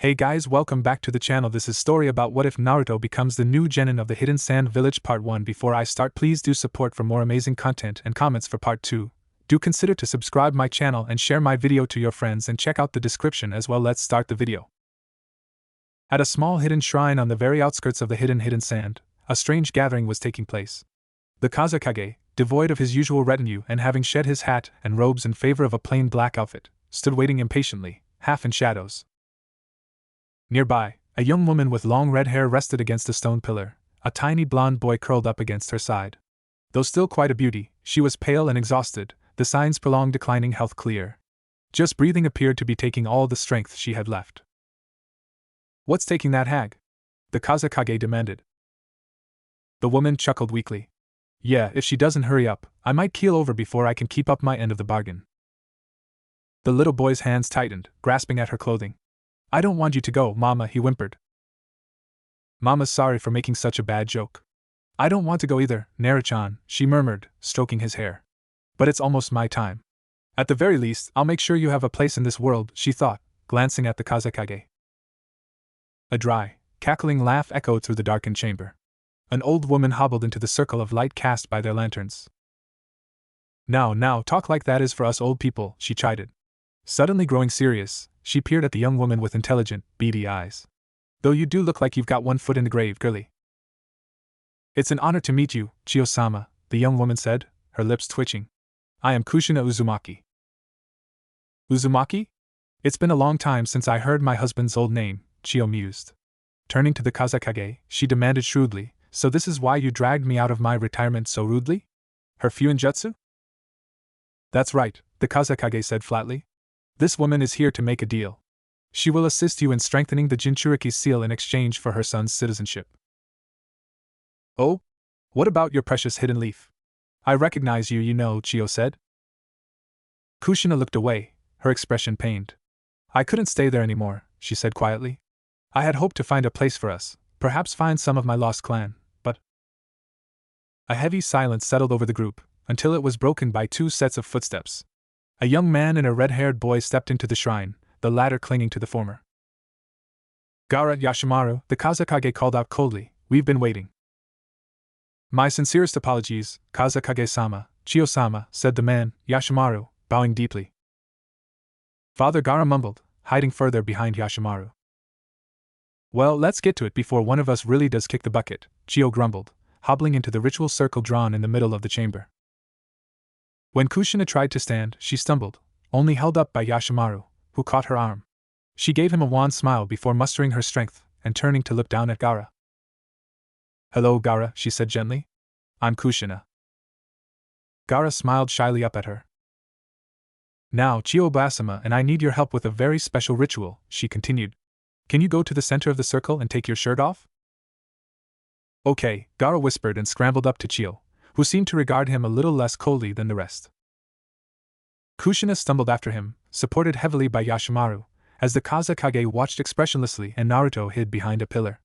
Hey guys, welcome back to the channel. This is story about what if Naruto becomes the new Genin of the Hidden Sand Village Part 1. Before I start, please do support for more amazing content and comments for Part 2. Do consider to subscribe my channel and share my video to your friends and check out the description as well. Let's start the video. At a small hidden shrine on the very outskirts of the hidden sand, a strange gathering was taking place. The Kazekage, devoid of his usual retinue and having shed his hat and robes in favor of a plain black outfit, stood waiting impatiently, half in shadows. Nearby, a young woman with long red hair rested against a stone pillar, a tiny blonde boy curled up against her side. Though still quite a beauty, she was pale and exhausted, the signs prolonged declining health clear. Just breathing appeared to be taking all the strength she had left. "What's taking that hag?" the Kazekage demanded. The woman chuckled weakly. "Yeah, if she doesn't hurry up, I might keel over before I can keep up my end of the bargain." The little boy's hands tightened, grasping at her clothing. "I don't want you to go, Mama," he whimpered. "Mama's sorry for making such a bad joke." "I don't want to go either, Naruto-chan," she murmured, stroking his hair. "But it's almost my time. At the very least, I'll make sure you have a place in this world," she thought, glancing at the Kazekage. A dry, cackling laugh echoed through the darkened chamber. An old woman hobbled into the circle of light cast by their lanterns. Now, talk like that is for us old people," she chided. Suddenly growing serious, she peered at the young woman with intelligent, beady eyes. "Though you do look like you've got one foot in the grave, girlie." "It's an honor to meet you, Chiyo-sama," the young woman said, her lips twitching. "I am Kushina Uzumaki." "Uzumaki? It's been a long time since I heard my husband's old name," Chiyo mused. Turning to the Kazekage, she demanded shrewdly, "So this is why you dragged me out of my retirement so rudely? Her Fuinjutsu?" "That's right," the Kazekage said flatly. "This woman is here to make a deal. She will assist you in strengthening the Jinchuriki seal in exchange for her son's citizenship." "Oh? What about your precious hidden leaf? I recognize you, Chiyo said. Kushina looked away, her expression pained. "I couldn't stay there anymore," she said quietly. "I had hoped to find a place for us, perhaps find some of my lost clan, but—" A heavy silence settled over the group, until it was broken by two sets of footsteps. A young man and a red-haired boy stepped into the shrine, the latter clinging to the former. "Gaara Yashimaru," the Kazekage called out coldly, "we've been waiting." "My sincerest apologies, Kazekage-sama, Chiyo-sama," said the man, Yashimaru, bowing deeply. Father Gaara mumbled, hiding further behind Yashimaru. "Well, let's get to it before one of us really does kick the bucket," Chiyo grumbled, hobbling into the ritual circle drawn in the middle of the chamber. When Kushina tried to stand, she stumbled, only held up by Yashimaru, who caught her arm. She gave him a wan smile before mustering her strength and turning to look down at Gaara. "Hello, Gaara," she said gently. "I'm Kushina." Gaara smiled shyly up at her. "Now, Chiyo-sama and I need your help with a very special ritual," she continued. "Can you go to the center of the circle and take your shirt off?" "Okay," Gaara whispered and scrambled up to Chiyo, who seemed to regard him a little less coldly than the rest. Kushina stumbled after him, supported heavily by Yashimaru, as the Kazekage watched expressionlessly and Naruto hid behind a pillar.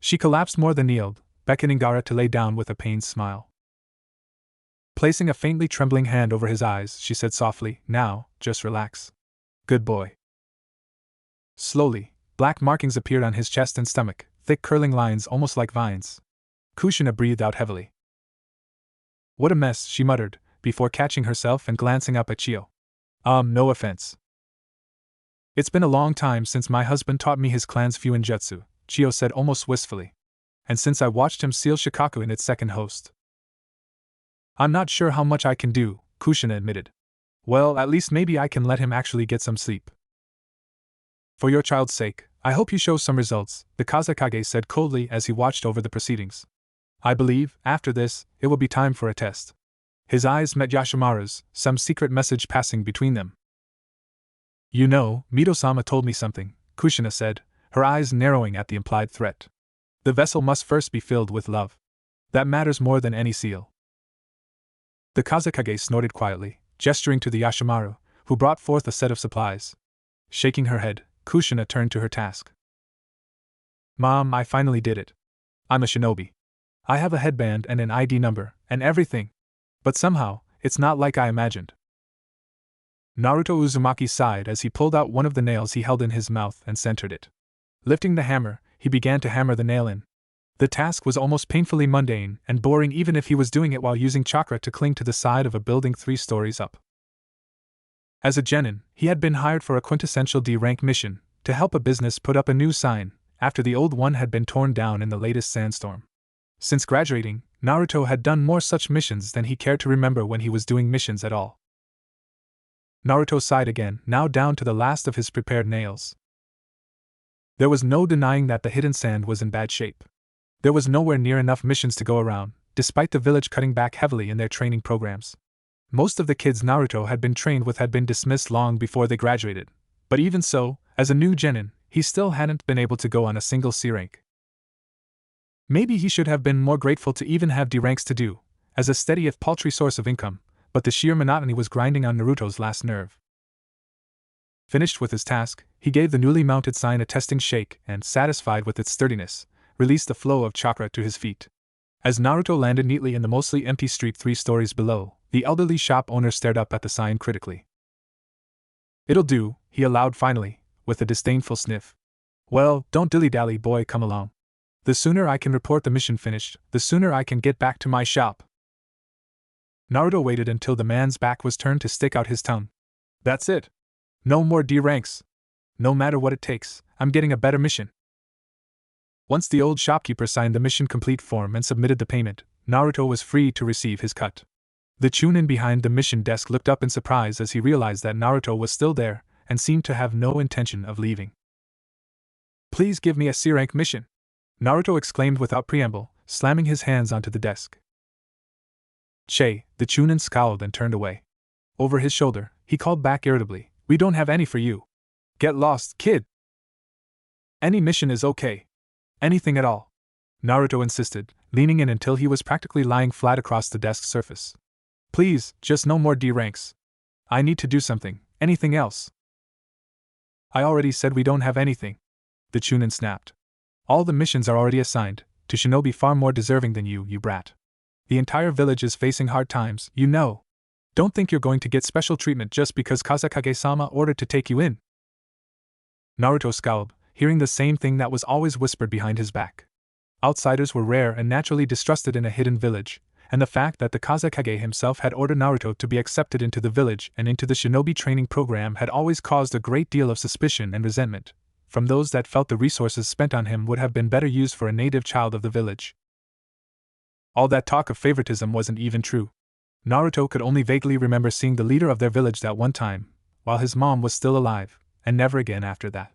She collapsed more than kneeled, beckoning Gaara to lay down with a pained smile. Placing a faintly trembling hand over his eyes, she said softly, "Now, just relax. Good boy." Slowly, black markings appeared on his chest and stomach, thick curling lines almost like vines. Kushina breathed out heavily. "What a mess," she muttered, before catching herself and glancing up at Chiyo. No offense." "It's been a long time since my husband taught me his clan's Fuinjutsu," Chiyo said almost wistfully. "And since I watched him seal Shikaku in its second host." "I'm not sure how much I can do," Kushina admitted. "Well, at least maybe I can let him actually get some sleep." "For your child's sake, I hope you show some results," the Kazekage said coldly as he watched over the proceedings. "I believe, after this, it will be time for a test." His eyes met Yashimaru's, some secret message passing between them. Mito-sama told me something," Kushina said, her eyes narrowing at the implied threat. "The vessel must first be filled with love. That matters more than any seal." The Kazekage snorted quietly, gesturing to the Yashimaru, who brought forth a set of supplies. Shaking her head, Kushina turned to her task. "Mom, I finally did it. I'm a shinobi. I have a headband and an ID number, and everything. But somehow, it's not like I imagined." Naruto Uzumaki sighed as he pulled out one of the nails he held in his mouth and centered it. Lifting the hammer, he began to hammer the nail in. The task was almost painfully mundane and boring even if he was doing it while using chakra to cling to the side of a building 3 stories up. As a genin, he had been hired for a quintessential D-rank mission, to help a business put up a new sign, after the old one had been torn down in the latest sandstorm. Since graduating, Naruto had done more such missions than he cared to remember when he was doing missions at all. Naruto sighed again, now down to the last of his prepared nails. There was no denying that the hidden sand was in bad shape. There was nowhere near enough missions to go around, despite the village cutting back heavily in their training programs. Most of the kids Naruto had been trained with had been dismissed long before they graduated, but even so, as a new genin, he still hadn't been able to go on a single C rank. Maybe he should have been more grateful to even have D ranks to do, as a steady if paltry source of income, but the sheer monotony was grinding on Naruto's last nerve. Finished with his task, he gave the newly mounted sign a testing shake and, satisfied with its sturdiness, released the flow of chakra to his feet. As Naruto landed neatly in the mostly empty street 3 stories below, the elderly shop owner stared up at the sign critically. "It'll do," he allowed finally, with a disdainful sniff. "Well, don't dilly-dally, boy, come along. The sooner I can report the mission finished, the sooner I can get back to my shop." Naruto waited until the man's back was turned to stick out his tongue. "That's it. No more D ranks. No matter what it takes, I'm getting a better mission." Once the old shopkeeper signed the mission complete form and submitted the payment, Naruto was free to receive his cut. The chunin behind the mission desk looked up in surprise as he realized that Naruto was still there and seemed to have no intention of leaving. "Please give me a C rank mission," Naruto exclaimed without preamble, slamming his hands onto the desk. "Che," the chunin scowled and turned away. Over his shoulder, he called back irritably, "We don't have any for you. Get lost, kid." "Any mission is okay. Anything at all," Naruto insisted, leaning in until he was practically lying flat across the desk surface. "Please, just no more D ranks. I need to do something, anything else." "I already said we don't have anything," the chunin snapped. "All the missions are already assigned, to shinobi far more deserving than you, you brat. The entire village is facing hard times, you know. Don't think you're going to get special treatment just because Kazekage-sama ordered to take you in." Naruto scowled, hearing the same thing that was always whispered behind his back. Outsiders were rare and naturally distrusted in a hidden village, and the fact that the Kazekage himself had ordered Naruto to be accepted into the village and into the shinobi training program had always caused a great deal of suspicion and resentment from those that felt the resources spent on him would have been better used for a native child of the village. All that talk of favoritism wasn't even true. Naruto could only vaguely remember seeing the leader of their village that one time, while his mom was still alive, and never again after that.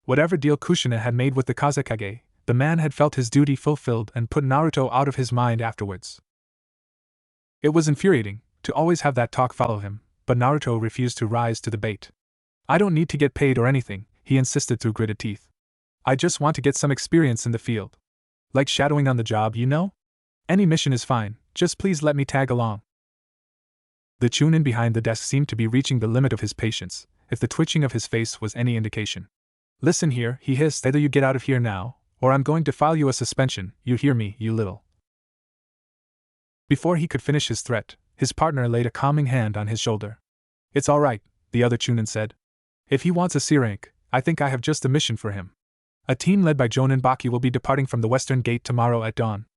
Whatever deal Kushina had made with the Kazekage, the man had felt his duty fulfilled and put Naruto out of his mind afterwards. It was infuriating to always have that talk follow him, but Naruto refused to rise to the bait. "I don't need to get paid or anything," he insisted through gritted teeth. "I just want to get some experience in the field. Like shadowing on the job, you know? Any mission is fine, just please let me tag along." The chunin behind the desk seemed to be reaching the limit of his patience, if the twitching of his face was any indication. "Listen here," he hissed, "either you get out of here now, or I'm going to file you a suspension, you hear me, you little..." Before he could finish his threat, his partner laid a calming hand on his shoulder. "It's all right," the other chunin said. "If he wants a C rank, I think I have just a mission for him. A team led by Jonin Baki will be departing from the western gate tomorrow at dawn.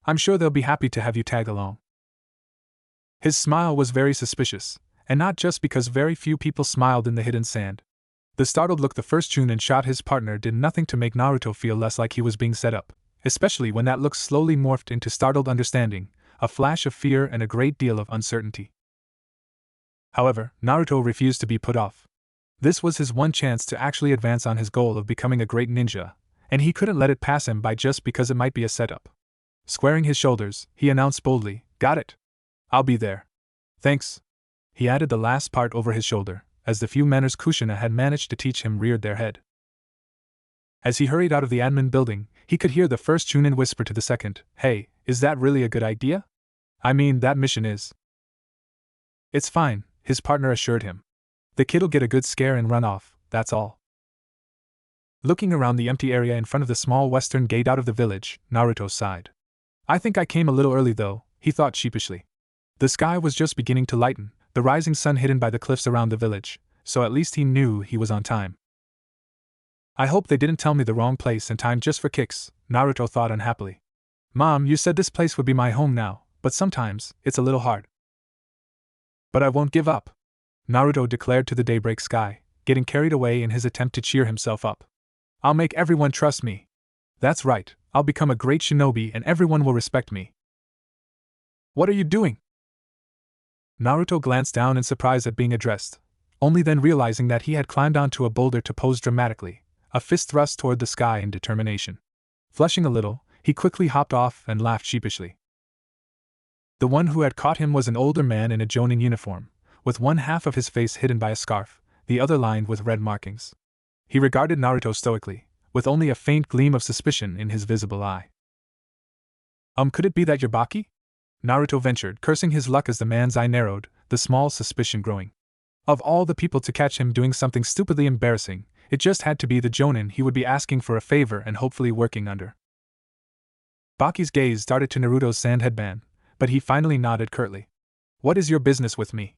I'm sure they'll be happy to have you tag along." His smile was very suspicious, and not just because very few people smiled in the hidden sand. The startled look the first chunin shot his partner did nothing to make Naruto feel less like he was being set up, especially when that look slowly morphed into startled understanding, a flash of fear and a great deal of uncertainty. However, Naruto refused to be put off. This was his one chance to actually advance on his goal of becoming a great ninja, and he couldn't let it pass him by just because it might be a setup. Squaring his shoulders, he announced boldly, "Got it. I'll be there. Thanks." He added the last part over his shoulder, as the few manners Kushina had managed to teach him reared their head. As he hurried out of the admin building, he could hear the first chunin whisper to the second, "Hey, is that really a good idea? I mean, that mission is..." "It's fine," his partner assured him. "The kid'll get a good scare and run off, that's all." Looking around the empty area in front of the small western gate out of the village, Naruto sighed. "I think I came a little early though," he thought sheepishly. The sky was just beginning to lighten, the rising sun hidden by the cliffs around the village, so at least he knew he was on time. I hope they didn't tell me the wrong place and time just for kicks, Naruto thought unhappily. Mom, you said this place would be my home now, but sometimes, it's a little hard. But I won't give up, Naruto declared to the daybreak sky, getting carried away in his attempt to cheer himself up. I'll make everyone trust me. That's right, I'll become a great shinobi and everyone will respect me. What are you doing? Naruto glanced down in surprise at being addressed, only then realizing that he had climbed onto a boulder to pose dramatically, a fist thrust toward the sky in determination. Flushing a little, he quickly hopped off and laughed sheepishly. The one who had caught him was an older man in a Jonin uniform, with one half of his face hidden by a scarf, the other lined with red markings. He regarded Naruto stoically, with only a faint gleam of suspicion in his visible eye. Could it be that you're Baki? Naruto ventured, cursing his luck as the man's eye narrowed, the small suspicion growing. Of all the people to catch him doing something stupidly embarrassing, it just had to be the Jonin he would be asking for a favor and hopefully working under. Baki's gaze darted to Naruto's sand headband, but he finally nodded curtly. What is your business with me?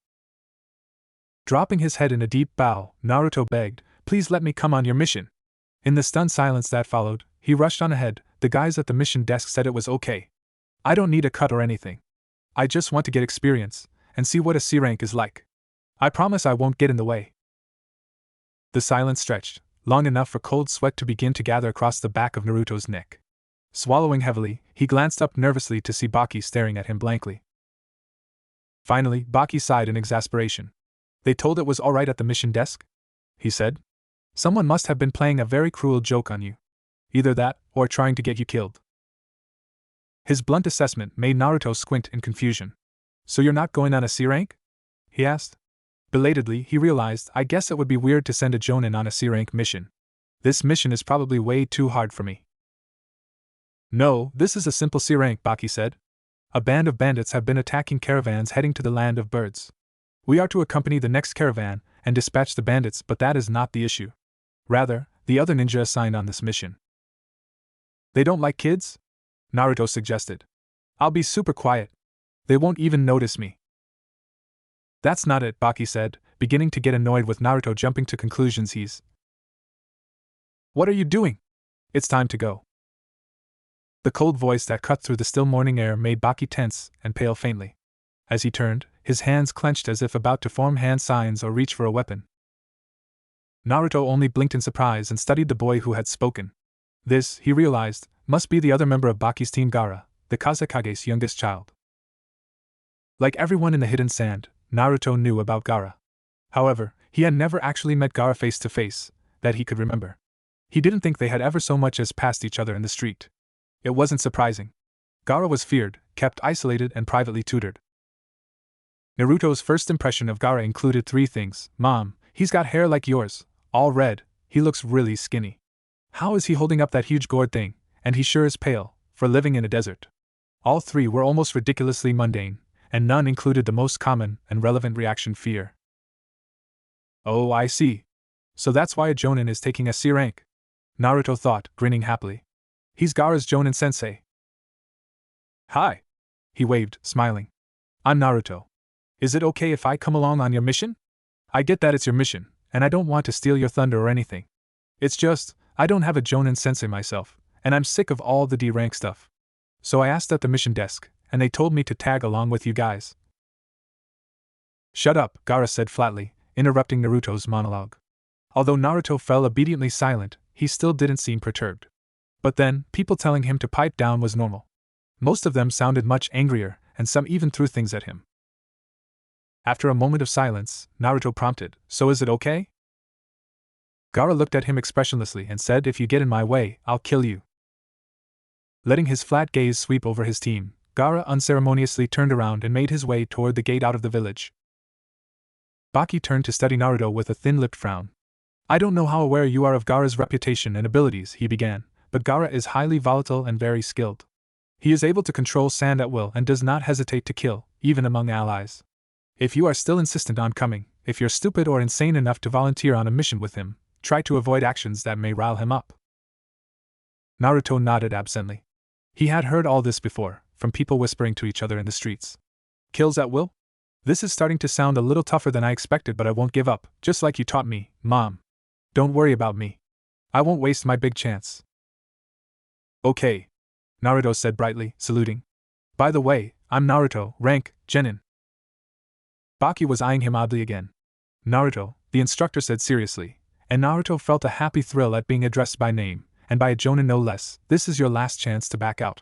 Dropping his head in a deep bow, Naruto begged, please let me come on your mission. In the stunned silence that followed, he rushed on ahead. The guys at the mission desk said it was okay. I don't need a cut or anything. I just want to get experience, and see what a C rank is like. I promise I won't get in the way. The silence stretched, long enough for cold sweat to begin to gather across the back of Naruto's neck. Swallowing heavily, he glanced up nervously to see Baki staring at him blankly. Finally, Baki sighed in exasperation. They told it was all right at the mission desk? He said. Someone must have been playing a very cruel joke on you. Either that, or trying to get you killed. His blunt assessment made Naruto squint in confusion. So you're not going on a C rank? He asked. Belatedly, he realized, I guess it would be weird to send a Jonin on a C rank mission. This mission is probably way too hard for me. No, this is a simple C rank, Baki said. A band of bandits have been attacking caravans heading to the land of birds. We are to accompany the next caravan and dispatch the bandits, but that is not the issue. Rather, the other ninja assigned on this mission. They don't like kids? Naruto suggested. I'll be super quiet. They won't even notice me. That's not it, Baki said, beginning to get annoyed with Naruto jumping to conclusions he's. What are you doing? It's time to go. The cold voice that cut through the still morning air made Baki tense and pale faintly. As he turned, his hands clenched as if about to form hand signs or reach for a weapon. Naruto only blinked in surprise and studied the boy who had spoken. This, he realized, must be the other member of Baki's team, Gaara, the Kazekage's youngest child. Like everyone in the hidden sand, Naruto knew about Gaara. However, he had never actually met Gaara face to face, that he could remember. He didn't think they had ever so much as passed each other in the street. It wasn't surprising. Gaara was feared, kept isolated, and privately tutored. Naruto's first impression of Gaara included three things. Mom, he's got hair like yours, all red, he looks really skinny. How is he holding up that huge gourd thing, and he sure is pale, for living in a desert. All three were almost ridiculously mundane, and none included the most common and relevant reaction: fear. Oh, I see. So that's why a Jonin is taking a C rank, Naruto thought, grinning happily. He's Gaara's Jonin sensei. Hi. He waved, smiling. I'm Naruto. Is it okay if I come along on your mission? I get that it's your mission, and I don't want to steal your thunder or anything. It's just, I don't have a Jonin sensei myself, and I'm sick of all the D rank stuff. So I asked at the mission desk, and they told me to tag along with you guys. Shut up, Gaara said flatly, interrupting Naruto's monologue. Although Naruto fell obediently silent, he still didn't seem perturbed. But then, people telling him to pipe down was normal. Most of them sounded much angrier, and some even threw things at him. After a moment of silence, Naruto prompted, So is it okay? Gaara looked at him expressionlessly and said, If you get in my way, I'll kill you. Letting his flat gaze sweep over his team, Gaara unceremoniously turned around and made his way toward the gate out of the village. Baki turned to study Naruto with a thin-lipped frown. I don't know how aware you are of Gaara's reputation and abilities, he began, but Gaara is highly volatile and very skilled. He is able to control sand at will and does not hesitate to kill, even among allies. If you are still insistent on coming, if you're stupid or insane enough to volunteer on a mission with him, try to avoid actions that may rile him up. Naruto nodded absently. He had heard all this before, from people whispering to each other in the streets. Kills at will? This is starting to sound a little tougher than I expected, but I won't give up, just like you taught me, Mom. Don't worry about me. I won't waste my big chance. Okay, Naruto said brightly, saluting. By the way, I'm Naruto, rank, Genin. Baki was eyeing him oddly again. Naruto, the instructor said seriously, and Naruto felt a happy thrill at being addressed by name, and by a jonin no less. This is your last chance to back out.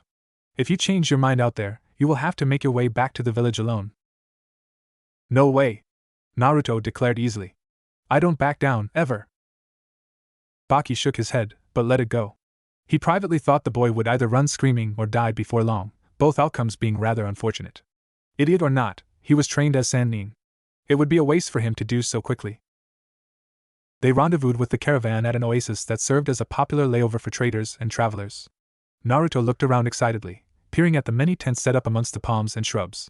If you change your mind out there, you will have to make your way back to the village alone. No way, Naruto declared easily. I don't back down, ever. Baki shook his head, but let it go. He privately thought the boy would either run screaming or die before long, both outcomes being rather unfortunate. Idiot or not, he was trained as Sannin. It would be a waste for him to do so quickly. They rendezvoused with the caravan at an oasis that served as a popular layover for traders and travelers. Naruto looked around excitedly, peering at the many tents set up amongst the palms and shrubs.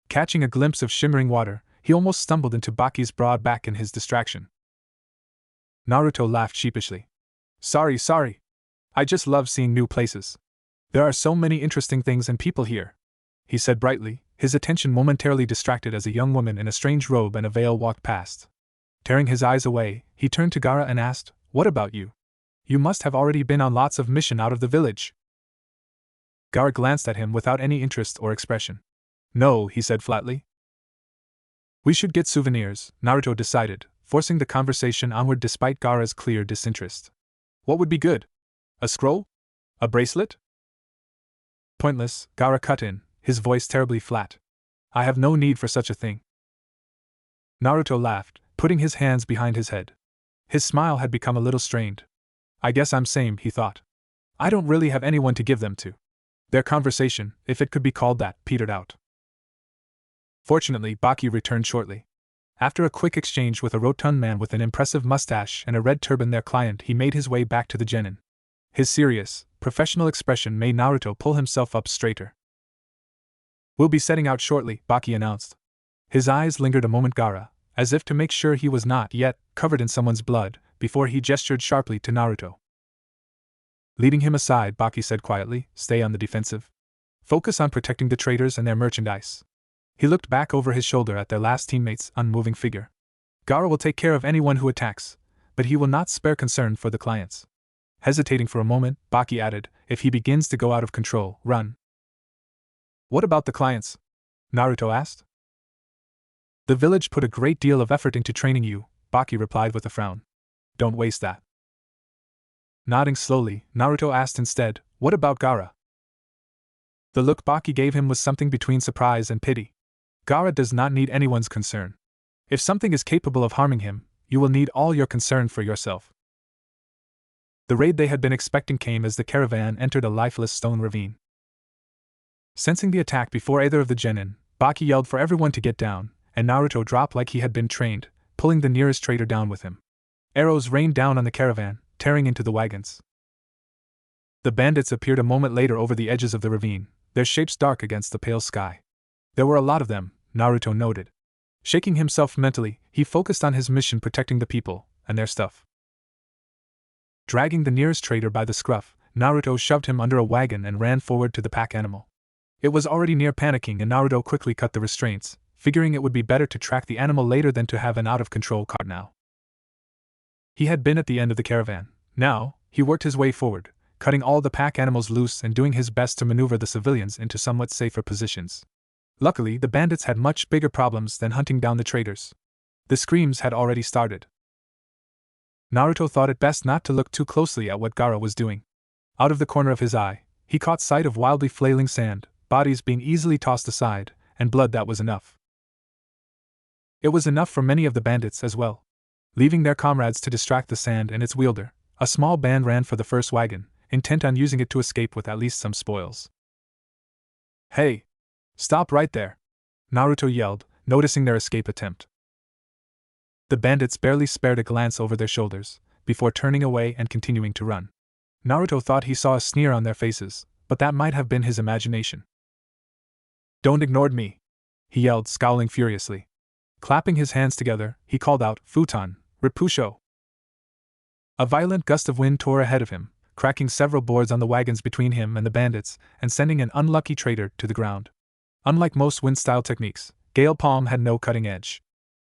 Catching a glimpse of shimmering water, he almost stumbled into Baki's broad back in his distraction. Naruto laughed sheepishly. Sorry. I just love seeing new places. There are so many interesting things and people here, he said brightly, his attention momentarily distracted as a young woman in a strange robe and a veil walked past. Tearing his eyes away, he turned to Gaara and asked, What about you? You must have already been on lots of mission out of the village. Gaara glanced at him without any interest or expression. No, he said flatly. We should get souvenirs, Naruto decided, forcing the conversation onward despite Gaara's clear disinterest. What would be good? A scroll? A bracelet? Pointless, Gaara cut in, his voice terribly flat. I have no need for such a thing. Naruto laughed, putting his hands behind his head. His smile had become a little strained. I guess I'm same, he thought. I don't really have anyone to give them to. Their conversation, if it could be called that, petered out. Fortunately, Baki returned shortly. After a quick exchange with a rotund man with an impressive mustache and a red turban, their client, he made his way back to the Genin. His serious, professional expression made Naruto pull himself up straighter. We'll be setting out shortly, Baki announced. His eyes lingered a moment Gaara, as if to make sure he was not yet covered in someone's blood, before he gestured sharply to Naruto. Leading him aside, Baki said quietly, Stay on the defensive. Focus on protecting the traders and their merchandise. He looked back over his shoulder at their last teammate's unmoving figure. Gaara will take care of anyone who attacks, but he will not spare concern for the clients. Hesitating for a moment, Baki added, If he begins to go out of control, run. What about the clients? Naruto asked. The village put a great deal of effort into training you, Baki replied with a frown. Don't waste that. Nodding slowly, Naruto asked instead, What about Gaara? The look Baki gave him was something between surprise and pity. Gaara does not need anyone's concern. If something is capable of harming him, you will need all your concern for yourself. The raid they had been expecting came as the caravan entered a lifeless stone ravine. Sensing the attack before either of the Genin, Baki yelled for everyone to get down, and Naruto dropped like he had been trained, pulling the nearest trader down with him. Arrows rained down on the caravan, tearing into the wagons. The bandits appeared a moment later over the edges of the ravine, their shapes dark against the pale sky. There were a lot of them, Naruto noted. Shaking himself mentally, he focused on his mission protecting the people and their stuff. Dragging the nearest trader by the scruff, Naruto shoved him under a wagon and ran forward to the pack animal. It was already near panicking and Naruto quickly cut the restraints, figuring it would be better to track the animal later than to have an out-of-control cart now. He had been at the end of the caravan. Now, he worked his way forward, cutting all the pack animals loose and doing his best to maneuver the civilians into somewhat safer positions. Luckily, the bandits had much bigger problems than hunting down the traders. The screams had already started. Naruto thought it best not to look too closely at what Gaara was doing. Out of the corner of his eye, he caught sight of wildly flailing sand, bodies being easily tossed aside, and blood that was enough. It was enough for many of the bandits as well. Leaving their comrades to distract the sand and its wielder, a small band ran for the first wagon, intent on using it to escape with at least some spoils. Hey! Stop right there! Naruto yelled, noticing their escape attempt. The bandits barely spared a glance over their shoulders, before turning away and continuing to run. Naruto thought he saw a sneer on their faces, but that might have been his imagination. Don't ignore me! He yelled, scowling furiously. Clapping his hands together, he called out, Futon, Repusho! A violent gust of wind tore ahead of him, cracking several boards on the wagons between him and the bandits, and sending an unlucky trader to the ground. Unlike most wind-style techniques, Gale Palm had no cutting edge.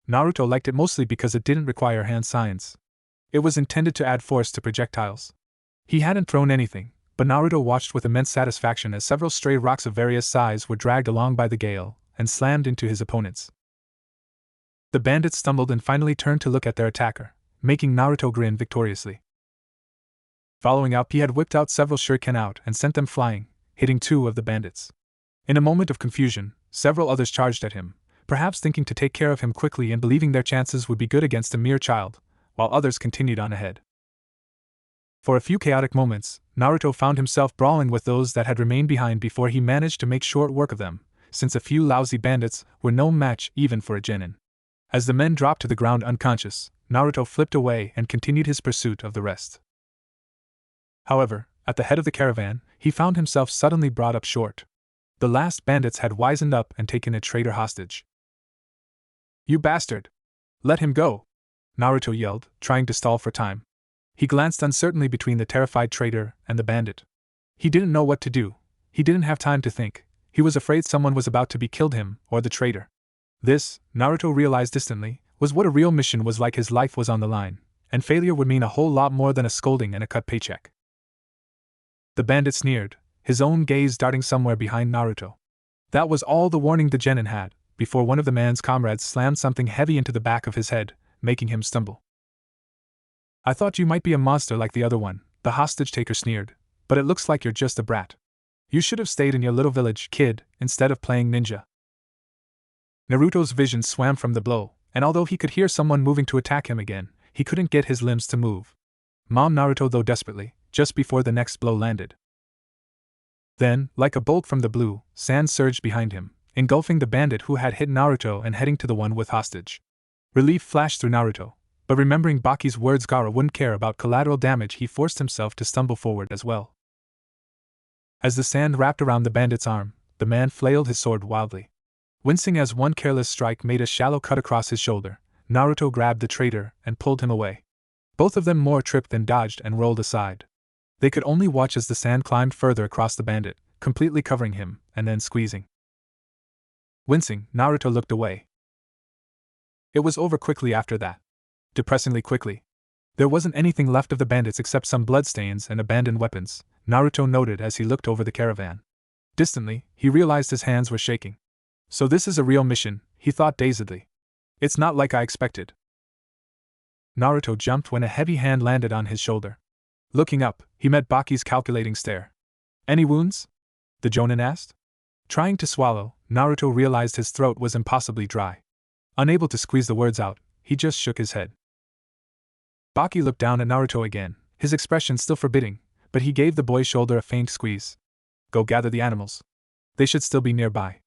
Naruto liked it mostly because it didn't require hand signs. It was intended to add force to projectiles. He hadn't thrown anything, but Naruto watched with immense satisfaction as several stray rocks of various size were dragged along by the gale and slammed into his opponents. The bandits stumbled and finally turned to look at their attacker, making Naruto grin victoriously. Following up, he had whipped out several shuriken out and sent them flying, hitting 2 of the bandits. In a moment of confusion, several others charged at him, perhaps thinking to take care of him quickly and believing their chances would be good against a mere child, while others continued on ahead. For a few chaotic moments, Naruto found himself brawling with those that had remained behind before he managed to make short work of them, since a few lousy bandits were no match even for a genin. As the men dropped to the ground unconscious, Naruto flipped away and continued his pursuit of the rest. However, at the head of the caravan, he found himself suddenly brought up short. The last bandits had wisened up and taken a traitor hostage. "You bastard! Let him go!" Naruto yelled, trying to stall for time. He glanced uncertainly between the terrified traitor and the bandit. He didn't know what to do. He didn't have time to think. He was afraid someone was about to be killed, him or the traitor. This, Naruto realized distantly, was what a real mission was like. His life was on the line, and failure would mean a whole lot more than a scolding and a cut paycheck. The bandit sneered, his own gaze darting somewhere behind Naruto. That was all the warning the genin had, before one of the man's comrades slammed something heavy into the back of his head, making him stumble. "I thought you might be a monster like the other one," the hostage-taker sneered, "but it looks like you're just a brat. You should have stayed in your little village, kid, instead of playing ninja." Naruto's vision swam from the blow, and although he could hear someone moving to attack him again, he couldn't get his limbs to move. Mom Naruto though desperately, just before the next blow landed. Then, like a bolt from the blue, sand surged behind him, engulfing the bandit who had hit Naruto and heading to the one with hostage. Relief flashed through Naruto, but remembering Baki's words Gaara wouldn't care about collateral damage, he forced himself to stumble forward as well. As the sand wrapped around the bandit's arm, the man flailed his sword wildly. Wincing as one careless strike made a shallow cut across his shoulder, Naruto grabbed the traitor and pulled him away. Both of them more tripped than dodged and rolled aside. They could only watch as the sand climbed further across the bandit, completely covering him, and then squeezing. Wincing, Naruto looked away. It was over quickly after that. Depressingly quickly. There wasn't anything left of the bandits except some bloodstains and abandoned weapons, Naruto noted as he looked over the caravan. Distantly, he realized his hands were shaking. So this is a real mission, he thought dazedly. It's not like I expected. Naruto jumped when a heavy hand landed on his shoulder. Looking up, he met Baki's calculating stare. "Any wounds?" the jonin asked. Trying to swallow, Naruto realized his throat was impossibly dry. Unable to squeeze the words out, he just shook his head. Baki looked down at Naruto again, his expression still forbidding, but he gave the boy's shoulder a faint squeeze. "Go gather the animals. They should still be nearby."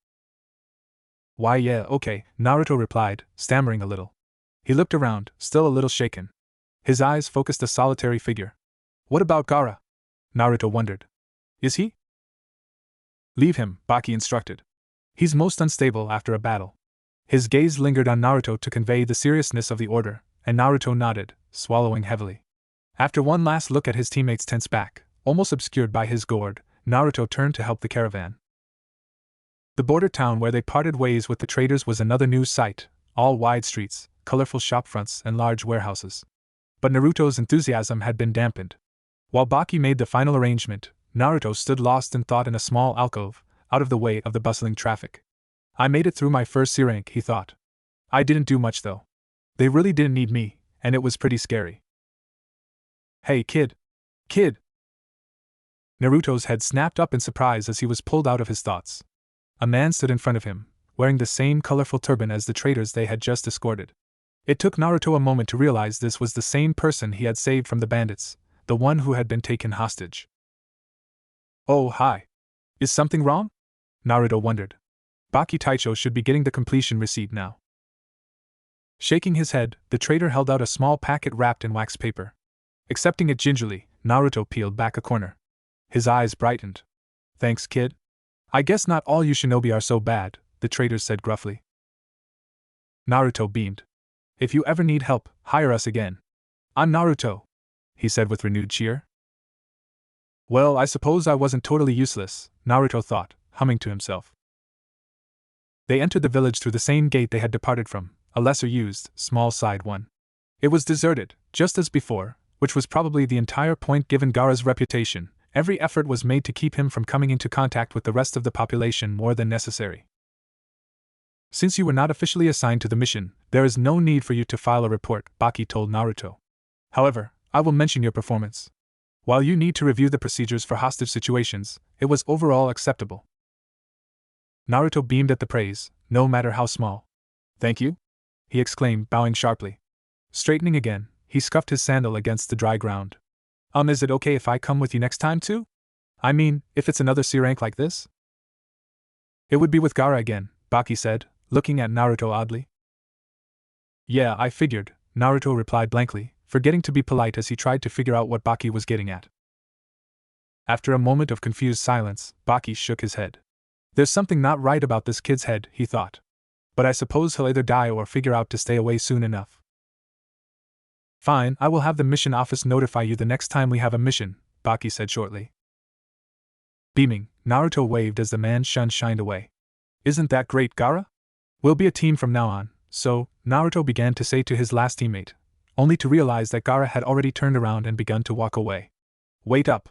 "Why yeah, okay," Naruto replied, stammering a little. He looked around, still a little shaken. His eyes focused a solitary figure. "What about Gaara?" Naruto wondered. "Is he?" "Leave him," Baki instructed. "He's most unstable after a battle." His gaze lingered on Naruto to convey the seriousness of the order, and Naruto nodded, swallowing heavily. After one last look at his teammate's tense back, almost obscured by his gourd, Naruto turned to help the caravan. The border town where they parted ways with the traders was another new sight, all wide streets, colorful shopfronts, and large warehouses. But Naruto's enthusiasm had been dampened. While Baki made the final arrangement, Naruto stood lost in thought in a small alcove, out of the way of the bustling traffic. "I made it through my first C rank," he thought. "I didn't do much though. They really didn't need me, and it was pretty scary." "Hey kid! Kid!" Naruto's head snapped up in surprise as he was pulled out of his thoughts. A man stood in front of him, wearing the same colorful turban as the traders they had just escorted. It took Naruto a moment to realize this was the same person he had saved from the bandits, the one who had been taken hostage. "Oh, hi. Is something wrong?" Naruto wondered. Baki Taicho should be getting the completion receipt now. Shaking his head, the trader held out a small packet wrapped in wax paper. Accepting it gingerly, Naruto peeled back a corner. His eyes brightened. "Thanks, kid. I guess not all you shinobi are so bad," the trader said gruffly. Naruto beamed. "If you ever need help, hire us again. I'm Naruto," he said with renewed cheer. Well, I suppose I wasn't totally useless, Naruto thought, humming to himself. They entered the village through the same gate they had departed from, a lesser used, small side one. It was deserted, just as before, which was probably the entire point given Gaara's reputation. Every effort was made to keep him from coming into contact with the rest of the population more than necessary. Since you were not officially assigned to the mission, there is no need for you to file a report, Baki told Naruto. However, I will mention your performance. While you need to review the procedures for hostage situations, it was overall acceptable. Naruto beamed at the praise, no matter how small. Thank you? He exclaimed, bowing sharply. Straightening again, he scuffed his sandal against the dry ground. Is it okay if I come with you next time too? I mean, if it's another C rank like this? It would be with Gaara again, Baki said, looking at Naruto oddly. Yeah, I figured, Naruto replied blankly, forgetting to be polite as he tried to figure out what Baki was getting at. After a moment of confused silence, Baki shook his head. There's something not right about this kid's head, he thought. But I suppose he'll either die or figure out to stay away soon enough. Fine, I will have the mission office notify you the next time we have a mission, Baki said shortly. Beaming, Naruto waved as the man's shun shined away. Isn't that great, Gaara? We'll be a team from now on, so, Naruto began to say to his last teammate, only to realize that Gaara had already turned around and begun to walk away. Wait up.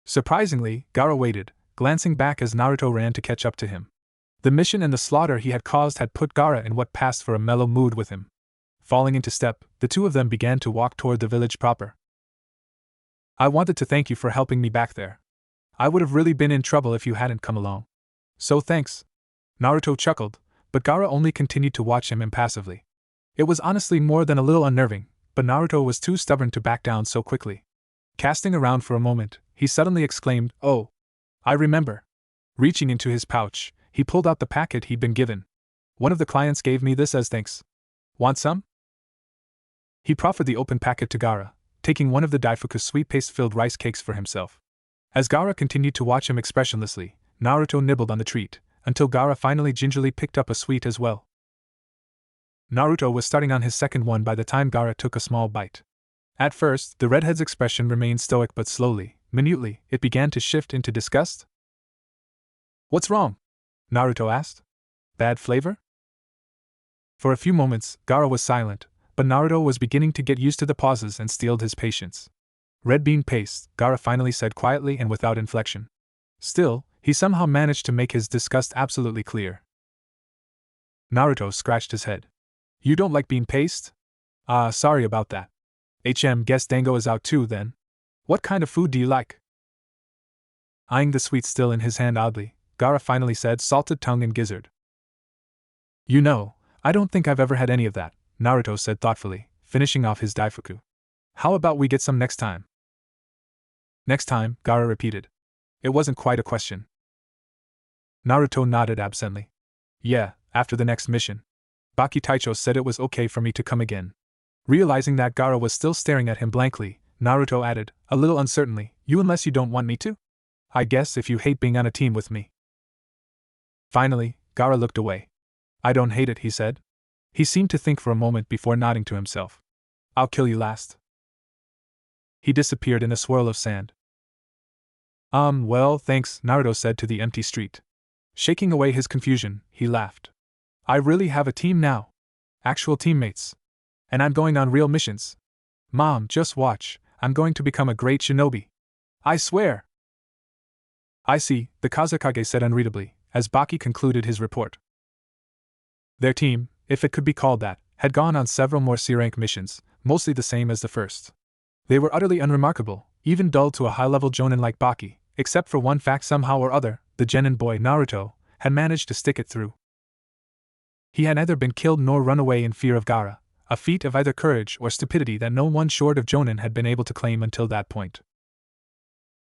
Surprisingly, Gaara waited, glancing back as Naruto ran to catch up to him. The mission and the slaughter he had caused had put Gaara in what passed for a mellow mood with him. Falling into step, the two of them began to walk toward the village proper. I wanted to thank you for helping me back there. I would have really been in trouble if you hadn't come along. So thanks. Naruto chuckled, but Gaara only continued to watch him impassively. It was honestly more than a little unnerving, but Naruto was too stubborn to back down so quickly. Casting around for a moment, he suddenly exclaimed, "Oh! I remember." Reaching into his pouch, he pulled out the packet he'd been given. One of the clients gave me this as thanks. Want some? He proffered the open packet to Gaara, taking one of the Daifuku sweet paste-filled rice cakes for himself. As Gaara continued to watch him expressionlessly, Naruto nibbled on the treat, until Gaara finally gingerly picked up a sweet as well. Naruto was starting on his second one by the time Gaara took a small bite. At first, the redhead's expression remained stoic, but slowly, minutely, it began to shift into disgust. What's wrong? Naruto asked. Bad flavor? For a few moments, Gaara was silent, but Naruto was beginning to get used to the pauses and steeled his patience. Red bean paste, Gaara finally said quietly and without inflection. Still, he somehow managed to make his disgust absolutely clear. Naruto scratched his head. You don't like bean paste? Sorry about that. Guess Dango is out too then. What kind of food do you like? Eyeing the sweet still in his hand oddly, Gaara finally said, salted tongue and gizzard. You know, I don't think I've ever had any of that, Naruto said thoughtfully, finishing off his Daifuku. How about we get some next time? Next time, Gaara repeated. It wasn't quite a question. Naruto nodded absently. Yeah, after the next mission. Baki Taicho said it was okay for me to come again. Realizing that Gaara was still staring at him blankly, Naruto added, a little uncertainly, you unless you don't want me to? I guess if you hate being on a team with me. Finally, Gaara looked away. I don't hate it, he said. He seemed to think for a moment before nodding to himself. I'll kill you last. He disappeared in a swirl of sand. Well, thanks, Naruto said to the empty street. Shaking away his confusion, he laughed. I really have a team now. Actual teammates. And I'm going on real missions. Mom, just watch, I'm going to become a great shinobi. I swear. I see, the Kazekage said unreadably, as Baki concluded his report. Their team, if it could be called that, had gone on several more C-rank missions, mostly the same as the first. They were utterly unremarkable, even dull to a high-level jonin like Baki, except for one fact: somehow or other, the genin boy, Naruto, had managed to stick it through. He had neither been killed nor run away in fear of Gaara, a feat of either courage or stupidity that no one short of jonin had been able to claim until that point.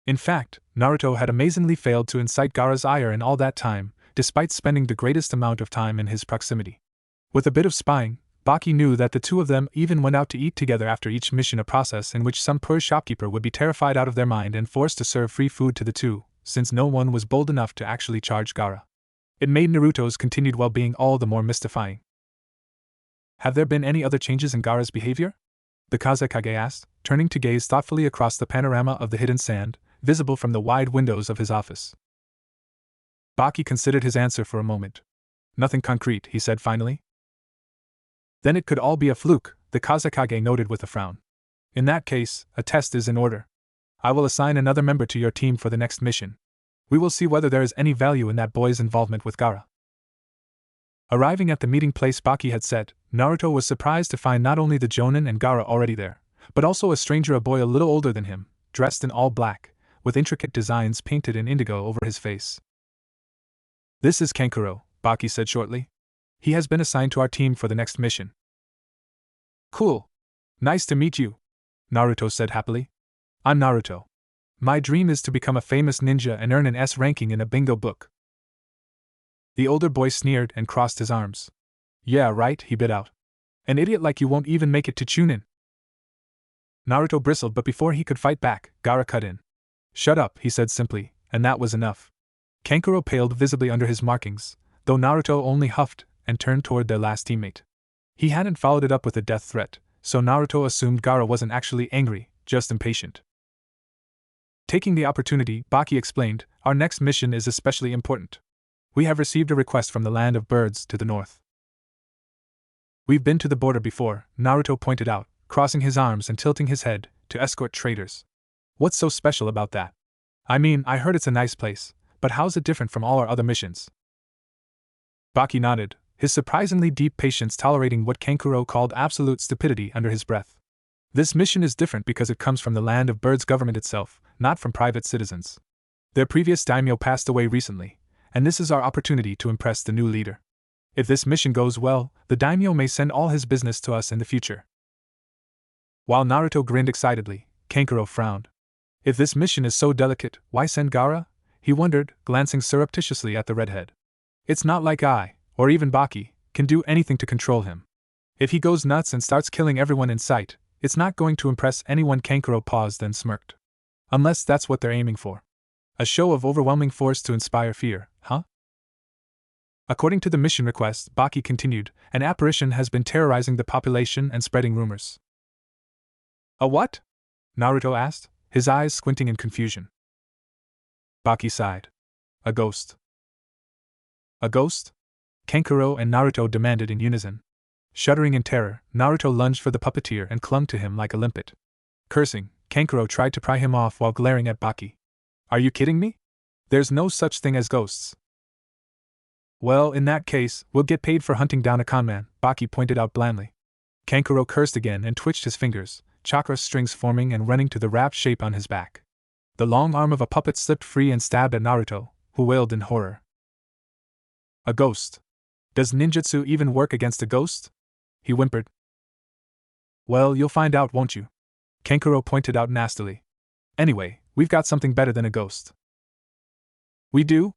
In fact, Naruto had amazingly failed to incite Gaara's ire in all that time, despite spending the greatest amount of time in his proximity. With a bit of spying, Baki knew that the two of them even went out to eat together after each mission, a process in which some poor shopkeeper would be terrified out of their mind and forced to serve free food to the two, since no one was bold enough to actually charge Gaara. It made Naruto's continued well-being all the more mystifying. Have there been any other changes in Gaara's behavior? The Kazekage asked, turning to gaze thoughtfully across the panorama of the hidden sand, visible from the wide windows of his office. Baki considered his answer for a moment. Nothing concrete, he said finally. Then it could all be a fluke, the Kazekage noted with a frown. In that case, a test is in order. I will assign another member to your team for the next mission. We will see whether there is any value in that boy's involvement with Gaara. Arriving at the meeting place Baki had set, Naruto was surprised to find not only the Jonin and Gaara already there, but also a stranger, a boy a little older than him, dressed in all black, with intricate designs painted in indigo over his face. This is Kankuro, Baki said shortly. He has been assigned to our team for the next mission. Cool. Nice to meet you, Naruto said happily. I'm Naruto. My dream is to become a famous ninja and earn an S ranking in a bingo book. The older boy sneered and crossed his arms. Yeah, right, he bit out. An idiot like you won't even make it to Chunin. Naruto bristled, but before he could fight back, Gaara cut in. Shut up, he said simply, and that was enough. Kankuro paled visibly under his markings, though Naruto only huffed and turned toward their last teammate. He hadn't followed it up with a death threat, so Naruto assumed Gaara wasn't actually angry, just impatient. Taking the opportunity, Baki explained, our next mission is especially important. We have received a request from the land of birds to the north. We've been to the border before, Naruto pointed out, crossing his arms and tilting his head, to escort traders. What's so special about that? I mean, I heard it's a nice place, but how's it different from all our other missions? Baki nodded, his surprisingly deep patience tolerating what Kankuro called absolute stupidity under his breath. This mission is different because it comes from the land of birds' government itself, not from private citizens. Their previous daimyo passed away recently, and this is our opportunity to impress the new leader. If this mission goes well, the daimyo may send all his business to us in the future. While Naruto grinned excitedly, Kankuro frowned. If this mission is so delicate, why send Gaara? He wondered, glancing surreptitiously at the redhead. It's not like I, or even Baki, can do anything to control him. If he goes nuts and starts killing everyone in sight, it's not going to impress anyone. Kankuro paused and smirked. Unless that's what they're aiming for. A show of overwhelming force to inspire fear, huh? According to the mission request, Baki continued, an apparition has been terrorizing the population and spreading rumors. A what? Naruto asked, his eyes squinting in confusion. Baki sighed. A ghost. A ghost? Kankuro and Naruto demanded in unison. Shuddering in terror, Naruto lunged for the puppeteer and clung to him like a limpet. Cursing, Kankuro tried to pry him off while glaring at Baki. Are you kidding me? There's no such thing as ghosts. Well, in that case, we'll get paid for hunting down a conman, Baki pointed out blandly. Kankuro cursed again and twitched his fingers, chakra strings forming and running to the wrapped shape on his back. The long arm of a puppet slipped free and stabbed at Naruto, who wailed in horror. A ghost. Does ninjutsu even work against a ghost? He whimpered. Well, you'll find out, won't you? Kankuro pointed out nastily. Anyway, we've got something better than a ghost. We do?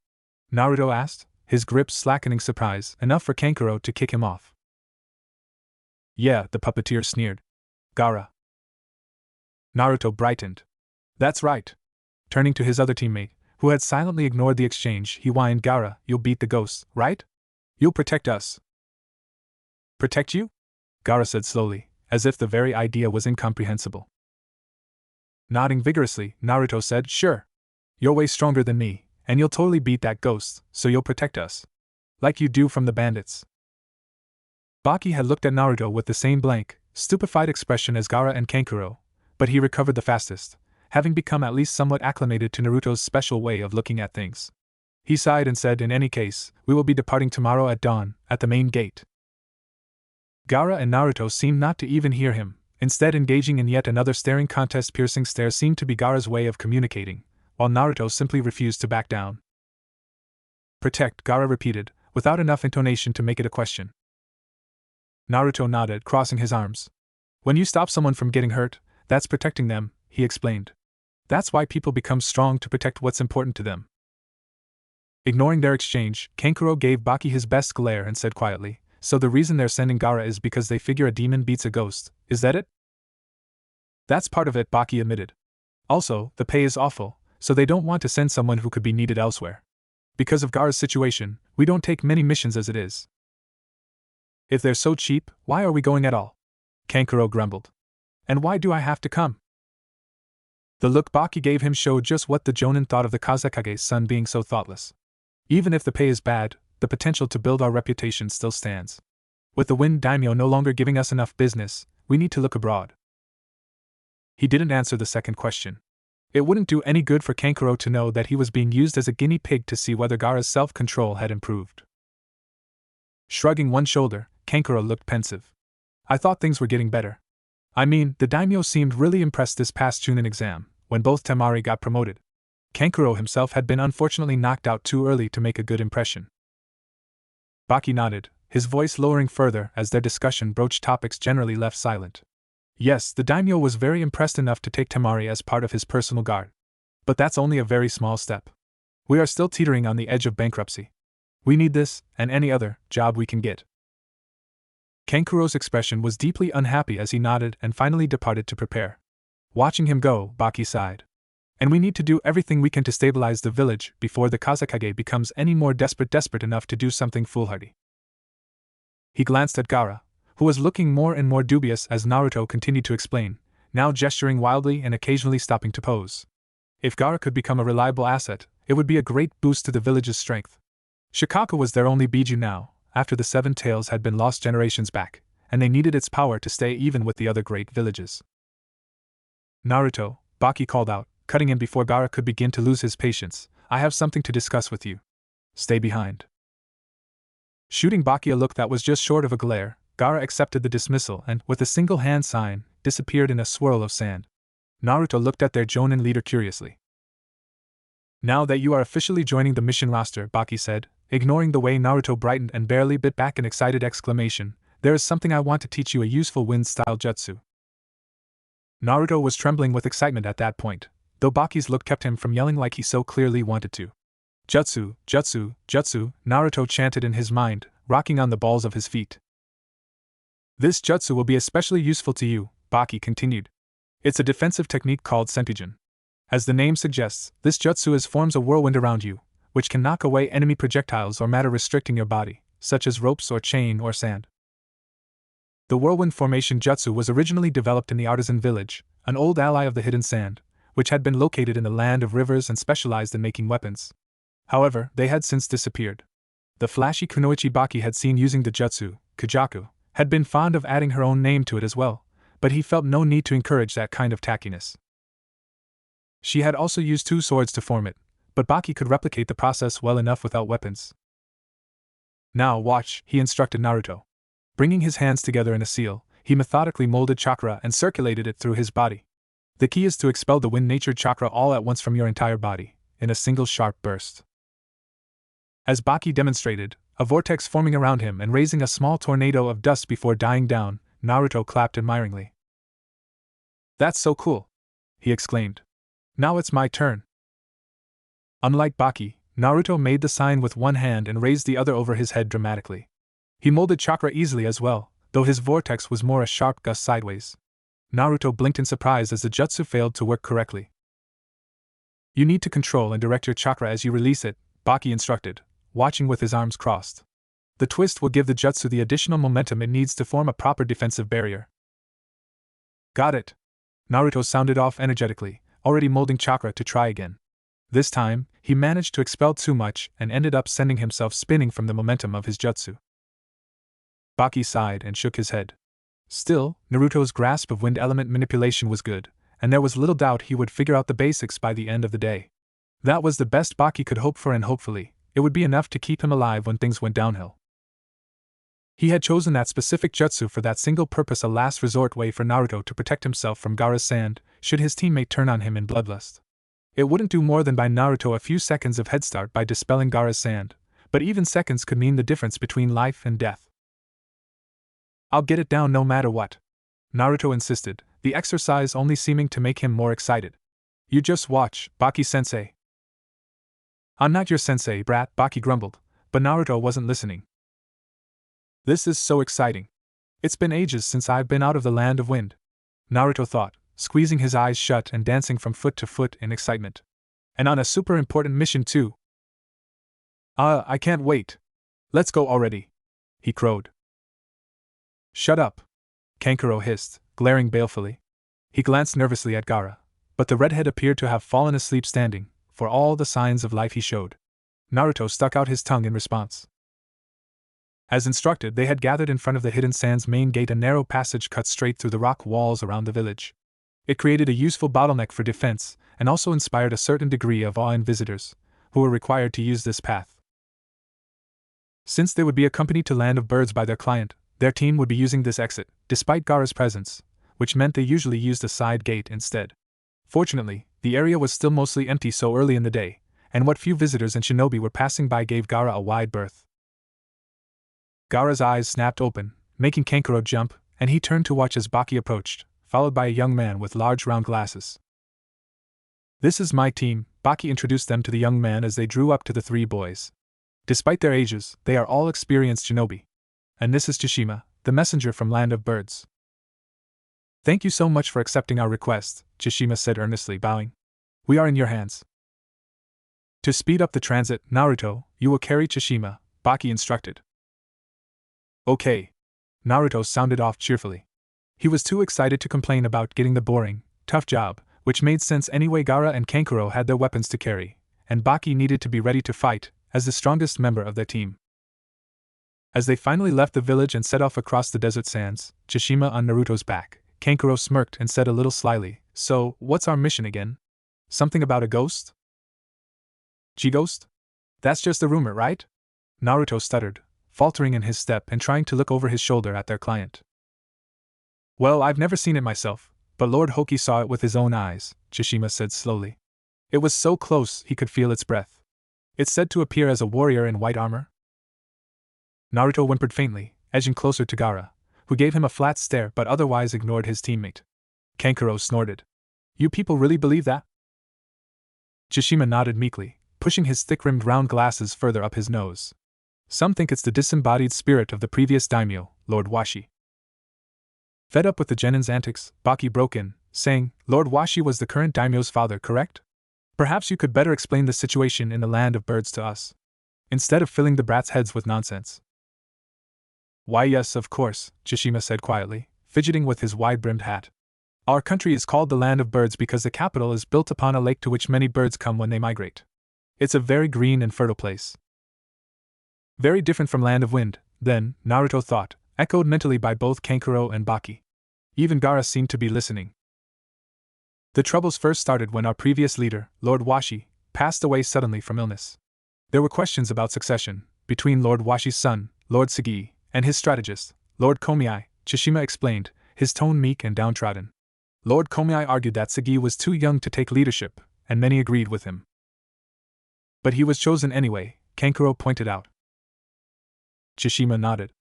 Naruto asked, his grip slackening surprise enough for Kankuro to kick him off. Yeah, the puppeteer sneered. Gaara. Naruto brightened. That's right. Turning to his other teammate, who had silently ignored the exchange, he whined, Gaara, you'll beat the ghosts, right? You'll protect us. Protect you? Gaara said slowly, as if the very idea was incomprehensible. Nodding vigorously, Naruto said, sure. You're way stronger than me, and you'll totally beat that ghost, so you'll protect us. Like you do from the bandits. Baki had looked at Naruto with the same blank, stupefied expression as Gaara and Kankuro, but he recovered the fastest, having become at least somewhat acclimated to Naruto's special way of looking at things. He sighed and said, in any case, we will be departing tomorrow at dawn, at the main gate. Gaara and Naruto seemed not to even hear him, instead engaging in yet another staring contest. Piercing stare seemed to be Gaara's way of communicating, while Naruto simply refused to back down. Protect, Gaara repeated, without enough intonation to make it a question. Naruto nodded, crossing his arms. When you stop someone from getting hurt, that's protecting them, he explained. That's why people become strong, to protect what's important to them. Ignoring their exchange, Kankuro gave Baki his best glare and said quietly, so the reason they're sending Gaara is because they figure a demon beats a ghost, is that it? That's part of it, Baki admitted. Also, the pay is awful, so they don't want to send someone who could be needed elsewhere. Because of Gaara's situation, we don't take many missions as it is. If they're so cheap, why are we going at all? Kankuro grumbled. And why do I have to come? The look Baki gave him showed just what the Jonin thought of the Kazekage's son being so thoughtless. Even if the pay is bad, the potential to build our reputation still stands. With the Wind Daimyo no longer giving us enough business, we need to look abroad. He didn't answer the second question. It wouldn't do any good for Kankuro to know that he was being used as a guinea pig to see whether Gaara's self-control had improved. Shrugging one shoulder, Kankuro looked pensive. I thought things were getting better. I mean, the daimyo seemed really impressed this past Chunin exam, when both Temari got promoted. Kankuro himself had been unfortunately knocked out too early to make a good impression. Baki nodded, his voice lowering further as their discussion broached topics generally left silent. Yes, the daimyo was very impressed enough to take Temari as part of his personal guard. But that's only a very small step. We are still teetering on the edge of bankruptcy. We need this, and any other, job we can get. Kankuro's expression was deeply unhappy as he nodded and finally departed to prepare. Watching him go, Baki sighed. And we need to do everything we can to stabilize the village before the Kazekage becomes any more desperate enough to do something foolhardy. He glanced at Gaara, who was looking more and more dubious as Naruto continued to explain, now gesturing wildly and occasionally stopping to pose. If Gaara could become a reliable asset, it would be a great boost to the village's strength. Shikaku was their only Biju now, after the Seven Tails had been lost generations back, and they needed its power to stay even with the other great villages. Naruto, Baki called out, cutting in before Gaara could begin to lose his patience, I have something to discuss with you. Stay behind. Shooting Baki a look that was just short of a glare, Gaara accepted the dismissal and, with a single hand sign, disappeared in a swirl of sand. Naruto looked at their Jonin leader curiously. Now that you are officially joining the mission roster, Baki said, ignoring the way Naruto brightened and barely bit back an excited exclamation, there is something I want to teach you, a useful wind-style jutsu. Naruto was trembling with excitement at that point, though Baki's look kept him from yelling like he so clearly wanted to. Jutsu, jutsu, jutsu, Naruto chanted in his mind, rocking on the balls of his feet. This jutsu will be especially useful to you, Baki continued. It's a defensive technique called Sentijin. As the name suggests, this jutsu forms a whirlwind around you, which can knock away enemy projectiles or matter restricting your body, such as ropes or chain or sand. The whirlwind formation jutsu was originally developed in the artisan village, an old ally of the hidden sand, which had been located in the land of rivers and specialized in making weapons. However, they had since disappeared. The flashy kunoichi Baki had seen using the jutsu, Kajaku, had been fond of adding her own name to it as well, but he felt no need to encourage that kind of tackiness. She had also used 2 swords to form it, but Baki could replicate the process well enough without weapons. Now watch, he instructed Naruto. Bringing his hands together in a seal, he methodically molded chakra and circulated it through his body. The key is to expel the wind-natured chakra all at once from your entire body, in a single sharp burst. As Baki demonstrated, a vortex forming around him and raising a small tornado of dust before dying down, Naruto clapped admiringly. That's so cool! He exclaimed. Now it's my turn. Unlike Baki, Naruto made the sign with one hand and raised the other over his head dramatically. He molded chakra easily as well, though his vortex was more a sharp gust sideways. Naruto blinked in surprise as the jutsu failed to work correctly. You need to control and direct your chakra as you release it, Baki instructed, watching with his arms crossed. The twist will give the jutsu the additional momentum it needs to form a proper defensive barrier. Got it. Naruto sounded off energetically, already molding chakra to try again. This time, he managed to expel too much and ended up sending himself spinning from the momentum of his jutsu. Baki sighed and shook his head. Still, Naruto's grasp of wind element manipulation was good, and there was little doubt he would figure out the basics by the end of the day. That was the best Baki could hope for, and hopefully, it would be enough to keep him alive when things went downhill. He had chosen that specific jutsu for that single purpose, a last resort way for Naruto to protect himself from Gaara's sand, should his teammate turn on him in bloodlust. It wouldn't do more than buy Naruto a few seconds of head start by dispelling Gaara's sand, but even seconds could mean the difference between life and death. I'll get it down no matter what, Naruto insisted, the exercise only seeming to make him more excited. You just watch, Baki-sensei. I'm not your sensei, brat, Baki grumbled, but Naruto wasn't listening. This is so exciting. It's been ages since I've been out of the land of wind, Naruto thought, squeezing his eyes shut and dancing from foot to foot in excitement. And on a super important mission too. I can't wait. Let's go already, he crowed. Shut up, Kankuro hissed, glaring balefully. He glanced nervously at Gaara, but the redhead appeared to have fallen asleep standing, for all the signs of life he showed. Naruto stuck out his tongue in response. As instructed, they had gathered in front of the Hidden Sands main gate, a narrow passage cut straight through the rock walls around the village. It created a useful bottleneck for defense, and also inspired a certain degree of awe in visitors, who were required to use this path. Since they would be accompanied to Land of Birds by their client, their team would be using this exit, despite Gaara's presence, which meant they usually used a side gate instead. Fortunately, the area was still mostly empty so early in the day, and what few visitors and shinobi were passing by gave Gaara a wide berth. Gaara's eyes snapped open, making Kankuro jump, and he turned to watch as Baki approached, followed by a young man with large round glasses. "This is my team," Baki introduced them to the young man as they drew up to the three boys. Despite their ages, they are all experienced shinobi. "And this is Tsushima, the messenger from Land of Birds." "Thank you so much for accepting our request," Tsushima said earnestly, bowing. "We are in your hands." "To speed up the transit, Naruto, you will carry Tsushima," Baki instructed. "Okay." Naruto sounded off cheerfully. He was too excited to complain about getting the boring, tough job, which made sense anyway. Gaara and Kankuro had their weapons to carry, and Baki needed to be ready to fight, as the strongest member of their team. As they finally left the village and set off across the desert sands, Tsushima on Naruto's back, Kankuro smirked and said a little slyly, "So, what's our mission again? Something about a ghost?" "G-ghost? That's just a rumor, right?" Naruto stuttered, faltering in his step and trying to look over his shoulder at their client. "Well, I've never seen it myself, but Lord Hoki saw it with his own eyes," Tsushima said slowly. "It was so close he could feel its breath. It's said to appear as a warrior in white armor." Naruto whimpered faintly, edging closer to Gaara, who gave him a flat stare but otherwise ignored his teammate. Kankuro snorted. "You people really believe that?" Tsushima nodded meekly, pushing his thick-rimmed round glasses further up his nose. "Some think it's the disembodied spirit of the previous daimyo, Lord Washi." Fed up with the Genin's antics, Baki broke in, saying, "Lord Washi was the current daimyo's father, correct? Perhaps you could better explain the situation in the Land of Birds to us, instead of filling the brats' heads with nonsense." "Why yes, of course," Tsushima said quietly, fidgeting with his wide-brimmed hat. "Our country is called the Land of Birds because the capital is built upon a lake to which many birds come when they migrate. It's a very green and fertile place. Very different from Land of Wind, then," Naruto thought, echoed mentally by both Kankuro and Baki. Even Gaara seemed to be listening. "The troubles first started when our previous leader, Lord Washi, passed away suddenly from illness. There were questions about succession, between Lord Washi's son, Lord Sagi, and his strategist, Lord Komiai," Tsushima explained, his tone meek and downtrodden. "Lord Komiai argued that Sagi was too young to take leadership, and many agreed with him. But he was chosen anyway," Kankuro pointed out. Tsushima nodded.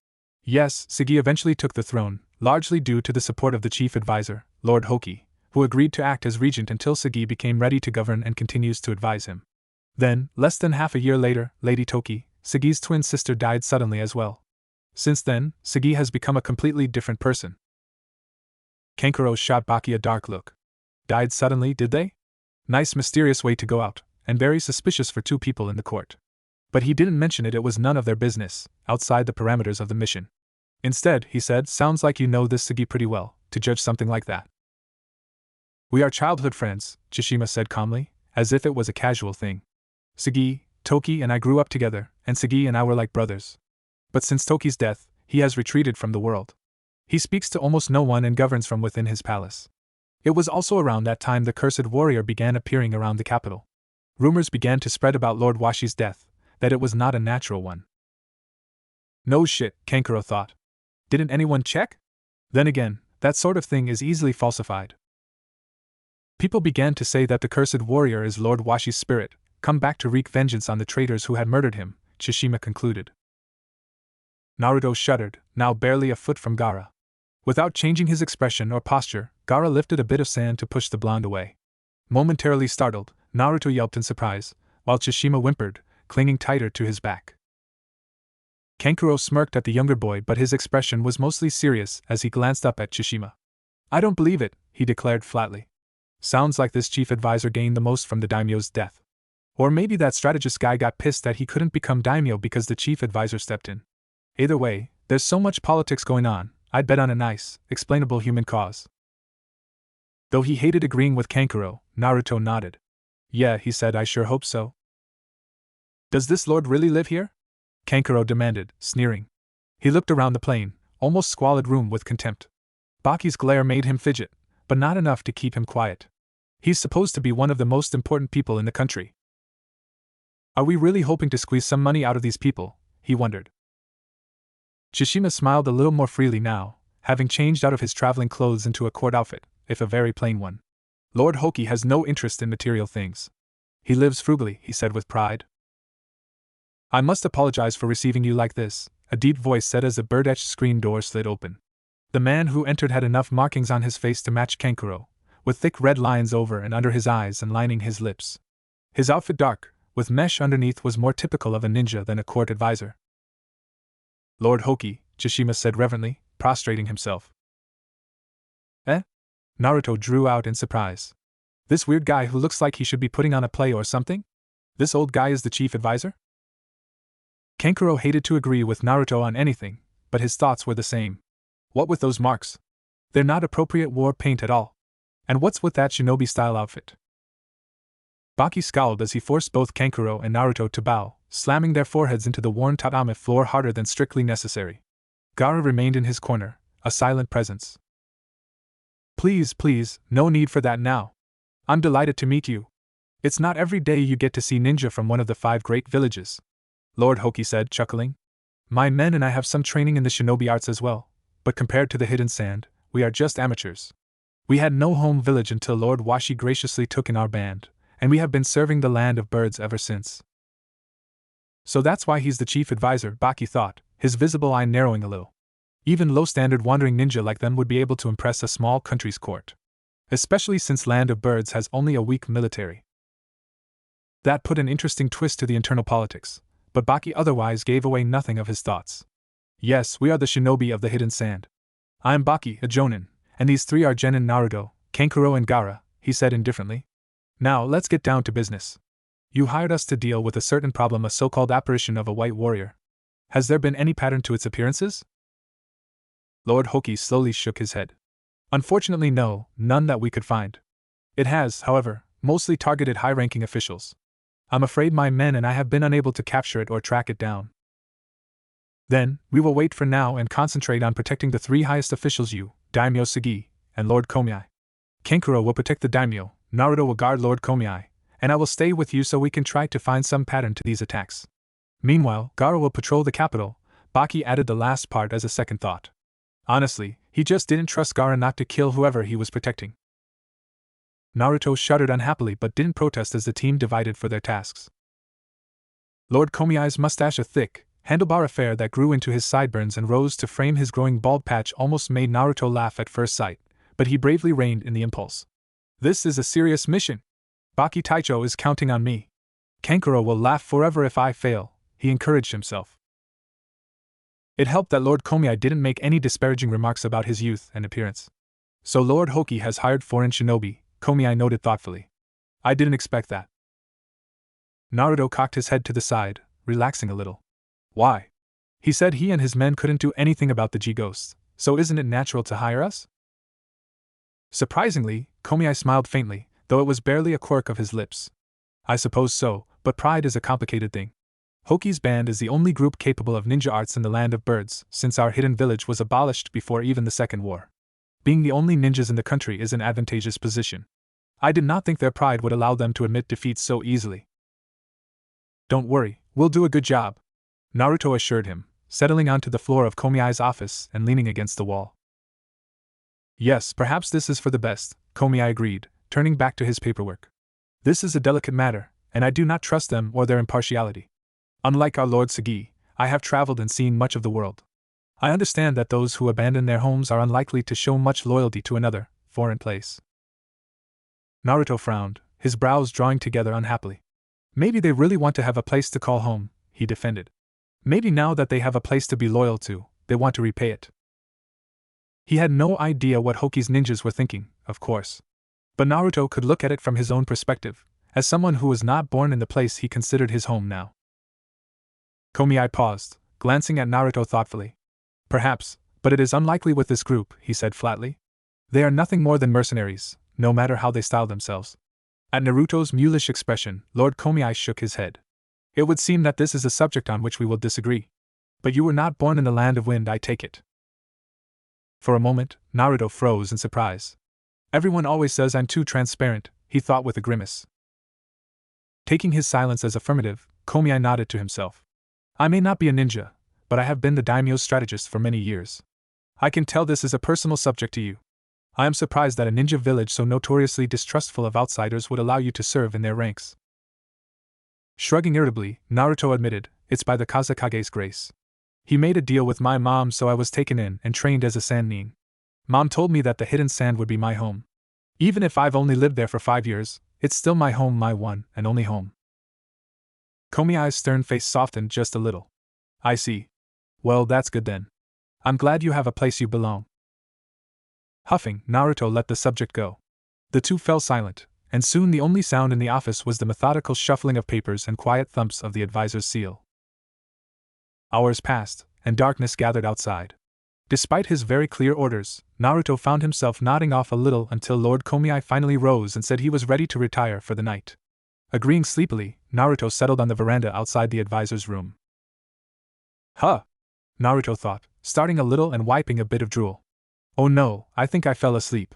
"Yes, Sagi eventually took the throne, largely due to the support of the chief advisor, Lord Hoki, who agreed to act as regent until Sagi became ready to govern and continues to advise him. Then, less than half a year later, Lady Toki, Sagi's twin sister, died suddenly as well. Since then, Sagi has become a completely different person." Kankuro shot Baki a dark look. "Died suddenly, did they? Nice mysterious way to go out, and very suspicious for two people in the court. But he didn't mention it was none of their business, outside the parameters of the mission. Instead, he said, sounds like you know this Sagi pretty well, to judge something like that." "We are childhood friends," Tsushima said calmly, as if it was a casual thing. "Sagi, Toki and I grew up together, and Sagi and I were like brothers. But since Toki's death, he has retreated from the world. He speaks to almost no one and governs from within his palace. It was also around that time the cursed warrior began appearing around the capital. Rumors began to spread about Lord Washi's death, that it was not a natural one." "No shit," Kankuro thought. "Didn't anyone check? Then again, that sort of thing is easily falsified. People began to say that the cursed warrior is Lord Washi's spirit, come back to wreak vengeance on the traitors who had murdered him," Tsushima concluded. Naruto shuddered, now barely a foot from Gaara. Without changing his expression or posture, Gaara lifted a bit of sand to push the blonde away. Momentarily startled, Naruto yelped in surprise, while Tsushima whimpered, clinging tighter to his back. Kankuro smirked at the younger boy, but his expression was mostly serious as he glanced up at Tsushima. "I don't believe it," he declared flatly. "Sounds like this chief advisor gained the most from the daimyo's death. Or maybe that strategist guy got pissed that he couldn't become daimyo because the chief advisor stepped in. Either way, there's so much politics going on, I'd bet on a nice, explainable human cause." Though he hated agreeing with Kankuro, Naruto nodded. "Yeah," he said, "I sure hope so." "Does this lord really live here?" Kankuro demanded, sneering. He looked around the plain, almost squalid room with contempt. Baki's glare made him fidget, but not enough to keep him quiet. He's supposed to be one of the most important people in the country. Are we really hoping to squeeze some money out of these people? He wondered. Tsushima smiled a little more freely now, having changed out of his traveling clothes into a court outfit, if a very plain one. Lord Hoki has no interest in material things. He lives frugally, he said with pride. I must apologize for receiving you like this, a deep voice said as the bird-etched screen door slid open. The man who entered had enough markings on his face to match Kankuro, with thick red lines over and under his eyes and lining his lips. His outfit dark, with mesh underneath, was more typical of a ninja than a court advisor. Lord Hoki, Tsushima said reverently, prostrating himself. Eh? Naruto drew out in surprise. This weird guy who looks like he should be putting on a play or something? This old guy is the chief advisor? Kankuro hated to agree with Naruto on anything, but his thoughts were the same. What with those marks? They're not appropriate war paint at all. And what's with that shinobi-style outfit? Baki scowled as he forced both Kankuro and Naruto to bow, slamming their foreheads into the worn tatami floor harder than strictly necessary. Gaara remained in his corner, a silent presence. Please, no need for that now. I'm delighted to meet you. It's not every day you get to see ninja from one of the 5 great villages. Lord Hoki said, chuckling. My men and I have some training in the shinobi arts as well, but compared to the hidden sand, we are just amateurs. We had no home village until Lord Washi graciously took in our band, and we have been serving the land of birds ever since. So that's why he's the chief advisor, Baki thought, his visible eye narrowing a little. Even low-standard wandering ninja like them would be able to impress a small country's court. Especially since Land of Birds has only a weak military. That put an interesting twist to the internal politics, but Baki otherwise gave away nothing of his thoughts. Yes, we are the shinobi of the hidden sand. I am Baki, a jonin, and these 3 are Genin, Naruto, Kankuro and Gaara, he said indifferently. Now let's get down to business. You hired us to deal with a certain problem, a so-called apparition of a white warrior. Has there been any pattern to its appearances? Lord Hoki slowly shook his head. Unfortunately no, none that we could find. It has, however, mostly targeted high-ranking officials. I'm afraid my men and I have been unable to capture it or track it down. Then, we will wait for now and concentrate on protecting the 3 highest officials, you, Daimyo Sugi, and Lord Komiai. Kankuro will protect the Daimyo, Naruto will guard Lord Komiai, and I will stay with you so we can try to find some pattern to these attacks. Meanwhile, Gaara will patrol the capital. Baki added the last part as a second thought. Honestly, he just didn't trust Gaara not to kill whoever he was protecting. Naruto shuddered unhappily but didn't protest as the team divided for their tasks. Lord Komiai's mustache, a thick, handlebar affair that grew into his sideburns and rose to frame his growing bald patch, almost made Naruto laugh at first sight, but he bravely reined in the impulse. This is a serious mission. Baki Taicho is counting on me. Kankuro will laugh forever if I fail, he encouraged himself. It helped that Lord Komiai didn't make any disparaging remarks about his youth and appearance. So Lord Hoki has hired foreign shinobi, Komiai noted thoughtfully. I didn't expect that. Naruto cocked his head to the side, relaxing a little. Why? He said he and his men couldn't do anything about the G-ghosts, so isn't it natural to hire us? Surprisingly, Komiai smiled faintly, though it was barely a quirk of his lips. I suppose so, but pride is a complicated thing. Hoki's band is the only group capable of ninja arts in the Land of Birds, since our hidden village was abolished before even the Second War. Being the only ninjas in the country is an advantageous position. I did not think their pride would allow them to admit defeat so easily. Don't worry, we'll do a good job, Naruto assured him, settling onto the floor of Komiai's office and leaning against the wall. Yes, perhaps this is for the best, Komiai agreed, turning back to his paperwork. This is a delicate matter, and I do not trust them or their impartiality. Unlike our Lord Sugi, I have traveled and seen much of the world. I understand that those who abandon their homes are unlikely to show much loyalty to another, foreign place. Naruto frowned, his brows drawing together unhappily. Maybe they really want to have a place to call home, he defended. Maybe now that they have a place to be loyal to, they want to repay it. He had no idea what Hoki's ninjas were thinking, of course. But Naruto could look at it from his own perspective, as someone who was not born in the place he considered his home now. Komiai paused, glancing at Naruto thoughtfully. Perhaps, but it is unlikely with this group, he said flatly. They are nothing more than mercenaries, no matter how they style themselves. At Naruto's mulish expression, Lord Komiai shook his head. It would seem that this is a subject on which we will disagree. But you were not born in the land of wind, I take it. For a moment, Naruto froze in surprise. Everyone always says I'm too transparent, he thought with a grimace. Taking his silence as affirmative, Komiai nodded to himself. I may not be a ninja, but I have been the daimyo's strategist for many years. I can tell this is a personal subject to you. I am surprised that a ninja village so notoriously distrustful of outsiders would allow you to serve in their ranks. Shrugging irritably, Naruto admitted, it's by the Kazekage's grace. He made a deal with my mom, so I was taken in and trained as a sandnin. Mom told me that the hidden sand would be my home. Even if I've only lived there for 5 years, it's still my home, my one and only home. Komiai's stern face softened just a little. I see. Well, that's good then. I'm glad you have a place you belong. Huffing, Naruto let the subject go. The two fell silent, and soon the only sound in the office was the methodical shuffling of papers and quiet thumps of the advisor's seal. Hours passed, and darkness gathered outside. Despite his very clear orders, Naruto found himself nodding off a little until Lord Komiai finally rose and said he was ready to retire for the night. Agreeing sleepily, Naruto settled on the veranda outside the advisor's room. Huh! Naruto thought, starting a little and wiping a bit of drool. Oh no, I think I fell asleep.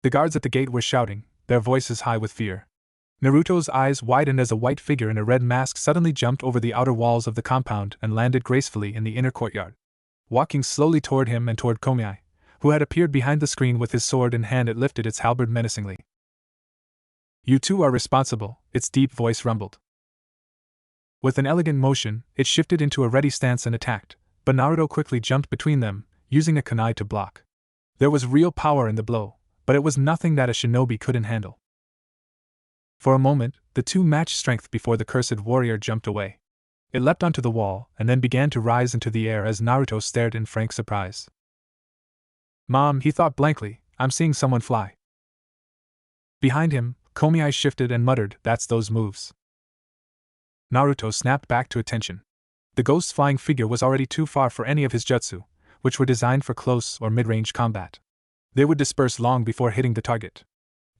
The guards at the gate were shouting, their voices high with fear. Naruto's eyes widened as a white figure in a red mask suddenly jumped over the outer walls of the compound and landed gracefully in the inner courtyard. Walking slowly toward him and toward Komiai, who had appeared behind the screen with his sword in hand, it lifted its halberd menacingly. You two are responsible, its deep voice rumbled. With an elegant motion, it shifted into a ready stance and attacked, but Naruto quickly jumped between them, using a kunai to block. There was real power in the blow, but it was nothing that a shinobi couldn't handle. For a moment, the two matched strength before the cursed warrior jumped away. It leapt onto the wall and then began to rise into the air as Naruto stared in frank surprise. Mom, he thought blankly, I'm seeing someone fly. Behind him, Komiai shifted and muttered, that's those moves. Naruto snapped back to attention. The ghost flying figure was already too far for any of his jutsu, which were designed for close or mid-range combat. They would disperse long before hitting the target.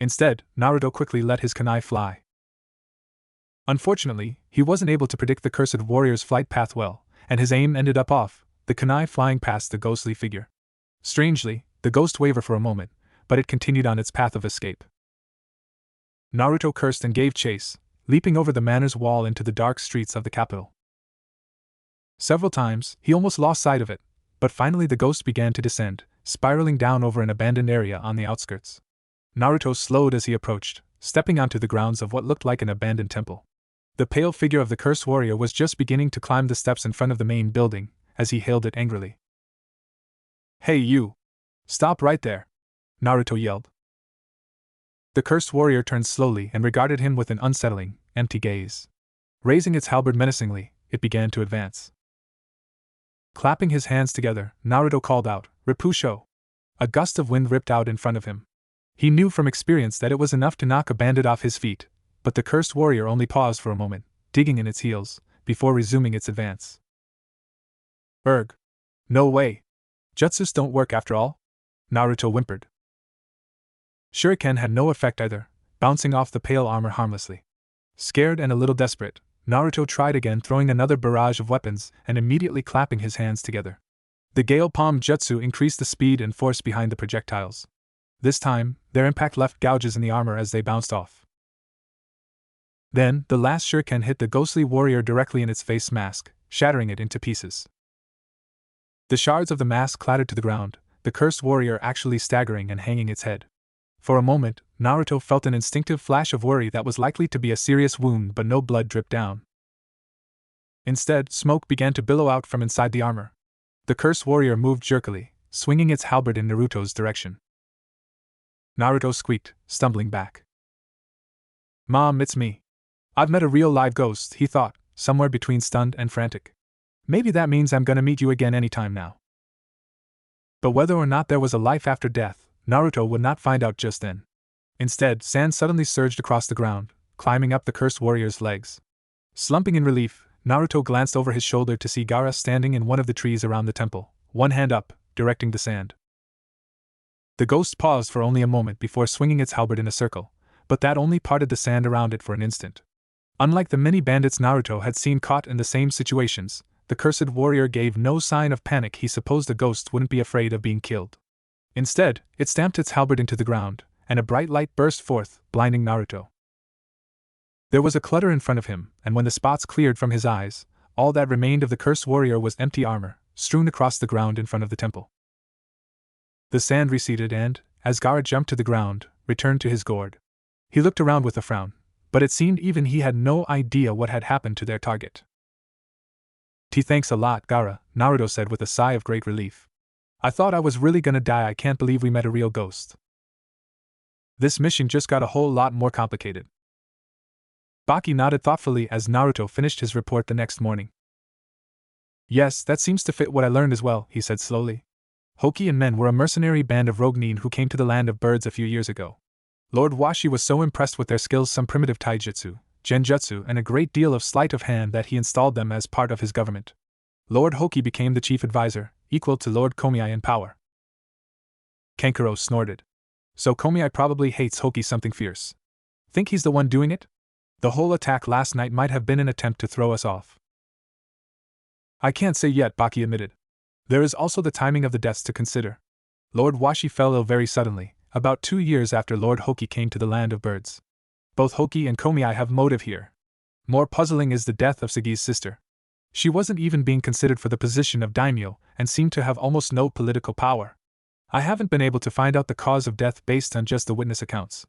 Instead, Naruto quickly let his kunai fly. Unfortunately, he wasn't able to predict the cursed warrior's flight path well, and his aim ended up off, the kunai flying past the ghostly figure. Strangely, the ghost wavered for a moment, but it continued on its path of escape. Naruto cursed and gave chase, leaping over the manor's wall into the dark streets of the capital. Several times, he almost lost sight of it, but finally the ghost began to descend, spiraling down over an abandoned area on the outskirts. Naruto slowed as he approached, stepping onto the grounds of what looked like an abandoned temple. The pale figure of the cursed warrior was just beginning to climb the steps in front of the main building, as he hailed it angrily. Hey you! Stop right there! Naruto yelled. The cursed warrior turned slowly and regarded him with an unsettling, empty gaze. Raising its halberd menacingly, it began to advance. Clapping his hands together, Naruto called out, Repusho! A gust of wind ripped out in front of him. He knew from experience that it was enough to knock a bandit off his feet, but the cursed warrior only paused for a moment, digging in its heels, before resuming its advance. Erg! No way! Jutsus don't work after all? Naruto whimpered. Shuriken had no effect either, bouncing off the pale armor harmlessly. Scared and a little desperate, Naruto tried again, throwing another barrage of weapons and immediately clapping his hands together. The Gale Palm Jutsu increased the speed and force behind the projectiles. This time, their impact left gouges in the armor as they bounced off. Then, the last shuriken hit the ghostly warrior directly in its face mask, shattering it into pieces. The shards of the mask clattered to the ground, the cursed warrior actually staggering and hanging its head. For a moment, Naruto felt an instinctive flash of worry that was likely to be a serious wound, but no blood dripped down. Instead, smoke began to billow out from inside the armor. The cursed warrior moved jerkily, swinging its halberd in Naruto's direction. Naruto squeaked, stumbling back. Mom, it's me. I've met a real live ghost, he thought, somewhere between stunned and frantic. Maybe that means I'm gonna meet you again anytime now. But whether or not there was a life after death, Naruto would not find out just then. Instead, sand suddenly surged across the ground, climbing up the cursed warrior's legs. Slumping in relief, Naruto glanced over his shoulder to see Gaara standing in one of the trees around the temple, one hand up, directing the sand. The ghost paused for only a moment before swinging its halberd in a circle, but that only parted the sand around it for an instant. Unlike the many bandits Naruto had seen caught in the same situations, the cursed warrior gave no sign of panic. He supposed a ghost wouldn't be afraid of being killed. Instead, it stamped its halberd into the ground, and a bright light burst forth, blinding Naruto. There was a clutter in front of him, and when the spots cleared from his eyes, all that remained of the cursed warrior was empty armor, strewn across the ground in front of the temple. The sand receded and, as Gaara jumped to the ground, returned to his gourd. He looked around with a frown, but it seemed even he had no idea what had happened to their target. Thanks a lot, Gaara, Naruto said with a sigh of great relief. I thought I was really gonna die. I can't believe we met a real ghost. This mission just got a whole lot more complicated. Baki nodded thoughtfully as Naruto finished his report the next morning. Yes, that seems to fit what I learned as well, he said slowly. Hoki and men were a mercenary band of rogue Genin who came to the land of birds a few years ago. Lord Washi was so impressed with their skills, some primitive taijutsu, genjutsu, and a great deal of sleight of hand that he installed them as part of his government. Lord Hoki became the chief advisor, equal to Lord Komiai in power. Kankuro snorted. So Komiai probably hates Hoki something fierce. Think he's the one doing it? The whole attack last night might have been an attempt to throw us off. I can't say yet, Baki admitted. There is also the timing of the deaths to consider. Lord Washi fell ill very suddenly, about 2 years after Lord Hoki came to the land of birds. Both Hoki and Komiai have motive here. More puzzling is the death of Sagi's sister. She wasn't even being considered for the position of daimyo, and seemed to have almost no political power. I haven't been able to find out the cause of death based on just the witness accounts.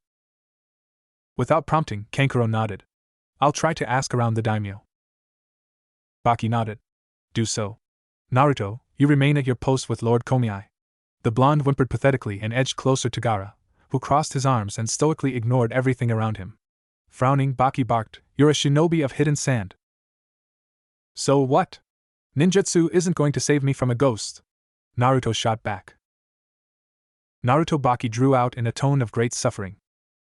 Without prompting, Kankuro nodded. I'll try to ask around the daimyo. Baki nodded. Do so. Naruto, you remain at your post with Lord Komiai. The blonde whimpered pathetically and edged closer to Gaara, who crossed his arms and stoically ignored everything around him. Frowning, Baki barked, You're a shinobi of hidden sand. So what? Ninjutsu isn't going to save me from a ghost. Naruto shot back. Naruto, Baki drew out in a tone of great suffering.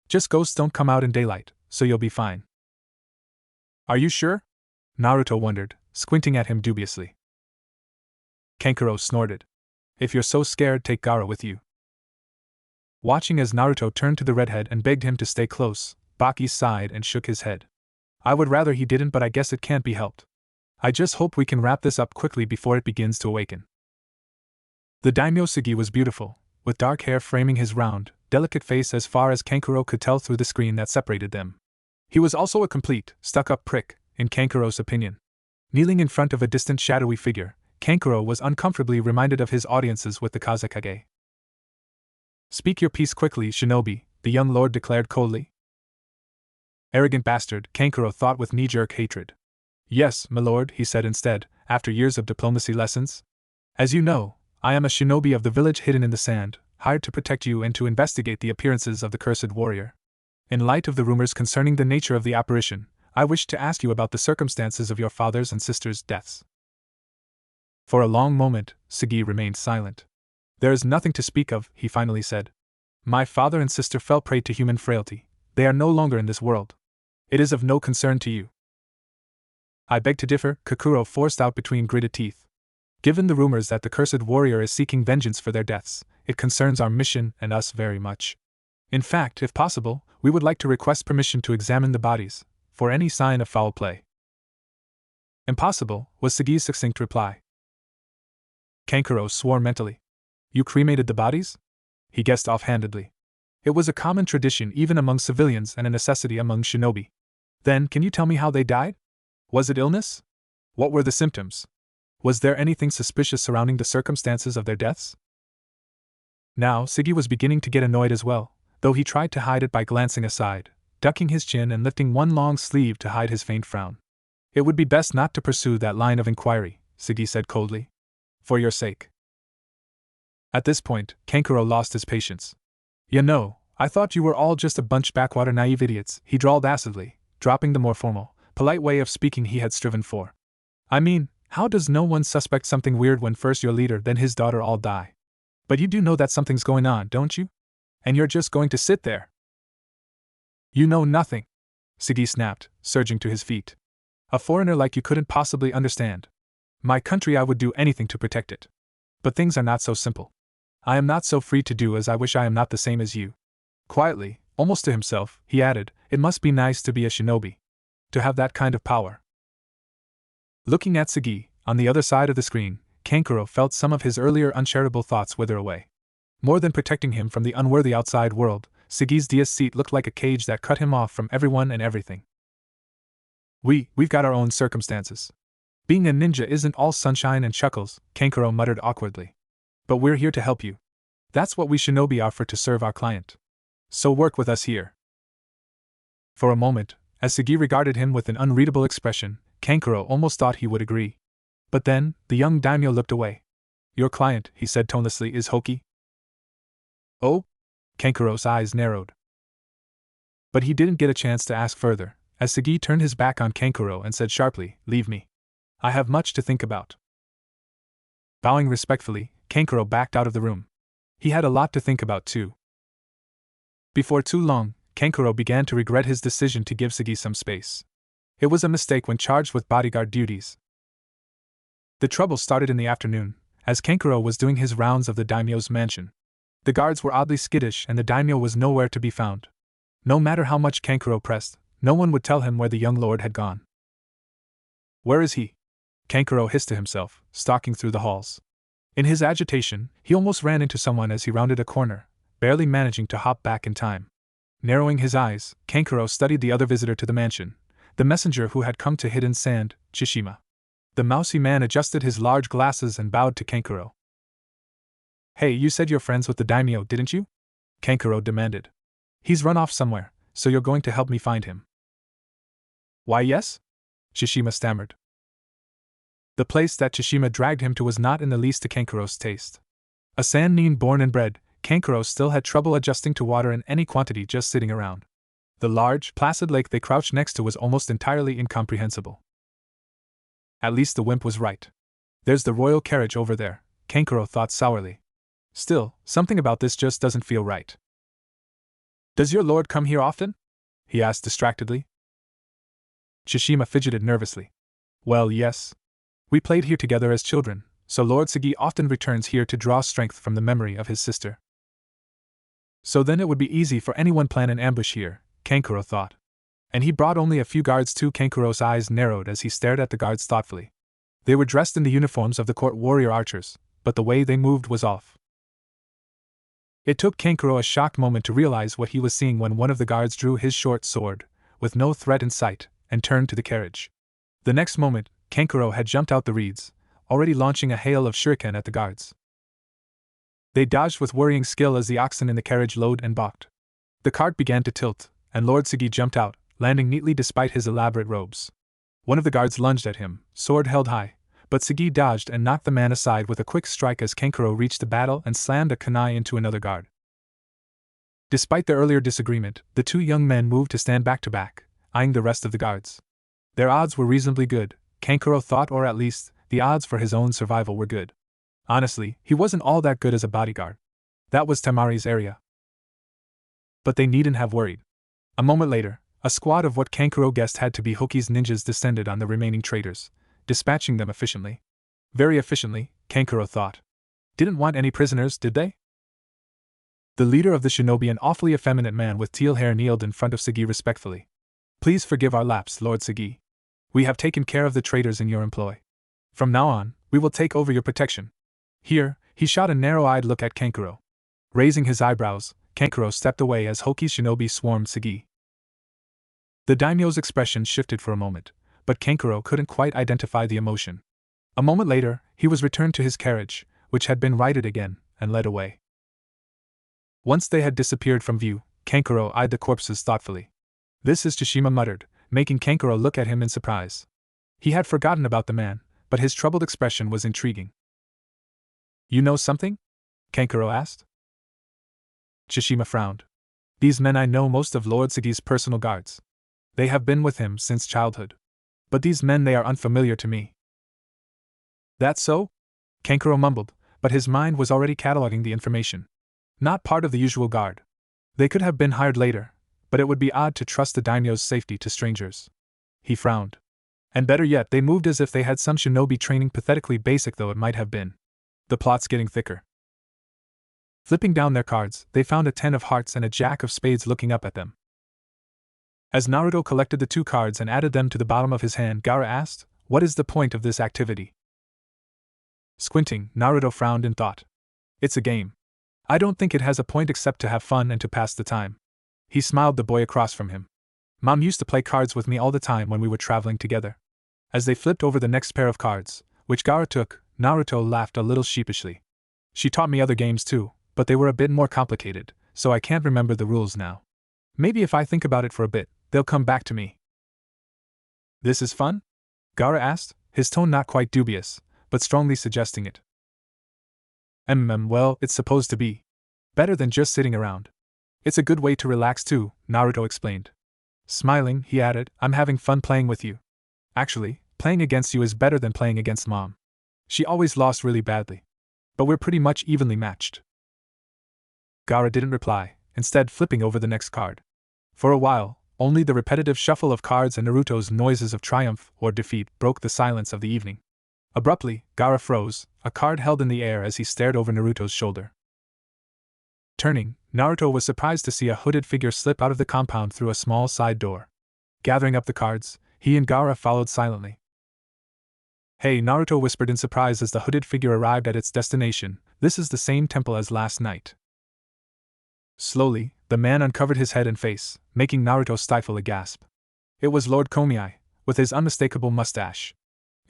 Just ghosts don't come out in daylight, so you'll be fine. Are you sure? Naruto wondered, squinting at him dubiously. Kankuro snorted. If you're so scared, take Gaara with you. Watching as Naruto turned to the redhead and begged him to stay close, Baki sighed and shook his head. I would rather he didn't, but I guess it can't be helped. I just hope we can wrap this up quickly before it begins to awaken. The daimyo Sagi was beautiful, with dark hair framing his round, delicate face as far as Kankuro could tell through the screen that separated them. He was also a complete, stuck-up prick, in Kankuro's opinion. Kneeling in front of a distant shadowy figure, Kankuro was uncomfortably reminded of his audiences with the Kazekage. Speak your piece quickly, shinobi, the young lord declared coldly. Arrogant bastard, Kankuro thought with knee-jerk hatred. Yes, my lord, he said instead, after years of diplomacy lessons. As you know, I am a shinobi of the village hidden in the sand, hired to protect you and to investigate the appearances of the cursed warrior. In light of the rumors concerning the nature of the apparition, I wish to ask you about the circumstances of your father's and sister's deaths. For a long moment, Sagi remained silent. There is nothing to speak of, he finally said. My father and sister fell prey to human frailty. They are no longer in this world. It is of no concern to you. I beg to differ, Kakuro forced out between gritted teeth. Given the rumors that the cursed warrior is seeking vengeance for their deaths, it concerns our mission and us very much. In fact, if possible, we would like to request permission to examine the bodies, for any sign of foul play. Impossible, was Sagi's succinct reply. Kankuro swore mentally. You cremated the bodies? He guessed offhandedly. It was a common tradition even among civilians and a necessity among shinobi. Then, can you tell me how they died? Was it illness? What were the symptoms? Was there anything suspicious surrounding the circumstances of their deaths? Now, Sagi was beginning to get annoyed as well, though he tried to hide it by glancing aside, ducking his chin and lifting one long sleeve to hide his faint frown. It would be best not to pursue that line of inquiry, Sagi said coldly. For your sake. At this point, Kankuro lost his patience. You know, I thought you were all just a bunch backwater naive idiots, he drawled acidly, dropping the more formal, polite way of speaking he had striven for. I mean, how does no one suspect something weird when first your leader then his daughter all die? But you do know that something's going on, don't you? And you're just going to sit there. You know nothing, Sagi snapped, surging to his feet. A foreigner like you couldn't possibly understand. My country, I would do anything to protect it. But things are not so simple. I am not so free to do as I wish. I am not the same as you. Quietly, almost to himself, he added, it must be nice to be a shinobi. To have that kind of power. Looking at Sagi, On the other side of the screen, Kankuro felt some of his earlier uncharitable thoughts wither away. More than protecting him from the unworthy outside world, Sugi's dais seat looked like a cage that cut him off from everyone and everything. We've got our own circumstances. Being a ninja isn't all sunshine and chuckles, Kankuro muttered awkwardly. But we're here to help you. That's what we shinobi are for, to serve our client. So work with us here. For a moment, as Sugi regarded him with an unreadable expression, Kankuro almost thought he would agree. But then, the young daimyo looked away. Your client, he said tonelessly, is Hoki? Oh? Kankuro's eyes narrowed. But he didn't get a chance to ask further, as Sugi turned his back on Kankuro and said sharply, Leave me. I have much to think about. Bowing respectfully, Kankuro backed out of the room. He had a lot to think about too. Before too long, Kankuro began to regret his decision to give Sugi some space. It was a mistake when charged with bodyguard duties. The trouble started in the afternoon, as Kankuro was doing his rounds of the daimyo's mansion. The guards were oddly skittish and the daimyo was nowhere to be found. No matter how much Kankuro pressed, no one would tell him where the young lord had gone. Where is he? Kankuro hissed to himself, stalking through the halls. In his agitation, he almost ran into someone as he rounded a corner, barely managing to hop back in time. Narrowing his eyes, Kankuro studied the other visitor to the mansion, the messenger who had come to Hidden Sand, Tsushima. The mousy man adjusted his large glasses and bowed to Kankuro. Hey, you said you're friends with the daimyo, didn't you? Kankuro demanded. He's run off somewhere, so you're going to help me find him. Why yes? Tsushima stammered. The place that Tsushima dragged him to was not in the least to Kankuro's taste. A Sannin born and bred, Kankuro still had trouble adjusting to water in any quantity just sitting around. The large, placid lake they crouched next to was almost entirely incomprehensible. At least the wimp was right. There's the royal carriage over there, Kankuro thought sourly. Still, something about this just doesn't feel right. Does your lord come here often? He asked distractedly. Tsushima fidgeted nervously. Well, yes. We played here together as children, so Lord Sugi often returns here to draw strength from the memory of his sister. So then it would be easy for anyone plan an ambush here, Kankuro thought. And he brought only a few guards too. Kankuro's eyes narrowed as he stared at the guards thoughtfully. They were dressed in the uniforms of the court warrior archers, but the way they moved was off. It took Kankuro a shocked moment to realize what he was seeing when one of the guards drew his short sword, with no threat in sight, and turned to the carriage. The next moment, Kankuro had jumped out the reeds, already launching a hail of shuriken at the guards. They dodged with worrying skill as the oxen in the carriage lowed and balked. The cart began to tilt, and Lord Sugi jumped out, landing neatly despite his elaborate robes. One of the guards lunged at him, sword held high, but Sugi dodged and knocked the man aside with a quick strike as Kankuro reached the battle and slammed a kunai into another guard. Despite their earlier disagreement, the two young men moved to stand back to back, eyeing the rest of the guards. Their odds were reasonably good, Kankuro thought, or at least, the odds for his own survival were good. Honestly, he wasn't all that good as a bodyguard. That was Tamari's area. But they needn't have worried. A moment later, a squad of what Kankuro guessed had to be Hoki's ninjas descended on the remaining traitors, dispatching them efficiently. Very efficiently, Kankuro thought. Didn't want any prisoners, did they? The leader of the shinobi, an awfully effeminate man with teal hair, kneeled in front of Sugi respectfully. Please forgive our lapse, Lord Sugi. We have taken care of the traitors in your employ. From now on, we will take over your protection. Here, he shot a narrow-eyed look at Kankuro. Raising his eyebrows, Kankuro stepped away as Hoki's shinobi swarmed Sugi. The daimyo's expression shifted for a moment, but Kankuro couldn't quite identify the emotion. A moment later, he was returned to his carriage, which had been righted again, and led away. Once they had disappeared from view, Kankuro eyed the corpses thoughtfully. This is Tsushima muttered, making Kankuro look at him in surprise. He had forgotten about the man, but his troubled expression was intriguing. You know something? Kankuro asked. Tsushima frowned. These men, I know most of Lord Sugi's personal guards. They have been with him since childhood. But these men, they are unfamiliar to me. That so? Kankuro mumbled, but his mind was already cataloging the information. Not part of the usual guard. They could have been hired later, but it would be odd to trust the daimyo's safety to strangers. He frowned. And better yet, they moved as if they had some shinobi training, pathetically basic though it might have been. The plot's getting thicker. Flipping down their cards, they found a 10 of hearts and a jack of spades looking up at them. As Naruto collected the two cards and added them to the bottom of his hand, Gaara asked, What is the point of this activity? Squinting, Naruto frowned in thought. It's a game. I don't think it has a point except to have fun and to pass the time. He smiled the boy across from him. Mom used to play cards with me all the time when we were traveling together. As they flipped over the next pair of cards, which Gaara took, Naruto laughed a little sheepishly. She taught me other games too, but they were a bit more complicated, so I can't remember the rules now. Maybe if I think about it for a bit, they'll come back to me. This is fun? Gaara asked, his tone not quite dubious, but strongly suggesting it. Well, it's supposed to be. Better than just sitting around. It's a good way to relax too, Naruto explained. Smiling, he added, I'm having fun playing with you. Actually, playing against you is better than playing against Mom. She always lost really badly. But we're pretty much evenly matched. Gaara didn't reply, instead flipping over the next card. For a while, only the repetitive shuffle of cards and Naruto's noises of triumph or defeat broke the silence of the evening. Abruptly, Gaara froze, a card held in the air as he stared over Naruto's shoulder. Turning, Naruto was surprised to see a hooded figure slip out of the compound through a small side door. Gathering up the cards, he and Gaara followed silently. Hey, Naruto whispered in surprise as the hooded figure arrived at its destination, this is the same temple as last night. Slowly, the man uncovered his head and face, making Naruto stifle a gasp. It was Lord Komiai, with his unmistakable mustache.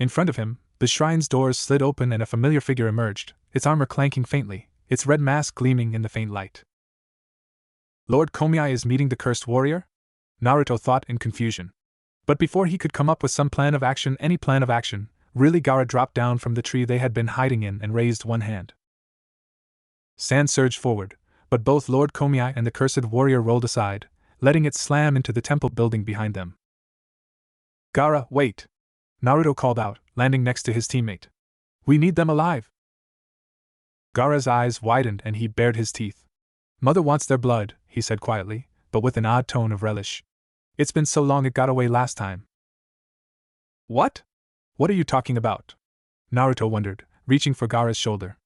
In front of him, the shrine's doors slid open and a familiar figure emerged, its armor clanking faintly, its red mask gleaming in the faint light. Lord Komiai is meeting the cursed warrior? Naruto thought in confusion. But before he could come up with some plan of action, any plan of action, really Gaara dropped down from the tree they had been hiding in and raised one hand. Sand surged forward, but both Lord Komiai and the cursed warrior rolled aside, letting it slam into the temple building behind them. Gaara, wait! Naruto called out, landing next to his teammate. We need them alive! Gaara's eyes widened and he bared his teeth. Mother wants their blood, he said quietly, but with an odd tone of relish. It's been so long it got away last time. What? What are you talking about? Naruto wondered, reaching for Gaara's shoulder.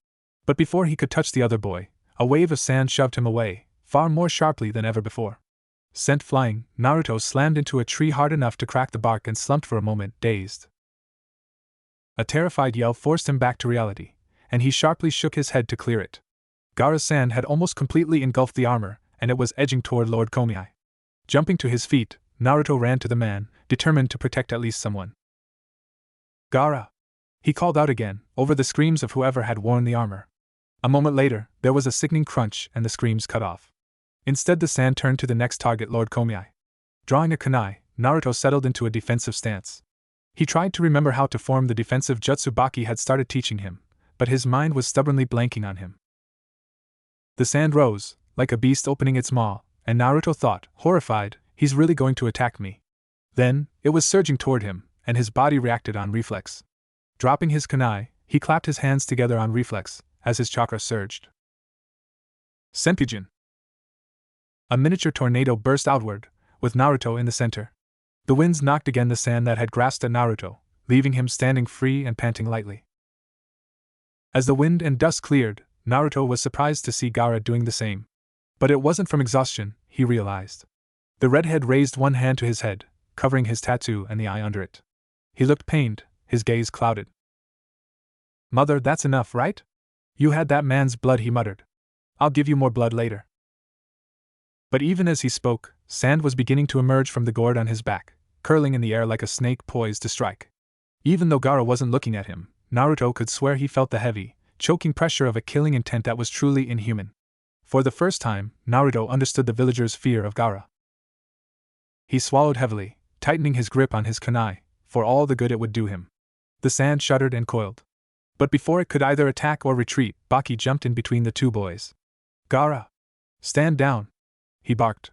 But before he could touch the other boy, a wave of sand shoved him away, far more sharply than ever before. Sent flying, Naruto slammed into a tree hard enough to crack the bark and slumped for a moment, dazed. A terrified yell forced him back to reality, and he sharply shook his head to clear it. Gaara's sand had almost completely engulfed the armor, and it was edging toward Lord Komiai. Jumping to his feet, Naruto ran to the man, determined to protect at least someone. Gaara! He called out again, over the screams of whoever had worn the armor. A moment later, there was a sickening crunch and the screams cut off. Instead, the sand turned to the next target, Lord Komiai. Drawing a kunai, Naruto settled into a defensive stance. He tried to remember how to form the defensive jutsu Baki had started teaching him, but his mind was stubbornly blanking on him. The sand rose, like a beast opening its maw, and Naruto thought, horrified, he's really going to attack me. Then, it was surging toward him, and his body reacted on reflex. Dropping his kunai, he clapped his hands together on reflex, as his chakra surged. Senpujin! A miniature tornado burst outward, with Naruto in the center. The winds knocked again the sand that had grasped at Naruto, leaving him standing free and panting lightly. As the wind and dust cleared, Naruto was surprised to see Gaara doing the same. But it wasn't from exhaustion, he realized. The redhead raised one hand to his head, covering his tattoo and the eye under it. He looked pained, his gaze clouded. Mother, that's enough, right? You had that man's blood, he muttered. I'll give you more blood later. But even as he spoke, sand was beginning to emerge from the gourd on his back, curling in the air like a snake poised to strike. Even though Gaara wasn't looking at him, Naruto could swear he felt the heavy, choking pressure of a killing intent that was truly inhuman. For the first time, Naruto understood the villagers' fear of Gaara. He swallowed heavily, tightening his grip on his kunai, for all the good it would do him. The sand shuddered and coiled. But before it could either attack or retreat, Baki jumped in between the two boys. Gaara! Stand down! He barked.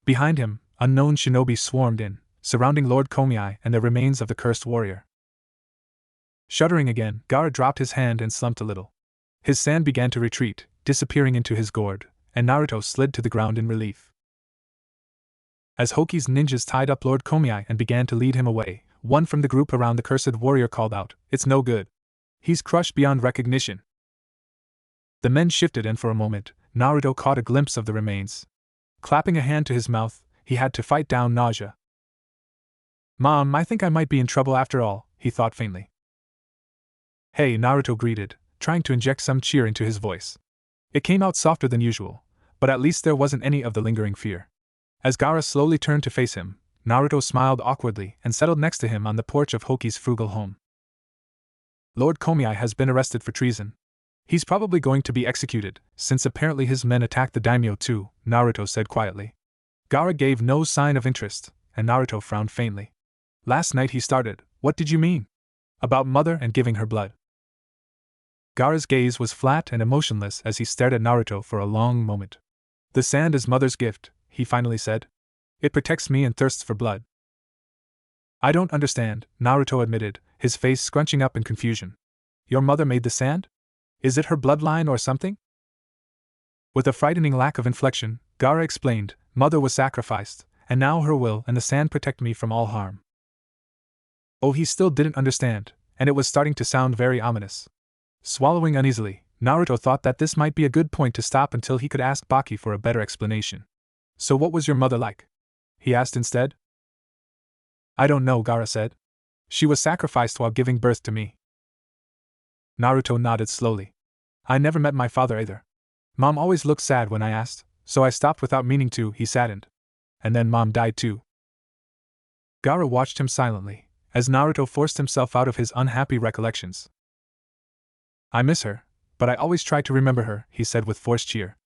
Behind him, unknown shinobi swarmed in, surrounding Lord Komiai and the remains of the cursed warrior. Shuddering again, Gaara dropped his hand and slumped a little. His sand began to retreat, disappearing into his gourd, and Naruto slid to the ground in relief. As Hoki's ninjas tied up Lord Komiai and began to lead him away, one from the group around the cursed warrior called out, "It's no good. He's crushed beyond recognition." The men shifted and for a moment, Naruto caught a glimpse of the remains. Clapping a hand to his mouth, he had to fight down nausea. Mom, I think I might be in trouble after all, he thought faintly. Hey, Naruto greeted, trying to inject some cheer into his voice. It came out softer than usual, but at least there wasn't any of the lingering fear. As Gaara slowly turned to face him, Naruto smiled awkwardly and settled next to him on the porch of Hoki's frugal home. Lord Komiai has been arrested for treason. He's probably going to be executed, since apparently his men attacked the daimyo too, Naruto said quietly. Gaara gave no sign of interest, and Naruto frowned faintly. Last night he started, "What did you mean? About mother and giving her blood?" Gaara's gaze was flat and emotionless as he stared at Naruto for a long moment. "The sand is mother's gift," he finally said. "It protects me and thirsts for blood." "I don't understand," Naruto admitted, his face scrunching up in confusion. "Your mother made the sand? Is it her bloodline or something?" With a frightening lack of inflection, Gaara explained, "Mother was sacrificed, and now her will and the sand protect me from all harm." Oh, he still didn't understand, and it was starting to sound very ominous. Swallowing uneasily, Naruto thought that this might be a good point to stop until he could ask Baki for a better explanation. "So what was your mother like?" he asked instead. "I don't know," Gaara said. "She was sacrificed while giving birth to me." Naruto nodded slowly. "I never met my father either. Mom always looked sad when I asked, so I stopped without meaning to," he saddened. "And then Mom died too." Gaara watched him silently, as Naruto forced himself out of his unhappy recollections. "I miss her, but I always try to remember her," he said with forced cheer.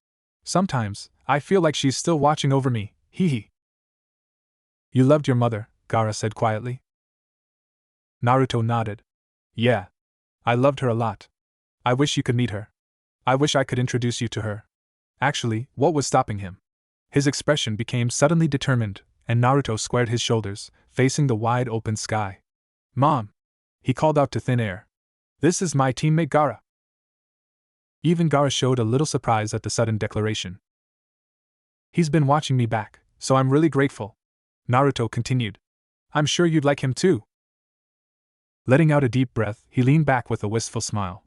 "Sometimes, I feel like she's still watching over me, hee." "You loved your mother," Gaara said quietly. Naruto nodded. "Yeah. I loved her a lot. I wish you could meet her. I wish I could introduce you to her." Actually, what was stopping him? His expression became suddenly determined, and Naruto squared his shoulders, facing the wide open sky. "Mom!" he called out to thin air. "This is my teammate Gaara." Even Gaara showed a little surprise at the sudden declaration. "He's been watching me back, so I'm really grateful," Naruto continued. "I'm sure you'd like him too." Letting out a deep breath, he leaned back with a wistful smile.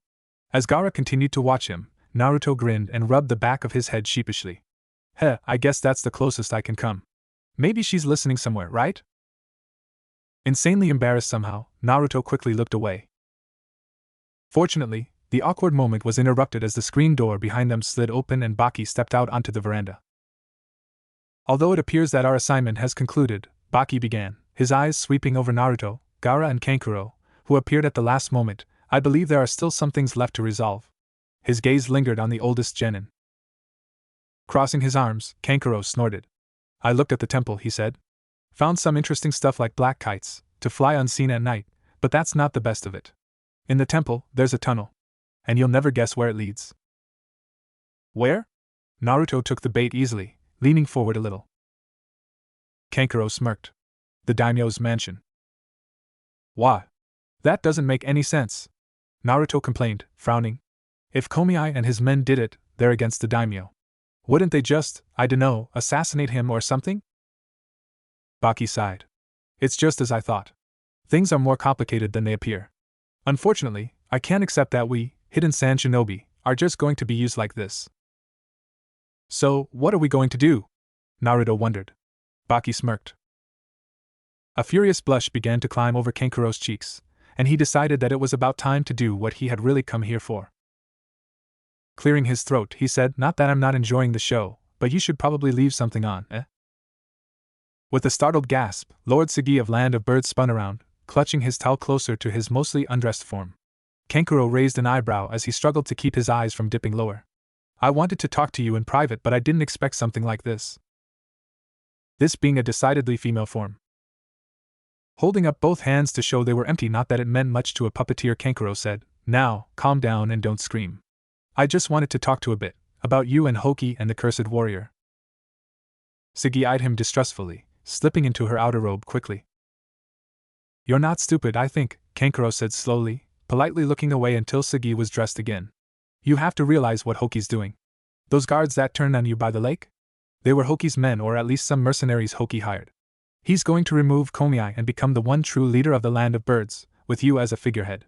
As Gaara continued to watch him, Naruto grinned and rubbed the back of his head sheepishly. "Heh, I guess that's the closest I can come. Maybe she's listening somewhere, right?" Insanely embarrassed somehow, Naruto quickly looked away. Fortunately, the awkward moment was interrupted as the screen door behind them slid open and Baki stepped out onto the veranda. "Although it appears that our assignment has concluded," Baki began, his eyes sweeping over Naruto, Gaara and Kankuro, who appeared at the last moment, "I believe there are still some things left to resolve." His gaze lingered on the oldest genin. Crossing his arms, Kankuro snorted. "I looked at the temple," he said. "Found some interesting stuff like black kites, to fly unseen at night, but that's not the best of it. In the temple, there's a tunnel. And you'll never guess where it leads." "Where?" Naruto took the bait easily, leaning forward a little. Kankuro smirked. "The daimyo's mansion." "Why? That doesn't make any sense," Naruto complained, frowning. "If Komiai and his men did it, they're against the daimyo. Wouldn't they just, I dunno, assassinate him or something?" Baki sighed. "It's just as I thought. Things are more complicated than they appear. Unfortunately, I can't accept that we, hidden sand shinobi, are just going to be used like this." "So, what are we going to do?" Naruto wondered. Baki smirked. A furious blush began to climb over Kankuro's cheeks, and he decided that it was about time to do what he had really come here for. Clearing his throat, he said, "Not that I'm not enjoying the show, but you should probably leave something on, eh?" With a startled gasp, Lord Sagi of Land of Birds spun around, clutching his towel closer to his mostly undressed form. Kankuro raised an eyebrow as he struggled to keep his eyes from dipping lower. "I wanted to talk to you in private, but I didn't expect something like this." This being a decidedly female form. Holding up both hands to show they were empty, not that it meant much to a puppeteer, Kankuro said, "Now, calm down and don't scream. I just wanted to talk to a bit, about you and Hoki and the cursed warrior." Sagi eyed him distrustfully, slipping into her outer robe quickly. "You're not stupid, I think," Kankuro said slowly, politely looking away until Sagi was dressed again. "You have to realize what Hoki's doing. Those guards that turned on you by the lake? They were Hoki's men, or at least some mercenaries Hoki hired. He's going to remove Komiai and become the one true leader of the Land of Birds, with you as a figurehead."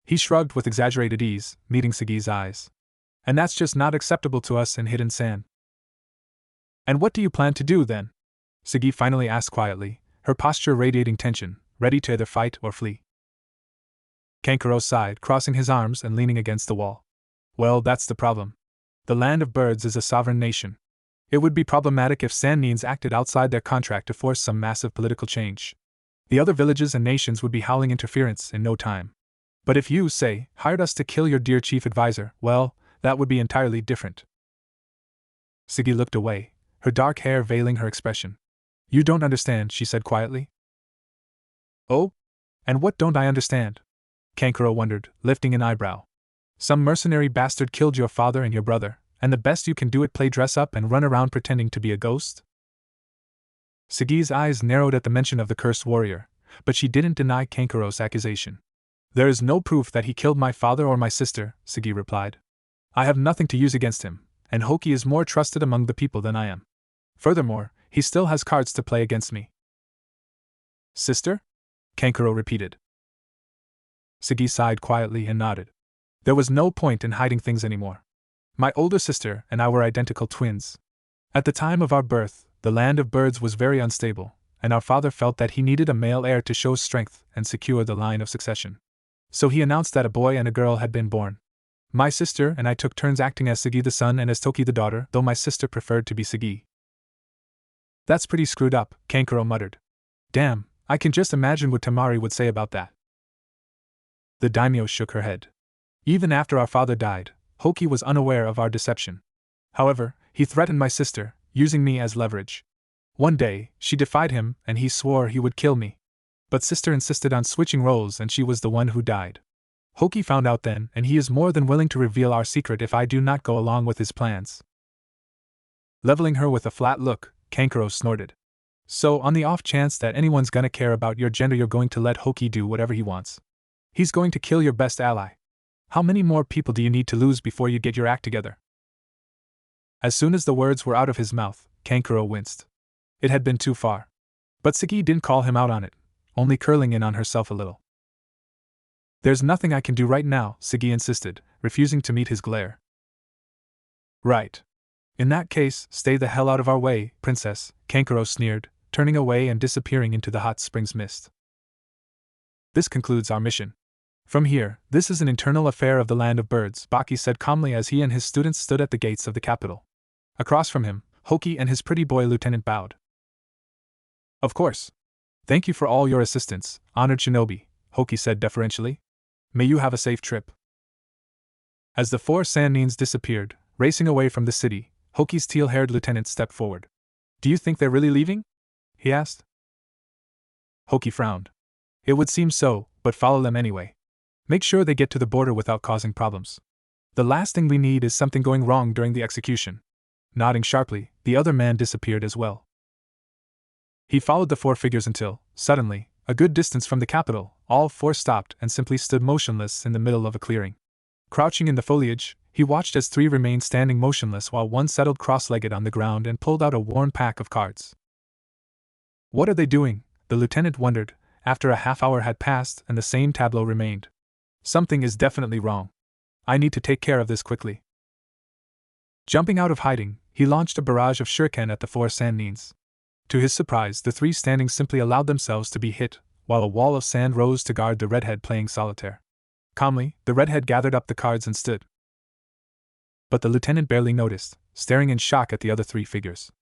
He shrugged with exaggerated ease, meeting Sagi's eyes. "And that's just not acceptable to us in Hidden Sand." "And what do you plan to do then?" Sagi finally asked quietly, her posture radiating tension, ready to either fight or flee. Kankuro sighed, crossing his arms and leaning against the wall. Well, that's the problem. The Land of Birds is a sovereign nation. It would be problematic if Sandines acted outside their contract to force some massive political change. The other villages and nations would be howling interference in no time. But if you, say, hired us to kill your dear chief advisor, well, that would be entirely different. Sigi looked away, her dark hair veiling her expression. You don't understand, she said quietly. Oh? And what don't I understand? Kankuro wondered, lifting an eyebrow. Some mercenary bastard killed your father and your brother, and the best you can do is play dress up and run around pretending to be a ghost? Sigi's eyes narrowed at the mention of the cursed warrior, but she didn't deny Kankuro's accusation. There is no proof that he killed my father or my sister, Sigi replied. I have nothing to use against him, and Hoki is more trusted among the people than I am. Furthermore, he still has cards to play against me. Sister? Kankuro repeated. Sigi sighed quietly and nodded. There was no point in hiding things anymore. My older sister and I were identical twins. At the time of our birth, the Land of Birds was very unstable, and our father felt that he needed a male heir to show strength and secure the line of succession. So he announced that a boy and a girl had been born. My sister and I took turns acting as Sigi the son and as Toki the daughter, though my sister preferred to be Sigi. That's pretty screwed up, Kankuro muttered. Damn, I can just imagine what Tamari would say about that. The daimyo shook her head. Even after our father died, Hoki was unaware of our deception. However, he threatened my sister, using me as leverage. One day, she defied him and he swore he would kill me. But sister insisted on switching roles and she was the one who died. Hoki found out then, and he is more than willing to reveal our secret if I do not go along with his plans. Leveling her with a flat look, Kankuro snorted. So, on the off chance that anyone's gonna care about your gender, you're going to let Hoki do whatever he wants. He's going to kill your best ally. How many more people do you need to lose before you get your act together? As soon as the words were out of his mouth, Kankuro winced. It had been too far. But Sigi didn't call him out on it, only curling in on herself a little. There's nothing I can do right now, Sigi insisted, refusing to meet his glare. Right. In that case, stay the hell out of our way, princess, Kankuro sneered, turning away and disappearing into the hot springs mist. This concludes our mission. From here, this is an internal affair of the Land of Birds, Baki said calmly as he and his students stood at the gates of the capital. Across from him, Hoki and his pretty boy lieutenant bowed. Of course. Thank you for all your assistance, honored shinobi, Hoki said deferentially. May you have a safe trip. As the four Sandines disappeared, racing away from the city, Hoki's teal-haired lieutenant stepped forward. Do you think they're really leaving? He asked. Hoki frowned. It would seem so, but follow them anyway. Make sure they get to the border without causing problems. The last thing we need is something going wrong during the execution. Nodding sharply, the other man disappeared as well. He followed the four figures until, suddenly, a good distance from the capital, all four stopped and simply stood motionless in the middle of a clearing. Crouching in the foliage, he watched as three remained standing motionless while one settled cross-legged on the ground and pulled out a worn pack of cards. What are they doing? The lieutenant wondered, after a half-hour had passed and the same tableau remained. Something is definitely wrong. I need to take care of this quickly. Jumping out of hiding, he launched a barrage of shuriken at the four Sandines. To his surprise, the three standing simply allowed themselves to be hit, while a wall of sand rose to guard the redhead playing solitaire. Calmly, the redhead gathered up the cards and stood. But the lieutenant barely noticed, staring in shock at the other three figures.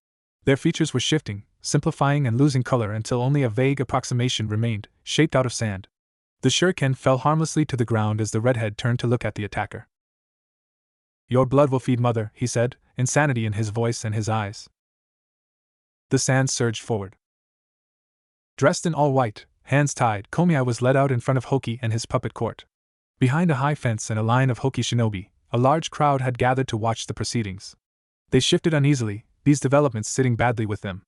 Their features were shifting, simplifying and losing color until only a vague approximation remained, shaped out of sand. The shuriken fell harmlessly to the ground as the redhead turned to look at the attacker. Your blood will feed mother, he said, insanity in his voice and his eyes. The sand surged forward. Dressed in all white, hands tied, Komiai was led out in front of Hoki and his puppet court. Behind a high fence and a line of Hoki shinobi, a large crowd had gathered to watch the proceedings. They shifted uneasily, these developments sitting badly with them.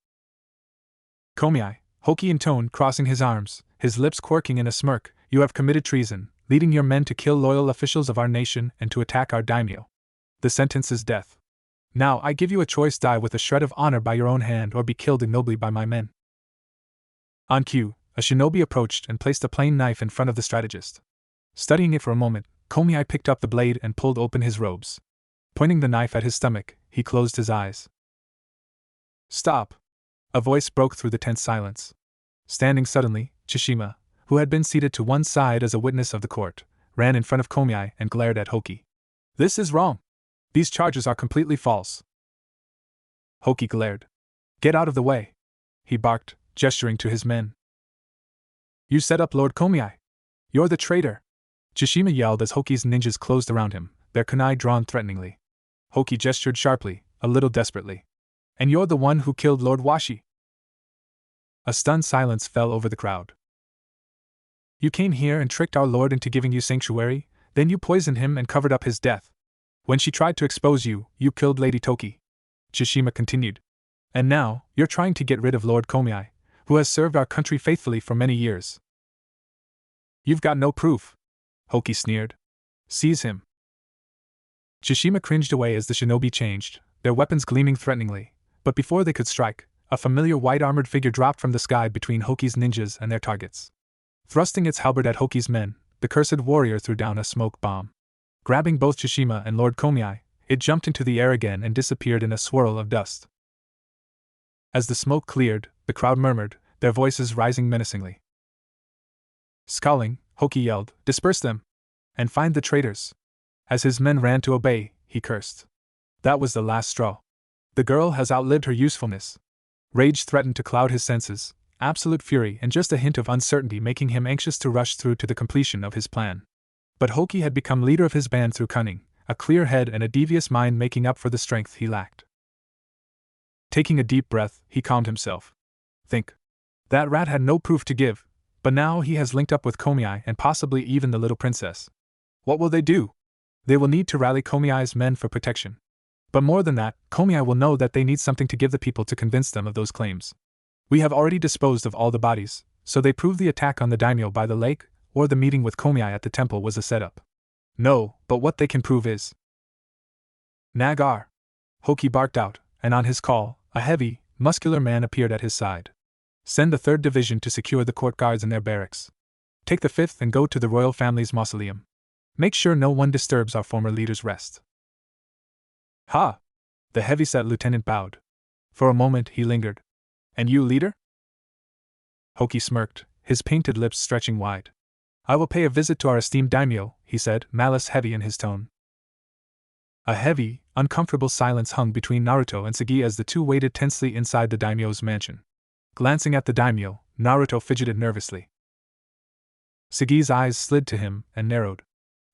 Komiai, Hoki intoned, crossing his arms, his lips quirking in a smirk, you have committed treason, leading your men to kill loyal officials of our nation and to attack our daimyo. The sentence is death. Now I give you a choice: die with a shred of honor by your own hand or be killed ignobly by my men. On cue, a shinobi approached and placed a plain knife in front of the strategist. Studying it for a moment, Komiai picked up the blade and pulled open his robes. Pointing the knife at his stomach, he closed his eyes. Stop! A voice broke through the tense silence. Standing suddenly, Chishima, who had been seated to one side as a witness of the court, ran in front of Komiai and glared at Hoki. This is wrong. These charges are completely false. Hoki glared. Get out of the way, he barked, gesturing to his men. You set up Lord Komiai. You're the traitor. Chishima yelled as Hoki's ninjas closed around him, their kunai drawn threateningly. Hoki gestured sharply, a little desperately. And you're the one who killed Lord Washi. A stunned silence fell over the crowd. You came here and tricked our lord into giving you sanctuary, then you poisoned him and covered up his death. When she tried to expose you, you killed Lady Toki. Chishima continued. And now, you're trying to get rid of Lord Komiai, who has served our country faithfully for many years. You've got no proof, Hoki sneered. Seize him. Chishima cringed away as the shinobi changed, their weapons gleaming threateningly, but before they could strike, a familiar white-armored figure dropped from the sky between Hoki's ninjas and their targets. Thrusting its halberd at Hoki's men, the cursed warrior threw down a smoke bomb. Grabbing both Chishima and Lord Komiai, it jumped into the air again and disappeared in a swirl of dust. As the smoke cleared, the crowd murmured, their voices rising menacingly. Scowling, Hoki yelled, "Disperse them! And find the traitors!" As his men ran to obey, he cursed. That was the last straw. The girl has outlived her usefulness. Rage threatened to cloud his senses, absolute fury and just a hint of uncertainty making him anxious to rush through to the completion of his plan. But Hoki had become leader of his band through cunning, a clear head and a devious mind making up for the strength he lacked. Taking a deep breath, he calmed himself. Think. That rat had no proof to give, but now he has linked up with Komiai and possibly even the little princess. What will they do? They will need to rally Komiai's men for protection. But more than that, Komiai will know that they need something to give the people to convince them of those claims. We have already disposed of all the bodies, so they prove the attack on the daimyo by the lake, or the meeting with Komiai at the temple was a setup. No, but what they can prove is Nagar! Hoki barked out, and on his call, a heavy, muscular man appeared at his side. Send the 3rd Division to secure the court guards in their barracks. Take the 5th and go to the royal family's mausoleum. Make sure no one disturbs our former leader's rest. Ha! The heavyset lieutenant bowed. For a moment he lingered. And you, leader? Hoki smirked, his painted lips stretching wide. I will pay a visit to our esteemed daimyo, he said, malice heavy in his tone. A heavy, uncomfortable silence hung between Naruto and Sagi as the two waited tensely inside the daimyo's mansion. Glancing at the daimyo, Naruto fidgeted nervously. Sagi's eyes slid to him and narrowed.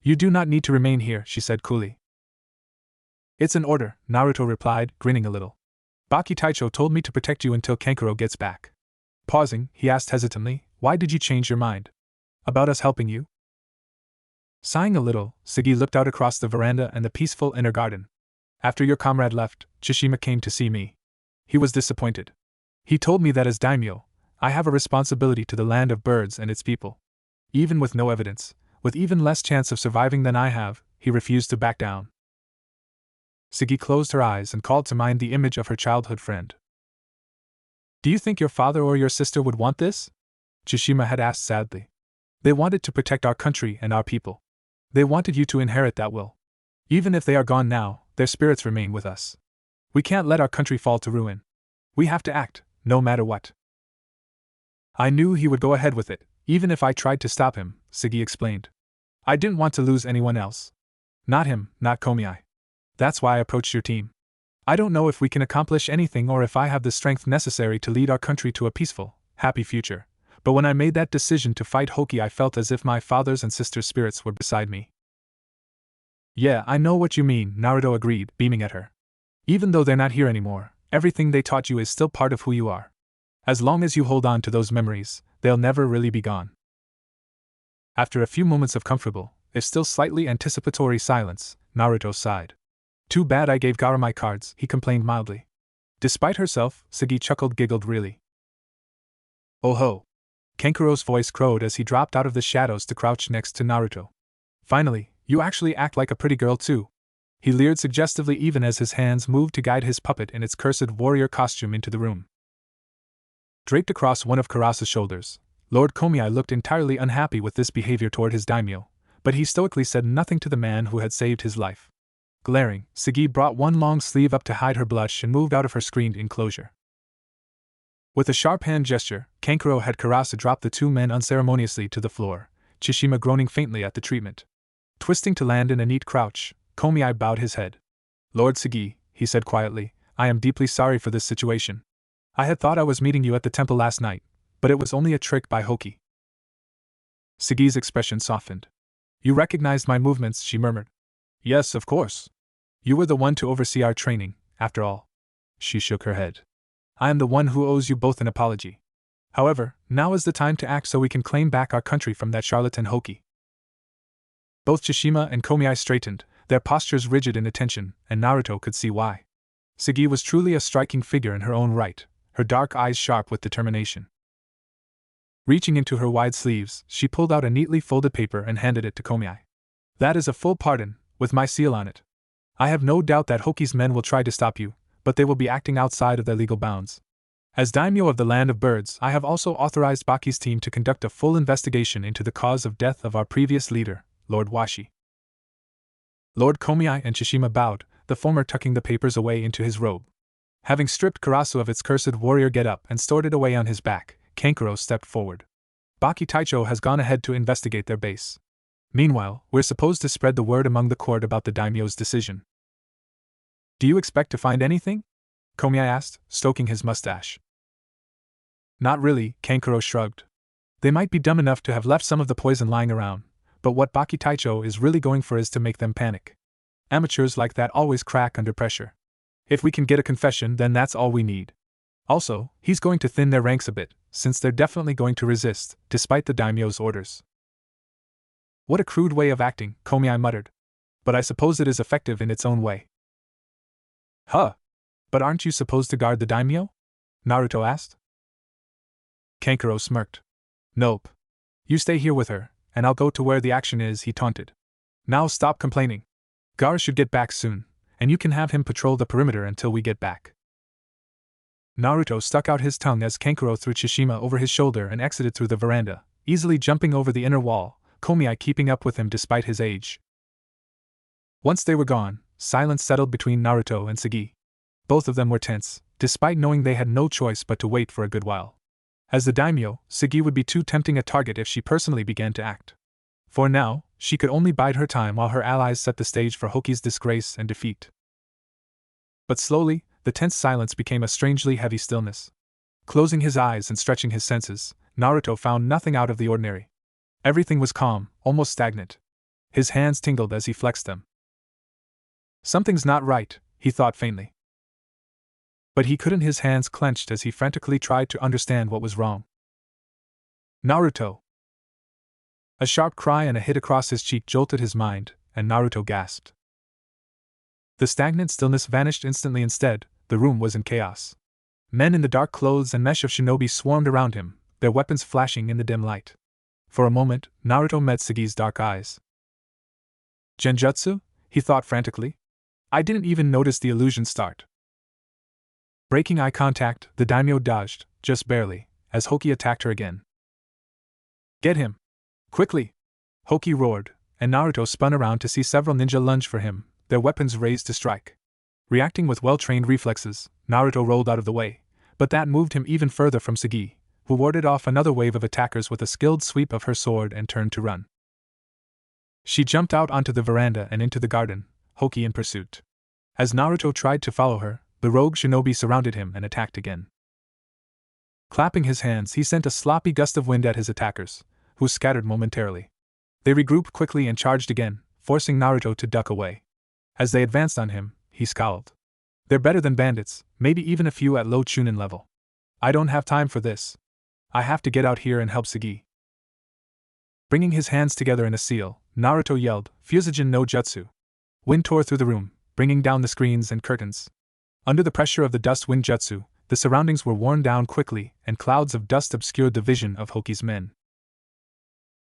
You do not need to remain here, she said coolly. It's an order, Naruto replied, grinning a little. Baki Taicho told me to protect you until Kankuro gets back. Pausing, he asked hesitantly, why did you change your mind? About us helping you? Sighing a little, Sagi looked out across the veranda and the peaceful inner garden. After your comrade left, Chishima came to see me. He was disappointed. He told me that as daimyo, I have a responsibility to the land of birds and its people. Even with no evidence, with even less chance of surviving than I have, he refused to back down. Sagi closed her eyes and called to mind the image of her childhood friend. Do you think your father or your sister would want this? Chishima had asked sadly. They wanted to protect our country and our people. They wanted you to inherit that will. Even if they are gone now, their spirits remain with us. We can't let our country fall to ruin. We have to act, no matter what. I knew he would go ahead with it, even if I tried to stop him, Sagi explained. I didn't want to lose anyone else. Not him, not Komiai. That's why I approached your team. I don't know if we can accomplish anything or if I have the strength necessary to lead our country to a peaceful, happy future, but when I made that decision to fight Hoki I felt as if my father's and sister's spirits were beside me. Yeah, I know what you mean, Naruto agreed, beaming at her. Even though they're not here anymore, everything they taught you is still part of who you are. As long as you hold on to those memories, they'll never really be gone. After a few moments of comfortable, if still slightly anticipatory silence, Naruto sighed. Too bad I gave Gaara my cards, he complained mildly. Despite herself, Sagi giggled really. Oh ho! Kankuro's voice crowed as he dropped out of the shadows to crouch next to Naruto. Finally, you actually act like a pretty girl too. He leered suggestively even as his hands moved to guide his puppet in its cursed warrior costume into the room. Draped across one of Karasa's shoulders, Lord Komiai looked entirely unhappy with this behavior toward his daimyo, but he stoically said nothing to the man who had saved his life. Glaring, Sagi brought one long sleeve up to hide her blush and moved out of her screened enclosure. With a sharp hand gesture, Kankuro had Karasa drop the two men unceremoniously to the floor, Chishima groaning faintly at the treatment. Twisting to land in a neat crouch, Komiai bowed his head. Lord Sagi, he said quietly, I am deeply sorry for this situation. I had thought I was meeting you at the temple last night, but it was only a trick by Hoki. Sagi's expression softened. You recognized my movements, she murmured. Yes, of course. You were the one to oversee our training, after all. She shook her head. I am the one who owes you both an apology. However, now is the time to act so we can claim back our country from that charlatan Hoki. Both Tsushima and Komiai straightened, their postures rigid in attention, and Naruto could see why. Sagi was truly a striking figure in her own right, her dark eyes sharp with determination. Reaching into her wide sleeves, she pulled out a neatly folded paper and handed it to Komiai. That is a full pardon, with my seal on it. I have no doubt that Hoki's men will try to stop you, but they will be acting outside of their legal bounds. As daimyo of the Land of Birds, I have also authorized Baki's team to conduct a full investigation into the cause of death of our previous leader, Lord Washi. Lord Komiai and Tsushima bowed, the former tucking the papers away into his robe. Having stripped Karasu of its cursed warrior get-up and stored it away on his back, Kankuro stepped forward. Baki Taicho has gone ahead to investigate their base. Meanwhile, we're supposed to spread the word among the court about the daimyo's decision. Do you expect to find anything? Komiai asked, stroking his mustache. Not really, Kankuro shrugged. They might be dumb enough to have left some of the poison lying around, but what Baki Taicho is really going for is to make them panic. Amateurs like that always crack under pressure. If we can get a confession, then that's all we need. Also, he's going to thin their ranks a bit, since they're definitely going to resist, despite the daimyo's orders. What a crude way of acting, Komiai muttered. But I suppose it is effective in its own way. Huh. But aren't you supposed to guard the daimyo? Naruto asked. Kankuro smirked. Nope. You stay here with her, and I'll go to where the action is, he taunted. Now stop complaining. Gaara should get back soon, and you can have him patrol the perimeter until we get back. Naruto stuck out his tongue as Kankuro threw Tsushima over his shoulder and exited through the veranda, easily jumping over the inner wall, Komiai keeping up with him despite his age. Once they were gone, silence settled between Naruto and Sagi. Both of them were tense, despite knowing they had no choice but to wait for a good while. As the daimyo, Sagi would be too tempting a target if she personally began to act. For now, she could only bide her time while her allies set the stage for Hoki's disgrace and defeat. But slowly, the tense silence became a strangely heavy stillness. Closing his eyes and stretching his senses, Naruto found nothing out of the ordinary. Everything was calm, almost stagnant. His hands tingled as he flexed them. Something's not right, he thought faintly. But he couldn't. His hands clenched as he frantically tried to understand what was wrong. Naruto! A sharp cry and a hit across his cheek jolted his mind, and Naruto gasped. The stagnant stillness vanished instantly. Instead, the room was in chaos. Men in the dark clothes and mesh of shinobi swarmed around him, their weapons flashing in the dim light. For a moment, Naruto met Sagi's dark eyes. Genjutsu? He thought frantically. I didn't even notice the illusion start. Breaking eye contact, the daimyo dodged, just barely, as Hoki attacked her again. Get him! Quickly! Hoki roared, and Naruto spun around to see several ninja lunge for him, their weapons raised to strike. Reacting with well-trained reflexes, Naruto rolled out of the way, but that moved him even further from Sagi, who warded off another wave of attackers with a skilled sweep of her sword and turned to run. She jumped out onto the veranda and into the garden, Hoki in pursuit. As Naruto tried to follow her, the rogue shinobi surrounded him and attacked again. Clapping his hands, he sent a sloppy gust of wind at his attackers, who scattered momentarily. They regrouped quickly and charged again, forcing Naruto to duck away. As they advanced on him, he scowled. They're better than bandits, maybe even a few at low Chunin level. I don't have time for this. I have to get out here and help Sagi. Bringing his hands together in a seal, Naruto yelled, Fusijin no Jutsu. Wind tore through the room, bringing down the screens and curtains. Under the pressure of the dust wind jutsu, the surroundings were worn down quickly, and clouds of dust obscured the vision of Hoki's men.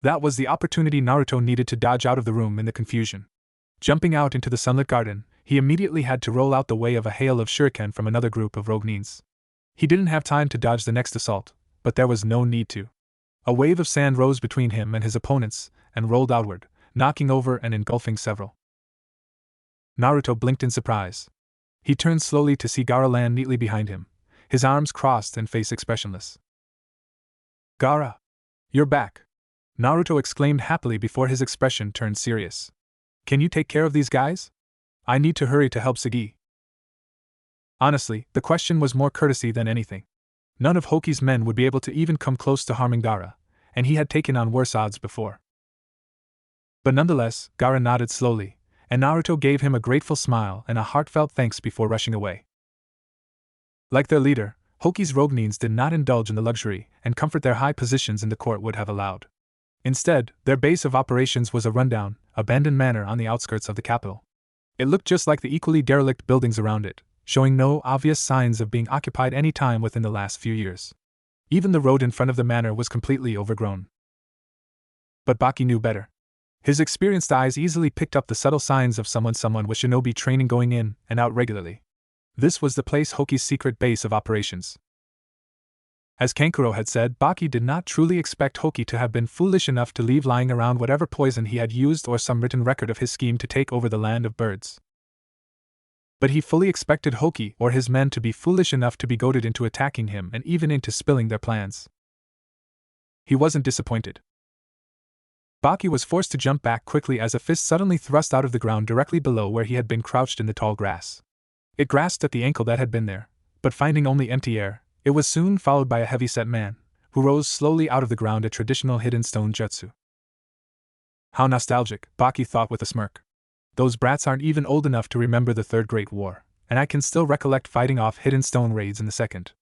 That was the opportunity Naruto needed to dodge out of the room in the confusion. Jumping out into the sunlit garden, he immediately had to roll out the way of a hail of shuriken from another group of rogue nins. He didn't have time to dodge the next assault, but there was no need to. A wave of sand rose between him and his opponents, and rolled outward, knocking over and engulfing several. Naruto blinked in surprise. He turned slowly to see Gaara land neatly behind him, his arms crossed and face expressionless. Gaara! You're back! Naruto exclaimed happily before his expression turned serious. Can you take care of these guys? I need to hurry to help Sagi. Honestly, the question was more courtesy than anything. None of Hoki's men would be able to even come close to harming Gaara, and he had taken on worse odds before. But nonetheless, Gaara nodded slowly, and Naruto gave him a grateful smile and a heartfelt thanks before rushing away. Like their leader, Hoki's Rogenins did not indulge in the luxury and comfort their high positions in the court would have allowed. Instead, their base of operations was a rundown, abandoned manor on the outskirts of the capital. It looked just like the equally derelict buildings around it, showing no obvious signs of being occupied any time within the last few years. Even the road in front of the manor was completely overgrown. But Baki knew better. His experienced eyes easily picked up the subtle signs of someone with shinobi training going in and out regularly. This was the place Hoki's secret base of operations. As Kankuro had said, Baki did not truly expect Hoki to have been foolish enough to leave lying around whatever poison he had used or some written record of his scheme to take over the land of birds. But he fully expected Hoki or his men to be foolish enough to be goaded into attacking him and even into spilling their plans. He wasn't disappointed. Baki was forced to jump back quickly as a fist suddenly thrust out of the ground directly below where he had been crouched in the tall grass. It grasped at the ankle that had been there, but finding only empty air, it was soon followed by a heavy-set man, who rose slowly out of the ground, a traditional hidden stone jutsu. How nostalgic, Baki thought with a smirk. Those brats aren't even old enough to remember the Third Great War, and I can still recollect fighting off hidden stone raids in the second.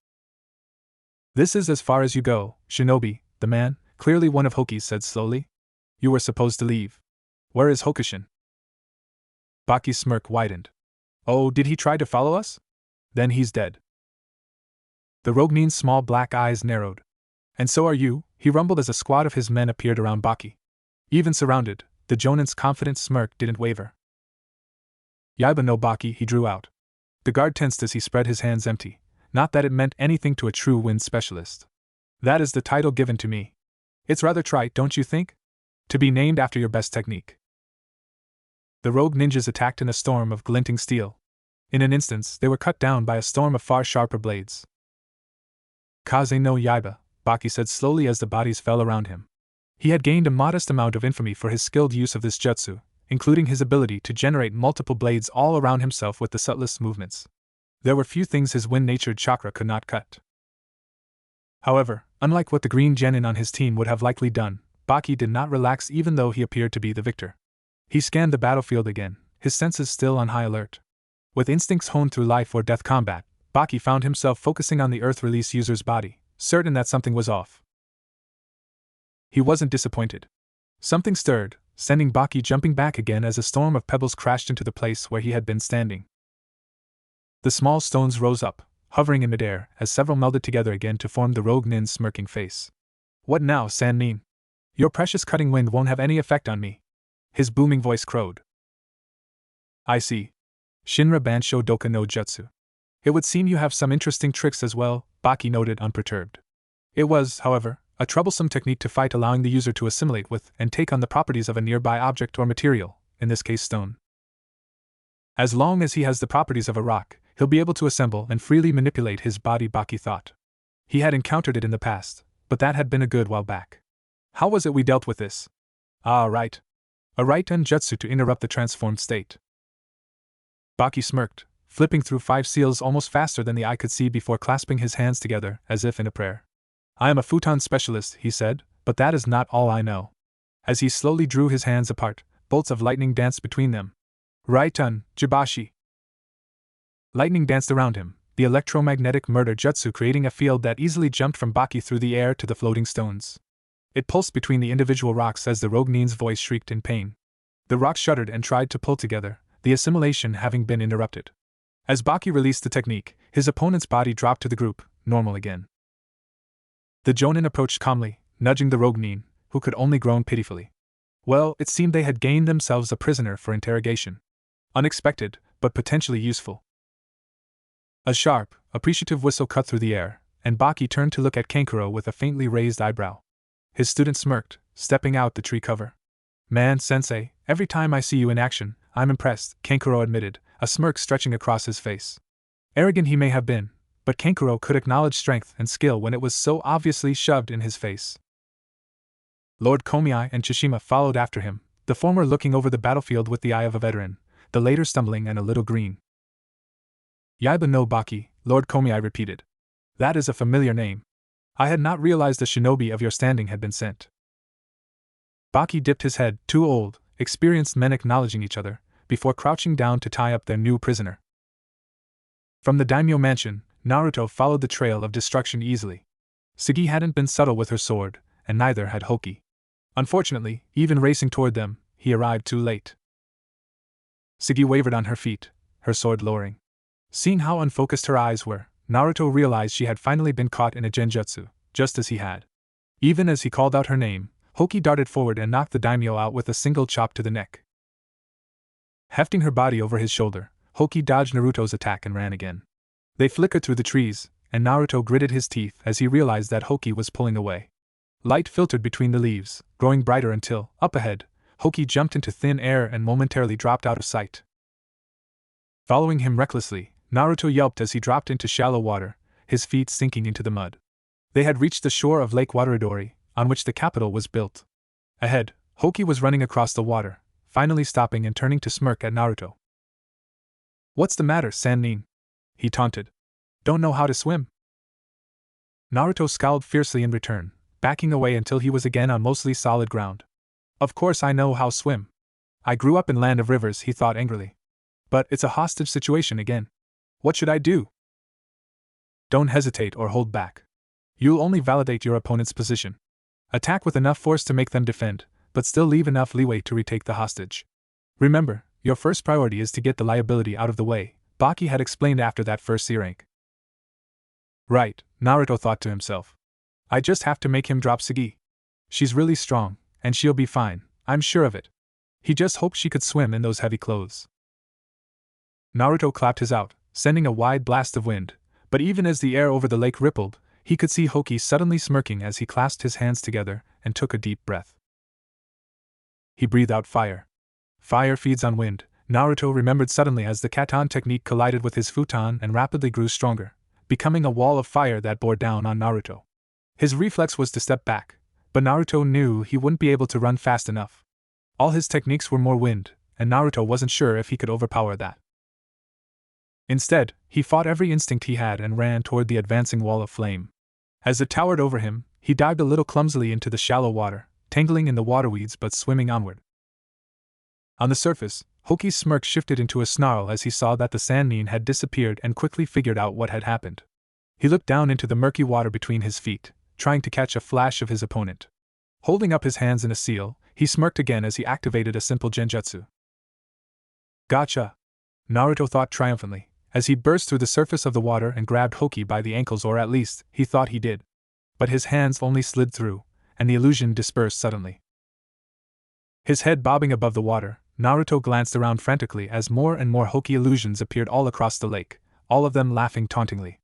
This is as far as you go, shinobi, the man, clearly one of Hoki's, said slowly. You were supposed to leave. Where is Hokushin? Baki's smirk widened. Oh, did he try to follow us? Then he's dead. The Rogenin's small black eyes narrowed. And so are you, he rumbled as a squad of his men appeared around Baki. Even surrounded, the Jonin's confident smirk didn't waver. Yaiba no Baki, he drew out. The guard tensed as he spread his hands empty, not that it meant anything to a true wind specialist. That is the title given to me. It's rather trite, don't you think? To be named after your best technique. The rogue ninjas attacked in a storm of glinting steel. In an instant, they were cut down by a storm of far sharper blades. Kaze no Yaiba, Baki said slowly as the bodies fell around him. He had gained a modest amount of infamy for his skilled use of this jutsu, including his ability to generate multiple blades all around himself with the subtlest movements. There were few things his wind-natured chakra could not cut. However, unlike what the green genin on his team would have likely done, Baki did not relax even though he appeared to be the victor. He scanned the battlefield again, his senses still on high alert. With instincts honed through life or death combat, Baki found himself focusing on the Earth Release user's body, certain that something was off. He wasn't disappointed. Something stirred, sending Baki jumping back again as a storm of pebbles crashed into the place where he had been standing. The small stones rose up, hovering in midair, as several melded together again to form the rogue nin's smirking face. What now, San Nin? Your precious cutting wind won't have any effect on me. His booming voice crowed. I see. Shinra Bansho Doka no Jutsu. It would seem you have some interesting tricks as well, Baki noted unperturbed. It was, however, a troublesome technique to fight, allowing the user to assimilate with and take on the properties of a nearby object or material, in this case stone. As long as he has the properties of a rock, he'll be able to assemble and freely manipulate his body, Baki thought. He had encountered it in the past, but that had been a good while back. How was it we dealt with this? Ah, right. A right-hand jutsu to interrupt the transformed state. Baki smirked, flipping through 5 seals almost faster than the eye could see before clasping his hands together, as if in a prayer. I am a futon specialist, he said, but that is not all I know. As he slowly drew his hands apart, bolts of lightning danced between them. Right-un, Jibashi. Lightning danced around him, the electromagnetic murder jutsu creating a field that easily jumped from Baki through the air to the floating stones. It pulsed between the individual rocks as the rogue nin's voice shrieked in pain. The rocks shuddered and tried to pull together, the assimilation having been interrupted. As Baki released the technique, his opponent's body dropped to the group, normal again. The Jonin approached calmly, nudging the rogue nin, who could only groan pitifully. Well, it seemed they had gained themselves a prisoner for interrogation. Unexpected, but potentially useful. A sharp, appreciative whistle cut through the air, and Baki turned to look at Kankuro with a faintly raised eyebrow. His student smirked, stepping out the tree cover. Man, sensei, every time I see you in action, I'm impressed, Kankuro admitted, a smirk stretching across his face. Arrogant he may have been, but Kankuro could acknowledge strength and skill when it was so obviously shoved in his face. Lord Komiai and Tsushima followed after him, the former looking over the battlefield with the eye of a veteran, the later stumbling and a little green. Yaiba no Baki, Lord Komi, repeated. That is a familiar name. I had not realized the shinobi of your standing had been sent. Baki dipped his head, two old, experienced men acknowledging each other, before crouching down to tie up their new prisoner. From the daimyo mansion, Naruto followed the trail of destruction easily. Sugi hadn't been subtle with her sword, and neither had Hoki. Unfortunately, even racing toward them, he arrived too late. Sugi wavered on her feet, her sword lowering. Seeing how unfocused her eyes were, Naruto realized she had finally been caught in a genjutsu, just as he had. Even as he called out her name, Hoki darted forward and knocked the daimyo out with a single chop to the neck. Hefting her body over his shoulder, Hoki dodged Naruto's attack and ran again. They flickered through the trees, and Naruto gritted his teeth as he realized that Hoki was pulling away. Light filtered between the leaves, growing brighter until, up ahead, Hoki jumped into thin air and momentarily dropped out of sight. Following him recklessly, Naruto yelped as he dropped into shallow water, his feet sinking into the mud. They had reached the shore of Lake Wataridori, on which the capital was built. Ahead, Hoki was running across the water, finally stopping and turning to smirk at Naruto. What's the matter, Sannin? He taunted. Don't know how to swim? Naruto scowled fiercely in return, backing away until he was again on mostly solid ground. Of course I know how to swim. I grew up in Land of Rivers, he thought angrily. But it's a hostage situation again. What should I do? Don't hesitate or hold back. You'll only validate your opponent's position. Attack with enough force to make them defend, but still leave enough leeway to retake the hostage. Remember, your first priority is to get the liability out of the way, Baki had explained after that first C rank. Right, Naruto thought to himself. I just have to make him drop Sugi. She's really strong, and she'll be fine, I'm sure of it. He just hoped she could swim in those heavy clothes. Naruto clapped his out, sending a wide blast of wind, but even as the air over the lake rippled, he could see Hoki suddenly smirking as he clasped his hands together and took a deep breath. He breathed out fire. Fire feeds on wind, Naruto remembered suddenly as the Katon technique collided with his futon and rapidly grew stronger, becoming a wall of fire that bore down on Naruto. His reflex was to step back, but Naruto knew he wouldn't be able to run fast enough. All his techniques were more wind, and Naruto wasn't sure if he could overpower that. Instead, he fought every instinct he had and ran toward the advancing wall of flame. As it towered over him, he dived a little clumsily into the shallow water, tangling in the waterweeds but swimming onward. On the surface, Hoki's smirk shifted into a snarl as he saw that the Sannin had disappeared and quickly figured out what had happened. He looked down into the murky water between his feet, trying to catch a flash of his opponent. Holding up his hands in a seal, he smirked again as he activated a simple genjutsu. Gotcha! Naruto thought triumphantly, as he burst through the surface of the water and grabbed Hoki by the ankles, or at least, he thought he did. But his hands only slid through, and the illusion dispersed suddenly. His head bobbing above the water, Naruto glanced around frantically as more and more Hoki illusions appeared all across the lake, all of them laughing tauntingly.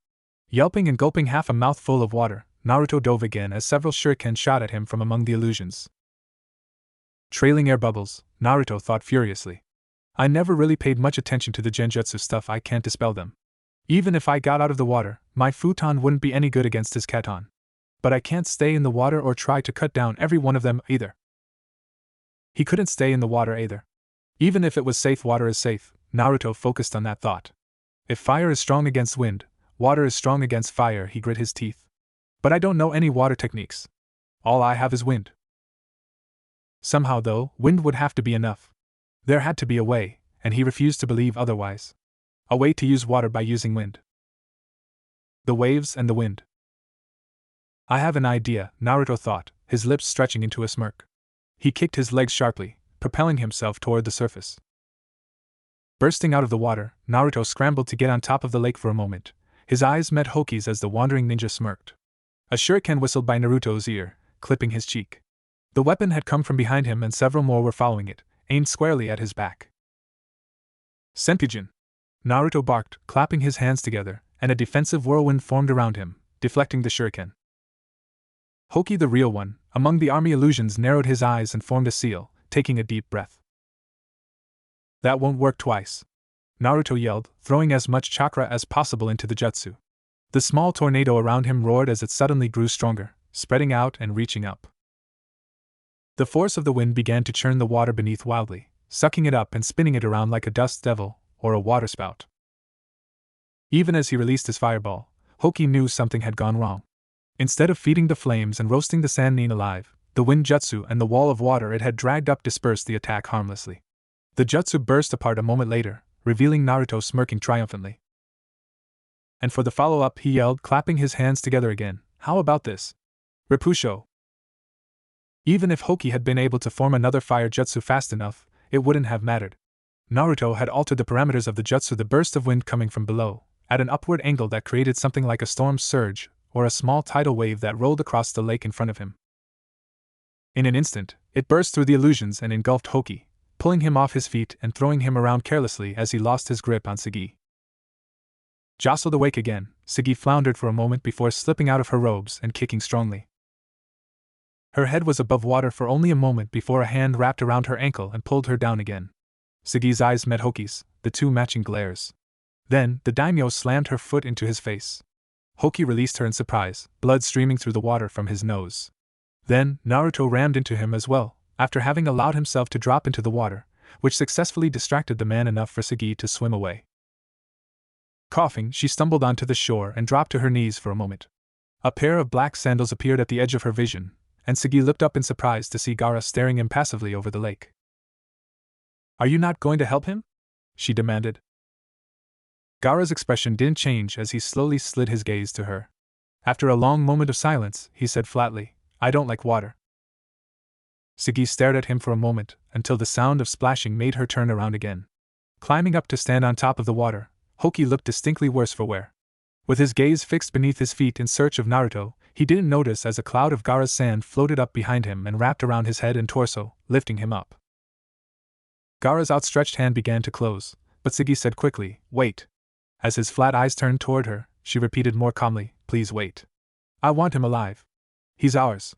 Yelping and gulping half a mouthful of water, Naruto dove again as several shurikens shot at him from among the illusions. Trailing air bubbles, Naruto thought furiously. I never really paid much attention to the genjutsu stuff, I can't dispel them. Even if I got out of the water, my futon wouldn't be any good against his katon. But I can't stay in the water or try to cut down every one of them either. He couldn't stay in the water either. Even if it was safe, water is safe, Naruto focused on that thought. If fire is strong against wind, water is strong against fire, he grit his teeth. But I don't know any water techniques. All I have is wind. Somehow, though, wind would have to be enough. There had to be a way, and he refused to believe otherwise. A way to use water by using wind. The waves and the wind. I have an idea, Naruto thought, his lips stretching into a smirk. He kicked his legs sharply, propelling himself toward the surface. Bursting out of the water, Naruto scrambled to get on top of the lake for a moment. His eyes met Hoki's as the wandering ninja smirked. A shuriken whistled by Naruto's ear, clipping his cheek. The weapon had come from behind him and several more were following it, aimed squarely at his back. Senpujin! Naruto barked, clapping his hands together, and a defensive whirlwind formed around him, deflecting the shuriken. Hoki, the real one, among the army illusions, narrowed his eyes and formed a seal, taking a deep breath. That won't work twice, Naruto yelled, throwing as much chakra as possible into the jutsu. The small tornado around him roared as it suddenly grew stronger, spreading out and reaching up. The force of the wind began to churn the water beneath wildly, sucking it up and spinning it around like a dust devil or a waterspout. Even as he released his fireball, Hoki knew something had gone wrong. Instead of feeding the flames and roasting the Sannin alive, the wind jutsu and the wall of water it had dragged up dispersed the attack harmlessly. The jutsu burst apart a moment later, revealing Naruto smirking triumphantly. And for the follow-up, he yelled, clapping his hands together again, "How about this? Repusho!" Even if Hoki had been able to form another fire jutsu fast enough, it wouldn't have mattered. Naruto had altered the parameters of the jutsu, the burst of wind coming from below, at an upward angle that created something like a storm surge, or a small tidal wave that rolled across the lake in front of him. In an instant, it burst through the illusions and engulfed Hoki, pulling him off his feet and throwing him around carelessly as he lost his grip on Sagi. Jostled awake again, Sagi floundered for a moment before slipping out of her robes and kicking strongly. Her head was above water for only a moment before a hand wrapped around her ankle and pulled her down again. Sagi's eyes met Hoki's, the two matching glares. Then, the daimyo slammed her foot into his face. Hoki released her in surprise, blood streaming through the water from his nose. Then, Naruto rammed into him as well, after having allowed himself to drop into the water, which successfully distracted the man enough for Sagi to swim away. Coughing, she stumbled onto the shore and dropped to her knees for a moment. A pair of black sandals appeared at the edge of her vision, and Sagi looked up in surprise to see Gaara staring impassively over the lake. "Are you not going to help him?" she demanded. Gaara's expression didn't change as he slowly slid his gaze to her. After a long moment of silence, he said flatly, "I don't like water." Sagi stared at him for a moment, until the sound of splashing made her turn around again. Climbing up to stand on top of the water, Hoki looked distinctly worse for wear. With his gaze fixed beneath his feet in search of Naruto, he didn't notice as a cloud of Gaara's sand floated up behind him and wrapped around his head and torso, lifting him up. Gaara's outstretched hand began to close, but Sagi said quickly, "Wait." As his flat eyes turned toward her, she repeated more calmly, "Please wait. I want him alive. He's ours."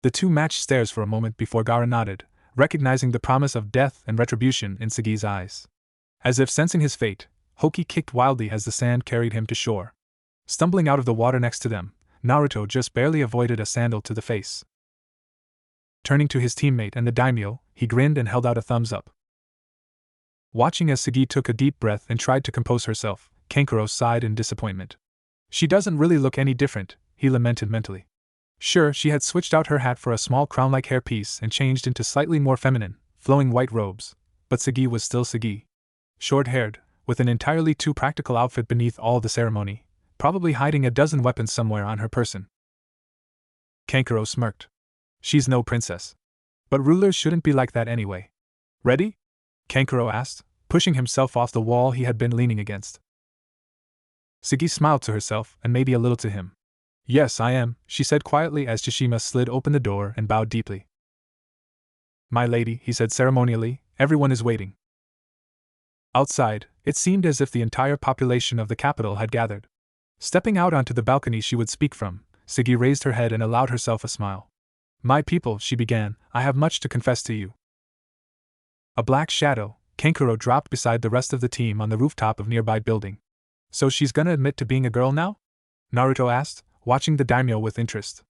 The two matched stares for a moment before Gaara nodded, recognizing the promise of death and retribution in Sagi's eyes. As if sensing his fate, Hoki kicked wildly as the sand carried him to shore. Stumbling out of the water next to them, Naruto just barely avoided a sandal to the face. Turning to his teammate and the daimyo, he grinned and held out a thumbs up. Watching as Sagi took a deep breath and tried to compose herself, Kankuro sighed in disappointment. "She doesn't really look any different," he lamented mentally. Sure, she had switched out her hat for a small crown-like hairpiece and changed into slightly more feminine, flowing white robes, but Sagi was still Sagi. Short-haired, with an entirely too practical outfit beneath all the ceremony, probably hiding a dozen weapons somewhere on her person. Kankuro smirked. "She's no princess. But rulers shouldn't be like that anyway. Ready?" Kankuro asked, pushing himself off the wall he had been leaning against. Sagi smiled to herself and maybe a little to him. "Yes, I am," she said quietly as Chishima slid open the door and bowed deeply. "My lady," he said ceremonially, "everyone is waiting." Outside, it seemed as if the entire population of the capital had gathered. Stepping out onto the balcony she would speak from, Sagi raised her head and allowed herself a smile. "My people," she began, "I have much to confess to you." A black shadow, Kankuro dropped beside the rest of the team on the rooftop of nearby building. "So she's gonna admit to being a girl now?" Naruto asked, watching the daimyo with interest.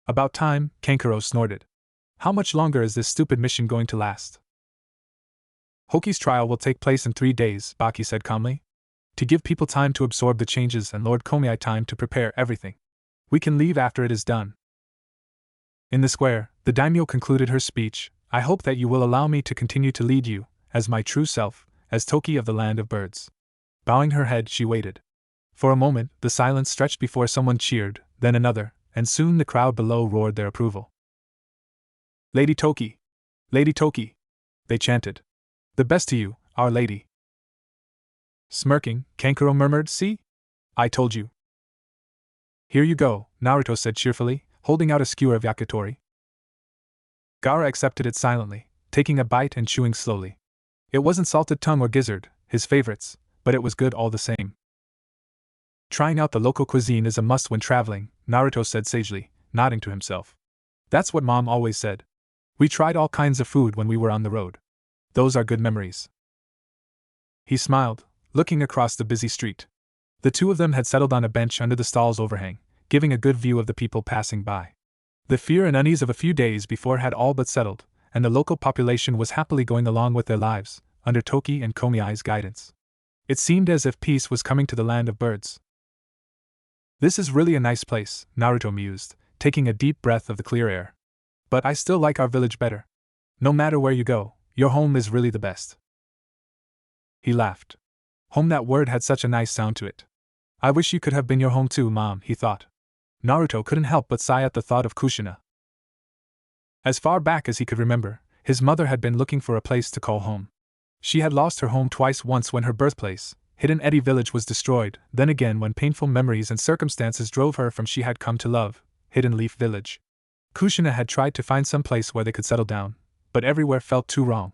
"About time," Kankuro snorted. "How much longer is this stupid mission going to last?" "Hoki's trial will take place in 3 days," Baki said calmly. "To give people time to absorb the changes and Lord Komiai time to prepare everything. We can leave after it is done." In the square, the daimyo concluded her speech. "I hope that you will allow me to continue to lead you, as my true self, as Toki of the Land of Birds." Bowing her head, she waited. For a moment, the silence stretched before someone cheered, then another, and soon the crowd below roared their approval. "Lady Toki! Lady Toki!" they chanted. "The best to you, our lady." Smirking, Kankuro murmured, "See? I told you." "Here you go," Naruto said cheerfully, holding out a skewer of yakitori. Gaara accepted it silently, taking a bite and chewing slowly. It wasn't salted tongue or gizzard, his favorites, but it was good all the same. "Trying out the local cuisine is a must when traveling," Naruto said sagely, nodding to himself. "That's what Mom always said. We tried all kinds of food when we were on the road. Those are good memories." He smiled, looking across the busy street. The two of them had settled on a bench under the stall's overhang, giving a good view of the people passing by. The fear and unease of a few days before had all but settled, and the local population was happily going along with their lives, under Toki and Komiai's guidance. It seemed as if peace was coming to the land of birds. This is really a nice place, Naruto mused, taking a deep breath of the clear air. But I still like our village better. No matter where you go, your home is really the best. He laughed. Home, that word had such a nice sound to it. I wish you could have been your home too, Mom, he thought. Naruto couldn't help but sigh at the thought of Kushina. As far back as he could remember, his mother had been looking for a place to call home. She had lost her home twice, once when her birthplace, Hidden Eddy Village, was destroyed, then again when painful memories and circumstances drove her from she had come to love, Hidden Leaf Village. Kushina had tried to find some place where they could settle down, but everywhere felt too wrong.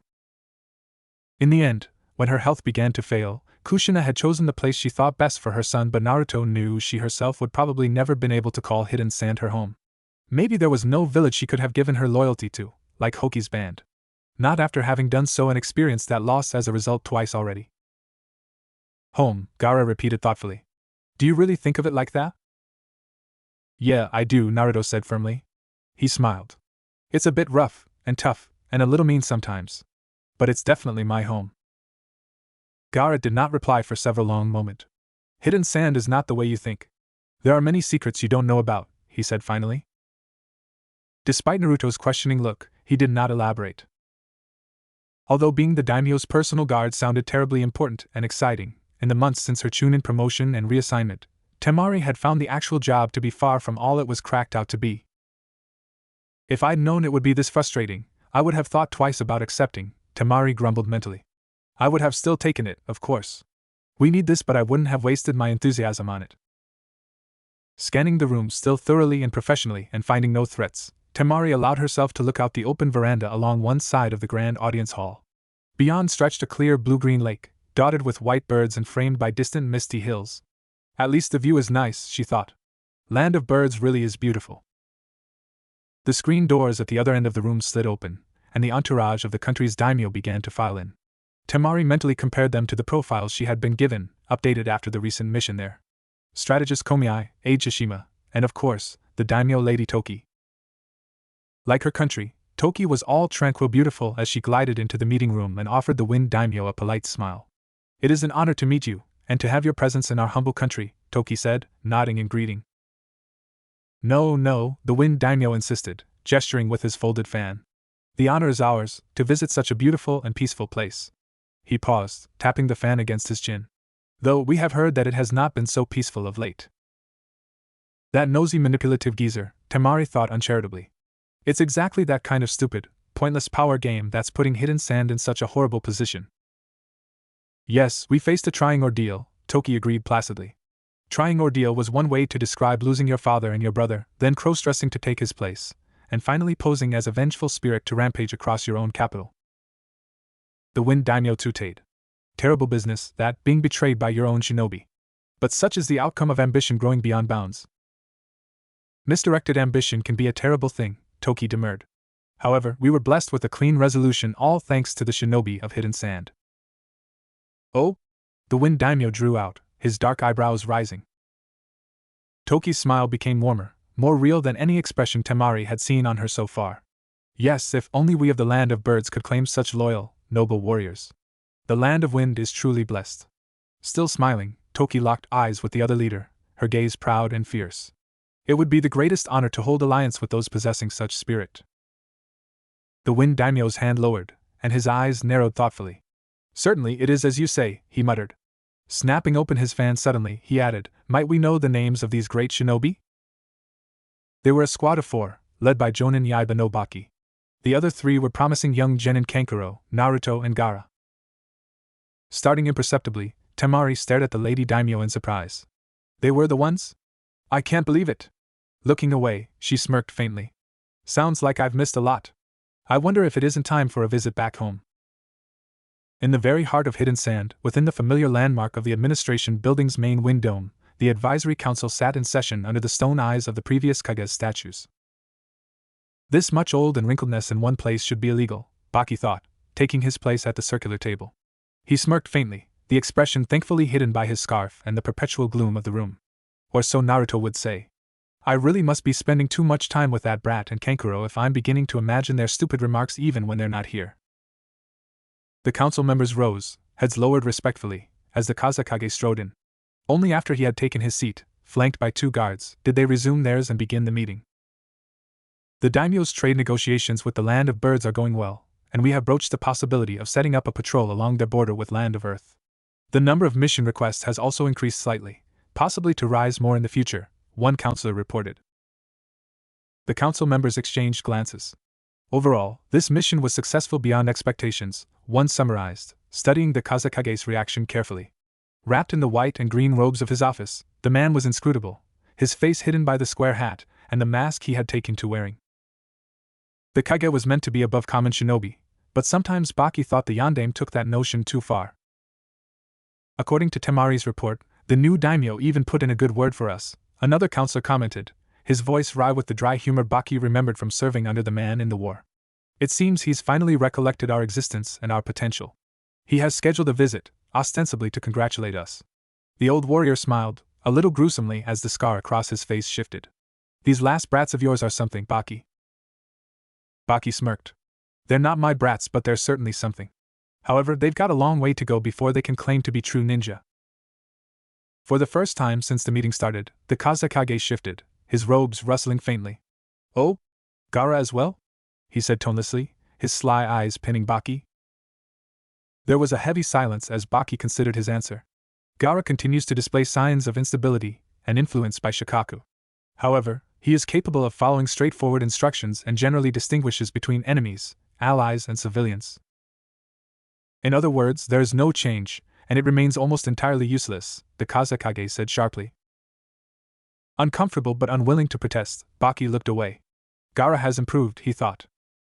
In the end, when her health began to fail, Kushina had chosen the place she thought best for her son, but Naruto knew she herself would probably never been able to call Hidden Sand her home. Maybe there was no village she could have given her loyalty to, like Hoki's band. Not after having done so and experienced that loss as a result twice already. Home, Gaara repeated thoughtfully. Do you really think of it like that? Yeah, I do, Naruto said firmly. He smiled. It's a bit rough, and tough, and a little mean sometimes. But it's definitely my home. Gaara did not reply for several long moments. Hidden Sand is not the way you think. There are many secrets you don't know about, he said finally. Despite Naruto's questioning look, he did not elaborate. Although being the daimyo's personal guard sounded terribly important and exciting, in the months since her Chunin promotion and reassignment, Temari had found the actual job to be far from all it was cracked out to be. If I'd known it would be this frustrating, I would have thought twice about accepting, Temari grumbled mentally. I would have still taken it, of course. We need this, but I wouldn't have wasted my enthusiasm on it. Scanning the room still thoroughly and professionally and finding no threats, Temari allowed herself to look out the open veranda along one side of the grand audience hall. Beyond stretched a clear blue-green lake, dotted with white birds and framed by distant misty hills. At least the view is nice, she thought. Land of Birds really is beautiful. The screen doors at the other end of the room slid open, and the entourage of the country's daimyo began to file in. Temari mentally compared them to the profiles she had been given, updated after the recent mission there. Strategist Komiai, Aide Shishima, and of course, the daimyo Lady Toki. Like her country, Toki was all tranquil beautiful as she glided into the meeting room and offered the Wind Daimyo a polite smile. It is an honor to meet you, and to have your presence in our humble country, Toki said, nodding in greeting. No, the Wind Daimyo insisted, gesturing with his folded fan. The honor is ours, to visit such a beautiful and peaceful place. He paused, tapping the fan against his chin. Though we have heard that it has not been so peaceful of late. That nosy manipulative geezer, Temari thought uncharitably. It's exactly that kind of stupid, pointless power game that's putting Hidden Sand in such a horrible position. Yes, we faced a trying ordeal, Toki agreed placidly. Trying ordeal was one way to describe losing your father and your brother, then cross-dressing to take his place, and finally posing as a vengeful spirit to rampage across your own capital. The Wind Daimyo tooted. Terrible business, that, being betrayed by your own shinobi. But such is the outcome of ambition growing beyond bounds. Misdirected ambition can be a terrible thing, Toki demurred. However, we were blessed with a clean resolution, all thanks to the shinobi of Hidden Sand. Oh? The Wind Daimyo drew out, his dark eyebrows rising. Toki's smile became warmer, more real than any expression Temari had seen on her so far. Yes, if only we of the Land of Birds could claim such loyal, noble warriors. The Land of Wind is truly blessed. Still smiling, Toki locked eyes with the other leader, her gaze proud and fierce. It would be the greatest honor to hold alliance with those possessing such spirit. The Wind Daimyo's hand lowered, and his eyes narrowed thoughtfully. Certainly it is as you say, he muttered. Snapping open his fan suddenly, he added, might we know the names of these great shinobi? They were a squad of 4, led by Jonin Yaiba no Baki. The other 3 were promising young Genin Kankuro, Naruto and Gaara. Starting imperceptibly, Temari stared at the Lady Daimyo in surprise. They were the ones? I can't believe it. Looking away, she smirked faintly. Sounds like I've missed a lot. I wonder if it isn't time for a visit back home. In the very heart of Hidden Sand, within the familiar landmark of the administration building's main wind dome, the advisory council sat in session under the stone eyes of the previous Kage's statues. This much old and wrinkledness in one place should be illegal, Baki thought, taking his place at the circular table. He smirked faintly, the expression thankfully hidden by his scarf and the perpetual gloom of the room. Or so Naruto would say. I really must be spending too much time with that brat and Kankuro if I'm beginning to imagine their stupid remarks even when they're not here. The council members rose, heads lowered respectfully, as the Kazakage strode in. Only after he had taken his seat, flanked by 2 guards, did they resume theirs and begin the meeting. The daimyo's trade negotiations with the Land of Birds are going well, and we have broached the possibility of setting up a patrol along their border with Land of Earth. The number of mission requests has also increased slightly, possibly to rise more in the future, one counselor reported. The council members exchanged glances. Overall, this mission was successful beyond expectations, one summarized, studying the Kazakage's reaction carefully. Wrapped in the white and green robes of his office, the man was inscrutable, his face hidden by the square hat and the mask he had taken to wearing. The Kage was meant to be above common shinobi, but sometimes Baki thought the yandame took that notion too far. According to Temari's report, the new daimyo even put in a good word for us, another counselor commented, his voice wry with the dry humor Baki remembered from serving under the man in the war. It seems he's finally recollected our existence and our potential. He has scheduled a visit, ostensibly to congratulate us. The old warrior smiled, a little gruesomely as the scar across his face shifted. These last brats of yours are something, Baki. Baki smirked. They're not my brats, but they're certainly something. However, they've got a long way to go before they can claim to be true ninja. For the first time since the meeting started, the Kazakage shifted, his robes rustling faintly. Oh? Gaara as well? He said tonelessly, his sly eyes pinning Baki. There was a heavy silence as Baki considered his answer. Gaara continues to display signs of instability and influenced by Shikaku. However, he is capable of following straightforward instructions and generally distinguishes between enemies, allies, and civilians. In other words, there is no change, and it remains almost entirely useless, the Kazakage said sharply. Uncomfortable but unwilling to protest, Baki looked away. Gaara has improved, he thought.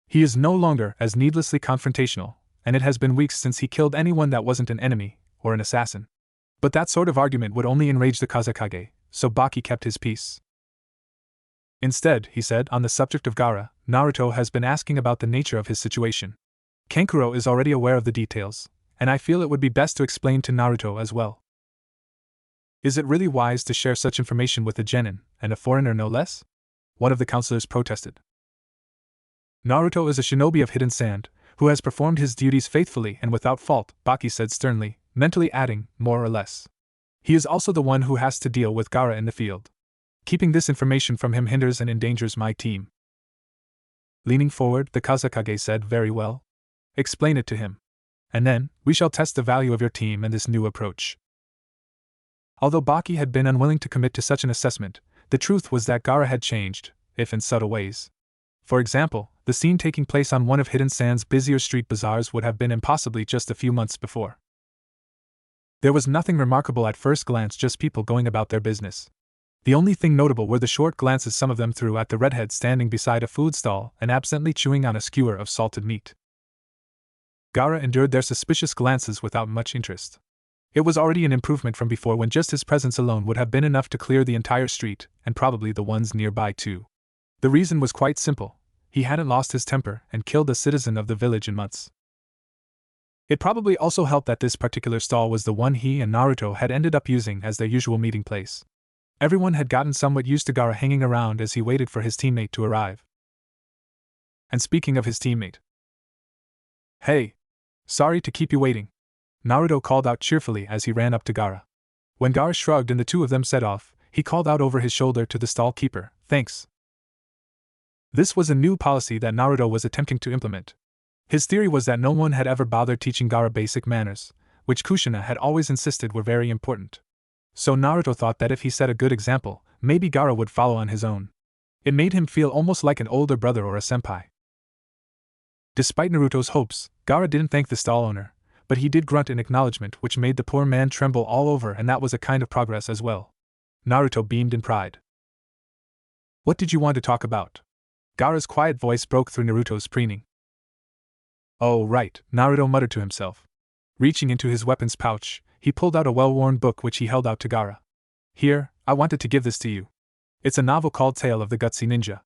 He is no longer as needlessly confrontational, and it has been weeks since he killed anyone that wasn't an enemy, or an assassin. But that sort of argument would only enrage the Kazakage, so Baki kept his peace. Instead, he said, on the subject of Gaara, Naruto has been asking about the nature of his situation. Kankuro is already aware of the details, and I feel it would be best to explain to Naruto as well. Is it really wise to share such information with a genin, and a foreigner no less? One of the counselors protested. Naruto is a shinobi of hidden sand, who has performed his duties faithfully and without fault, Baki said sternly, mentally adding, more or less. He is also the one who has to deal with Gaara in the field. Keeping this information from him hinders and endangers my team. Leaning forward, the Kazakage said, very well. Explain it to him. And then, we shall test the value of your team and this new approach. Although Baki had been unwilling to commit to such an assessment, the truth was that Gaara had changed, if in subtle ways. For example, the scene taking place on one of Hidden Sand's busier street bazaars would have been impossibly just a few months before. There was nothing remarkable at first glance, just people going about their business. The only thing notable were the short glances some of them threw at the redhead standing beside a food stall and absently chewing on a skewer of salted meat. Gaara endured their suspicious glances without much interest. It was already an improvement from before, when just his presence alone would have been enough to clear the entire street, and probably the ones nearby too. The reason was quite simple: he hadn't lost his temper and killed a citizen of the village in months. It probably also helped that this particular stall was the one he and Naruto had ended up using as their usual meeting place. Everyone had gotten somewhat used to Gaara hanging around as he waited for his teammate to arrive. And speaking of his teammate. Hey! Sorry to keep you waiting, Naruto called out cheerfully as he ran up to Gaara. When Gaara shrugged and the two of them set off, he called out over his shoulder to the stall keeper, thanks. This was a new policy that Naruto was attempting to implement. His theory was that no one had ever bothered teaching Gaara basic manners, which Kushina had always insisted were very important. So Naruto thought that if he set a good example, maybe Gaara would follow on his own. It made him feel almost like an older brother or a senpai. Despite Naruto's hopes, Gaara didn't thank the stall owner, but he did grunt in acknowledgement, which made the poor man tremble all over, and that was a kind of progress as well. Naruto beamed in pride. What did you want to talk about? Gaara's quiet voice broke through Naruto's preening. Oh, right, Naruto muttered to himself. Reaching into his weapons pouch, he pulled out a well-worn book which he held out to Gaara. Here, I wanted to give this to you. It's a novel called Tale of the Gutsy Ninja.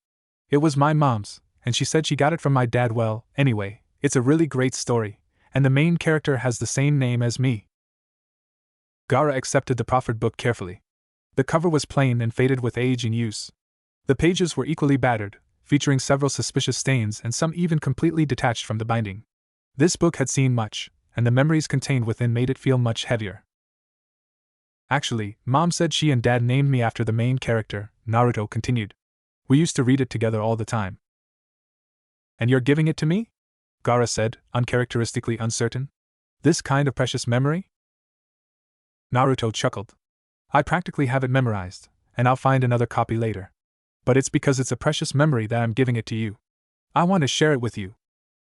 It was my mom's, and she said she got it from my dad. Well, anyway, it's a really great story, and the main character has the same name as me. Gaara accepted the proffered book carefully. The cover was plain and faded with age and use, The pages were equally battered, featuring several suspicious stains and some even completely detached from the binding. This book had seen much, and the memories contained within made it feel much heavier. Actually, Mom said she and Dad named me after the main character, Naruto continued. We used to read it together all the time. And you're giving it to me? Gaara said, uncharacteristically uncertain. This kind of precious memory? Naruto chuckled. I practically have it memorized, and I'll find another copy later. But it's because it's a precious memory that I'm giving it to you. I want to share it with you.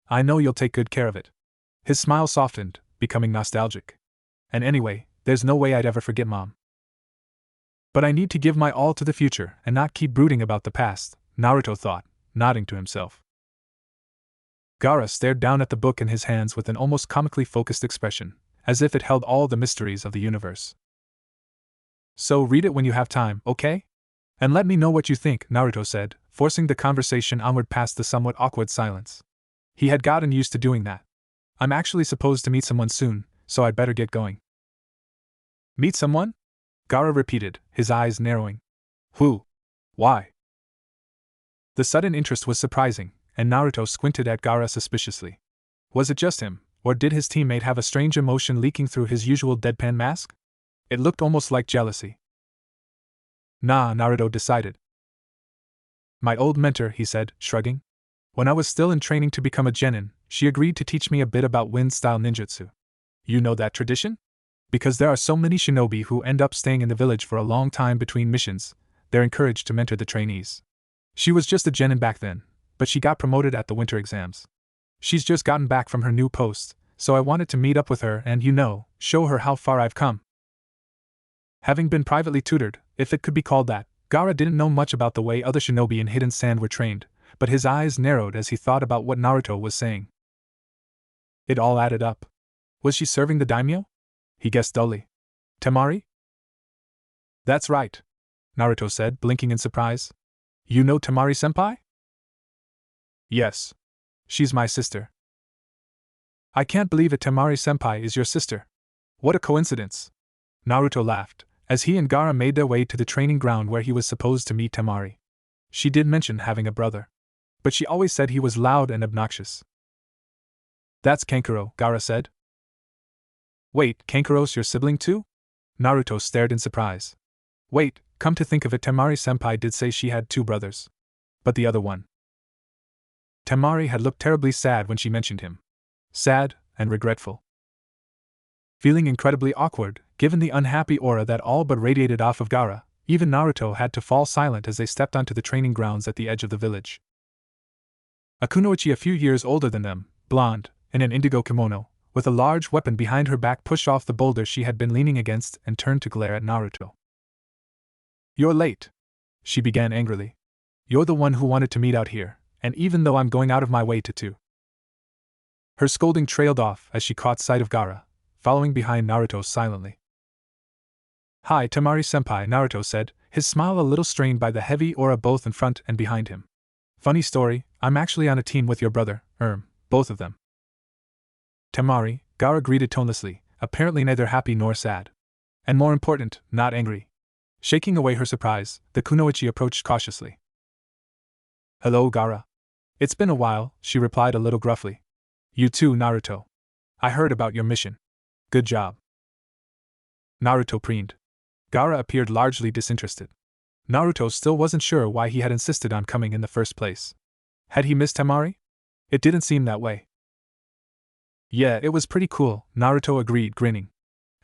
I know you'll take good care of it. His smile softened, becoming nostalgic. And anyway, there's no way I'd ever forget Mom. But I need to give my all to the future and not keep brooding about the past, Naruto thought, nodding to himself. Gaara stared down at the book in his hands with an almost comically focused expression, as if it held all the mysteries of the universe. So read it when you have time, okay? And let me know what you think, Naruto said, forcing the conversation onward past the somewhat awkward silence. He had gotten used to doing that. I'm actually supposed to meet someone soon, so I'd better get going. Meet someone? Gaara repeated, his eyes narrowing. Who? Why? The sudden interest was surprising, and Naruto squinted at Gaara suspiciously. Was it just him, or did his teammate have a strange emotion leaking through his usual deadpan mask? It looked almost like jealousy. Nah, Naruto decided. My old mentor, he said, shrugging. When I was still in training to become a genin, she agreed to teach me a bit about wind-style ninjutsu. You know that tradition? Because there are so many shinobi who end up staying in the village for a long time between missions, they're encouraged to mentor the trainees. She was just a genin back then, but she got promoted at the winter exams. She's just gotten back from her new post, so I wanted to meet up with her and, show her how far I've come. Having been privately tutored, if it could be called that, Gaara didn't know much about the way other shinobi in Hidden Sand were trained, but his eyes narrowed as he thought about what Naruto was saying. It all added up. Was she serving the daimyo? He guessed dully. Temari? That's right, Naruto said, blinking in surprise. You know Temari-senpai? Yes. She's my sister. I can't believe it, Temari-senpai is your sister. What a coincidence. Naruto laughed, as he and Gaara made their way to the training ground where he was supposed to meet Temari. She did mention having a brother, but she always said he was loud and obnoxious. That's Kankuro, Gaara said. Wait, Kankuro's your sibling too? Naruto stared in surprise. Wait, come to think of it, Temari-senpai did say she had 2 brothers. But the other one? Temari had looked terribly sad when she mentioned him. Sad and regretful. Feeling incredibly awkward, given the unhappy aura that all but radiated off of Gaara, even Naruto had to fall silent as they stepped onto the training grounds at the edge of the village. A kunoichi a few years older than them, blonde, in an indigo kimono, with a large weapon behind her back, pushed off the boulder she had been leaning against and turned to glare at Naruto. You're late, she began angrily. You're the one who wanted to meet out here, and even though I'm going out of my way to. Her scolding trailed off as she caught sight of Gaara, following behind Naruto silently. Hi, Temari-senpai, Naruto said, his smile a little strained by the heavy aura both in front and behind him. Funny story, I'm actually on a team with your brother, both of them. Temari, Gaara greeted tonelessly, apparently neither happy nor sad. And more important, not angry. Shaking away her surprise, the kunoichi approached cautiously. Hello, Gaara. It's been a while, she replied a little gruffly. You too, Naruto. I heard about your mission. Good job. Naruto preened. Gaara appeared largely disinterested. Naruto still wasn't sure why he had insisted on coming in the first place. Had he missed Temari? It didn't seem that way. Yeah, it was pretty cool, Naruto agreed, grinning.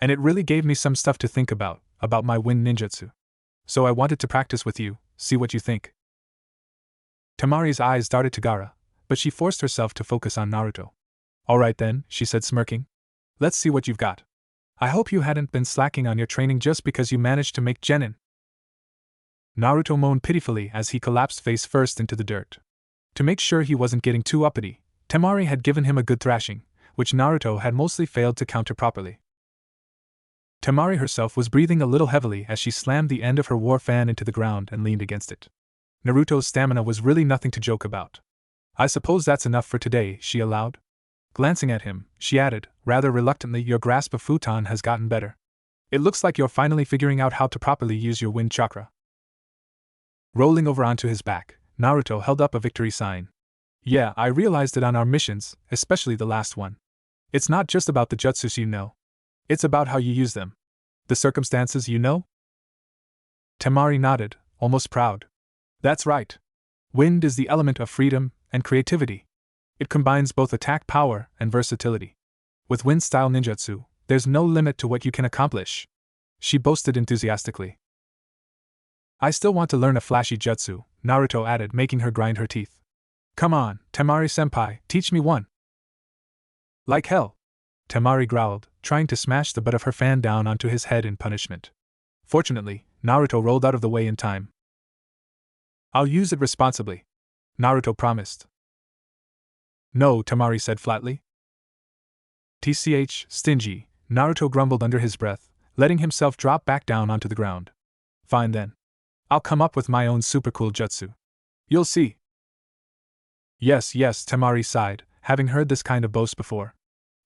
And it really gave me some stuff to think about my wind ninjutsu. So I wanted to practice with you, see what you think. Temari's eyes darted to Gaara, but she forced herself to focus on Naruto. Alright then, she said, smirking. Let's see what you've got. I hope you hadn't been slacking on your training just because you managed to make Genin. Naruto moaned pitifully as he collapsed face first into the dirt. To make sure he wasn't getting too uppity, Temari had given him a good thrashing, which Naruto had mostly failed to counter properly. Temari herself was breathing a little heavily as she slammed the end of her war fan into the ground and leaned against it. Naruto's stamina was really nothing to joke about. I suppose that's enough for today, she allowed. Glancing at him, she added, rather reluctantly, your grasp of futon has gotten better. It looks like you're finally figuring out how to properly use your wind chakra. Rolling over onto his back, Naruto held up a victory sign. Yeah, I realized it on our missions, especially the last one. It's not just about the jutsus you know. It's about how you use them. The circumstances you know? Temari nodded, almost proud. That's right. Wind is the element of freedom and creativity. It combines both attack power and versatility. With wind-style ninjutsu, there's no limit to what you can accomplish. She boasted enthusiastically. I still want to learn a flashy jutsu, Naruto added, making her grind her teeth. Come on, Temari-senpai, teach me one. Like hell. Temari growled, trying to smash the butt of her fan down onto his head in punishment. Fortunately, Naruto rolled out of the way in time. I'll use it responsibly, Naruto promised. No, Temari said flatly. TCH, stingy, Naruto grumbled under his breath, letting himself drop back down onto the ground. Fine then. I'll come up with my own supercool jutsu. You'll see. Yes, Temari sighed, having heard this kind of boast before.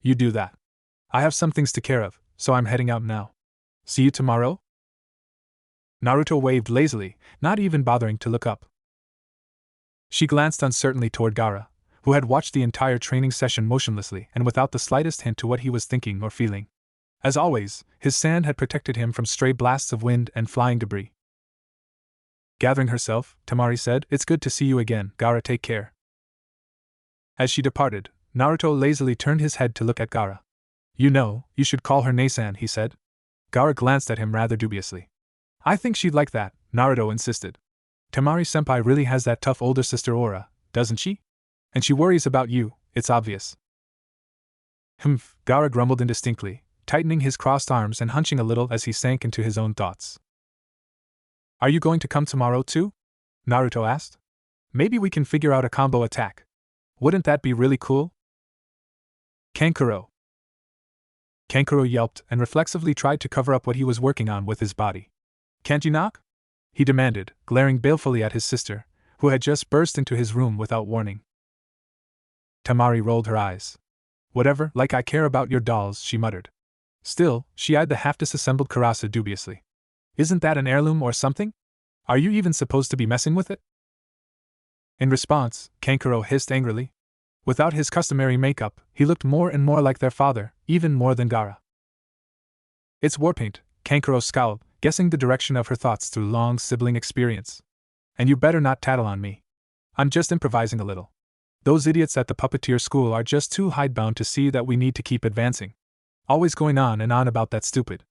You do that. I have some things to care of, so I'm heading out now. See you tomorrow? Naruto waved lazily, not even bothering to look up. She glanced uncertainly toward Gaara, who had watched the entire training session motionlessly and without the slightest hint to what he was thinking or feeling. As always, his sand had protected him from stray blasts of wind and flying debris. Gathering herself, Temari said, It's good to see you again, Gaara, take care. As she departed, Naruto lazily turned his head to look at Gaara. You should call her Nasan, he said. Gaara glanced at him rather dubiously. I think she'd like that, Naruto insisted. Temari-senpai really has that tough older sister aura, doesn't she? And she worries about you, it's obvious. Humph, Gaara grumbled indistinctly, tightening his crossed arms and hunching a little as he sank into his own thoughts. Are you going to come tomorrow too? Naruto asked. Maybe we can figure out a combo attack. Wouldn't that be really cool? Kankuro yelped and reflexively tried to cover up what he was working on with his body. Can't you knock? He demanded, glaring balefully at his sister, who had just burst into his room without warning. Temari rolled her eyes. Whatever, like I care about your dolls, she muttered. Still, she eyed the half-disassembled Karasa dubiously. Isn't that an heirloom or something? Are you even supposed to be messing with it? In response, Kankuro hissed angrily. Without his customary makeup, he looked more and more like their father, even more than Gaara. It's war paint, Kankuro scowled, guessing the direction of her thoughts through long sibling experience. And you better not tattle on me. I'm just improvising a little. Those idiots at the puppeteer school are just too hidebound to see that we need to keep advancing. Always going on and on about that stupid.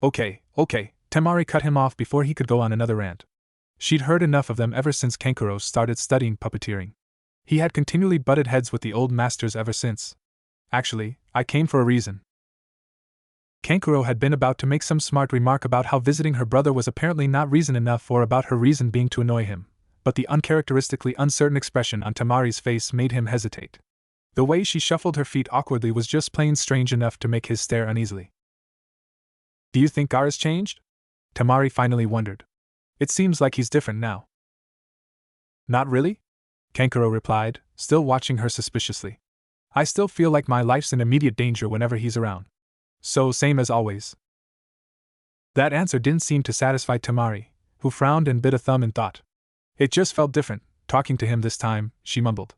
Okay, Temari cut him off before he could go on another rant. She'd heard enough of them ever since Kankuro started studying puppeteering. He had continually butted heads with the old masters ever since. Actually, I came for a reason. Kankuro had been about to make some smart remark about how visiting her brother was apparently not reason enough, or about her reason being to annoy him, but the uncharacteristically uncertain expression on Temari's face made him hesitate. The way she shuffled her feet awkwardly was just plain strange enough to make his stare uneasily. Do you think Gaara's changed? Temari finally wondered. It seems like he's different now. Not really? Kankuro replied, still watching her suspiciously. I still feel like my life's in immediate danger whenever he's around. So, same as always. That answer didn't seem to satisfy Temari, who frowned and bit a thumb in thought. It just felt different, talking to him this time, she mumbled.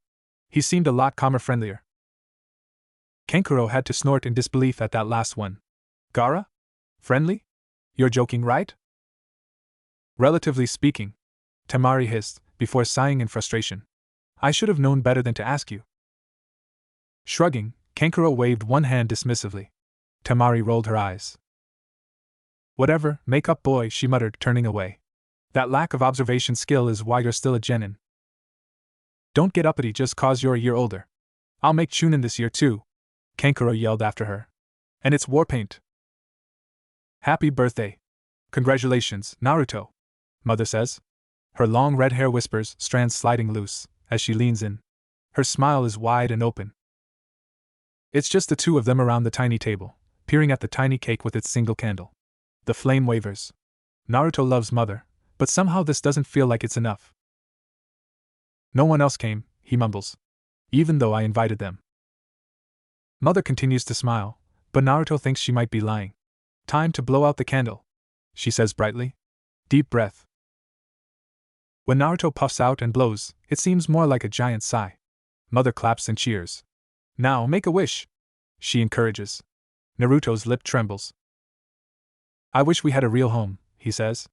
He seemed a lot calmer, friendlier. Kankuro had to snort in disbelief at that last one. Gaara? Friendly? You're joking, right? Relatively speaking, Temari hissed, before sighing in frustration. I should have known better than to ask you. Shrugging, Kankuro waved one hand dismissively. Temari rolled her eyes. Whatever, make-up boy, she muttered, turning away. That lack of observation skill is why you're still a genin. Don't get uppity just cause you're a year older. I'll make Chunin this year too, Kankuro yelled after her. And it's war paint. Happy birthday. Congratulations, Naruto, Mother says. Her long red hair whispers, strands sliding loose, as she leans in. Her smile is wide and open. It's just the two of them around the tiny table, peering at the tiny cake with its single candle. The flame wavers. Naruto loves Mother, but somehow this doesn't feel like it's enough. No one else came, he mumbles. Even though I invited them. Mother continues to smile, but Naruto thinks she might be lying. Time to blow out the candle, she says brightly. Deep breath. When Naruto puffs out and blows, it seems more like a giant sigh. Mother claps and cheers. Now make a wish, she encourages. Naruto's lip trembles. I wish we had a real home, he says.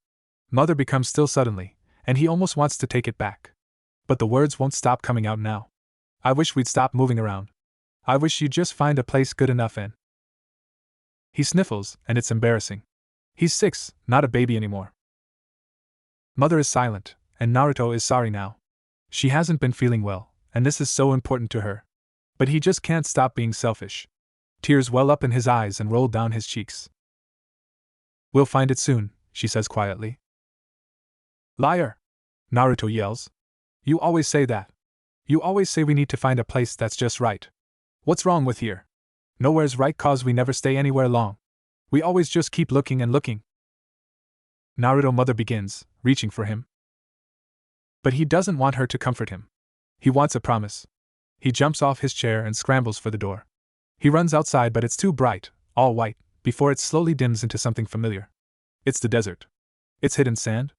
Mother becomes still suddenly, and he almost wants to take it back. But the words won't stop coming out now. I wish we'd stop moving around. I wish you'd just find a place good enough in. He sniffles, and it's embarrassing. He's 6, not a baby anymore. Mother is silent, and Naruto is sorry now. She hasn't been feeling well, and this is so important to her. But he just can't stop being selfish. Tears well up in his eyes and roll down his cheeks. We'll find it soon, she says quietly. Liar! Naruto yells. You always say that. You always say we need to find a place that's just right. What's wrong with here? Nowhere's right cause we never stay anywhere long. We always just keep looking and looking. Naruto mother begins, reaching for him. But he doesn't want her to comfort him. He wants a promise. He jumps off his chair and scrambles for the door. He runs outside but it's too bright, all white, before it slowly dims into something familiar. It's the desert. It's hidden sand.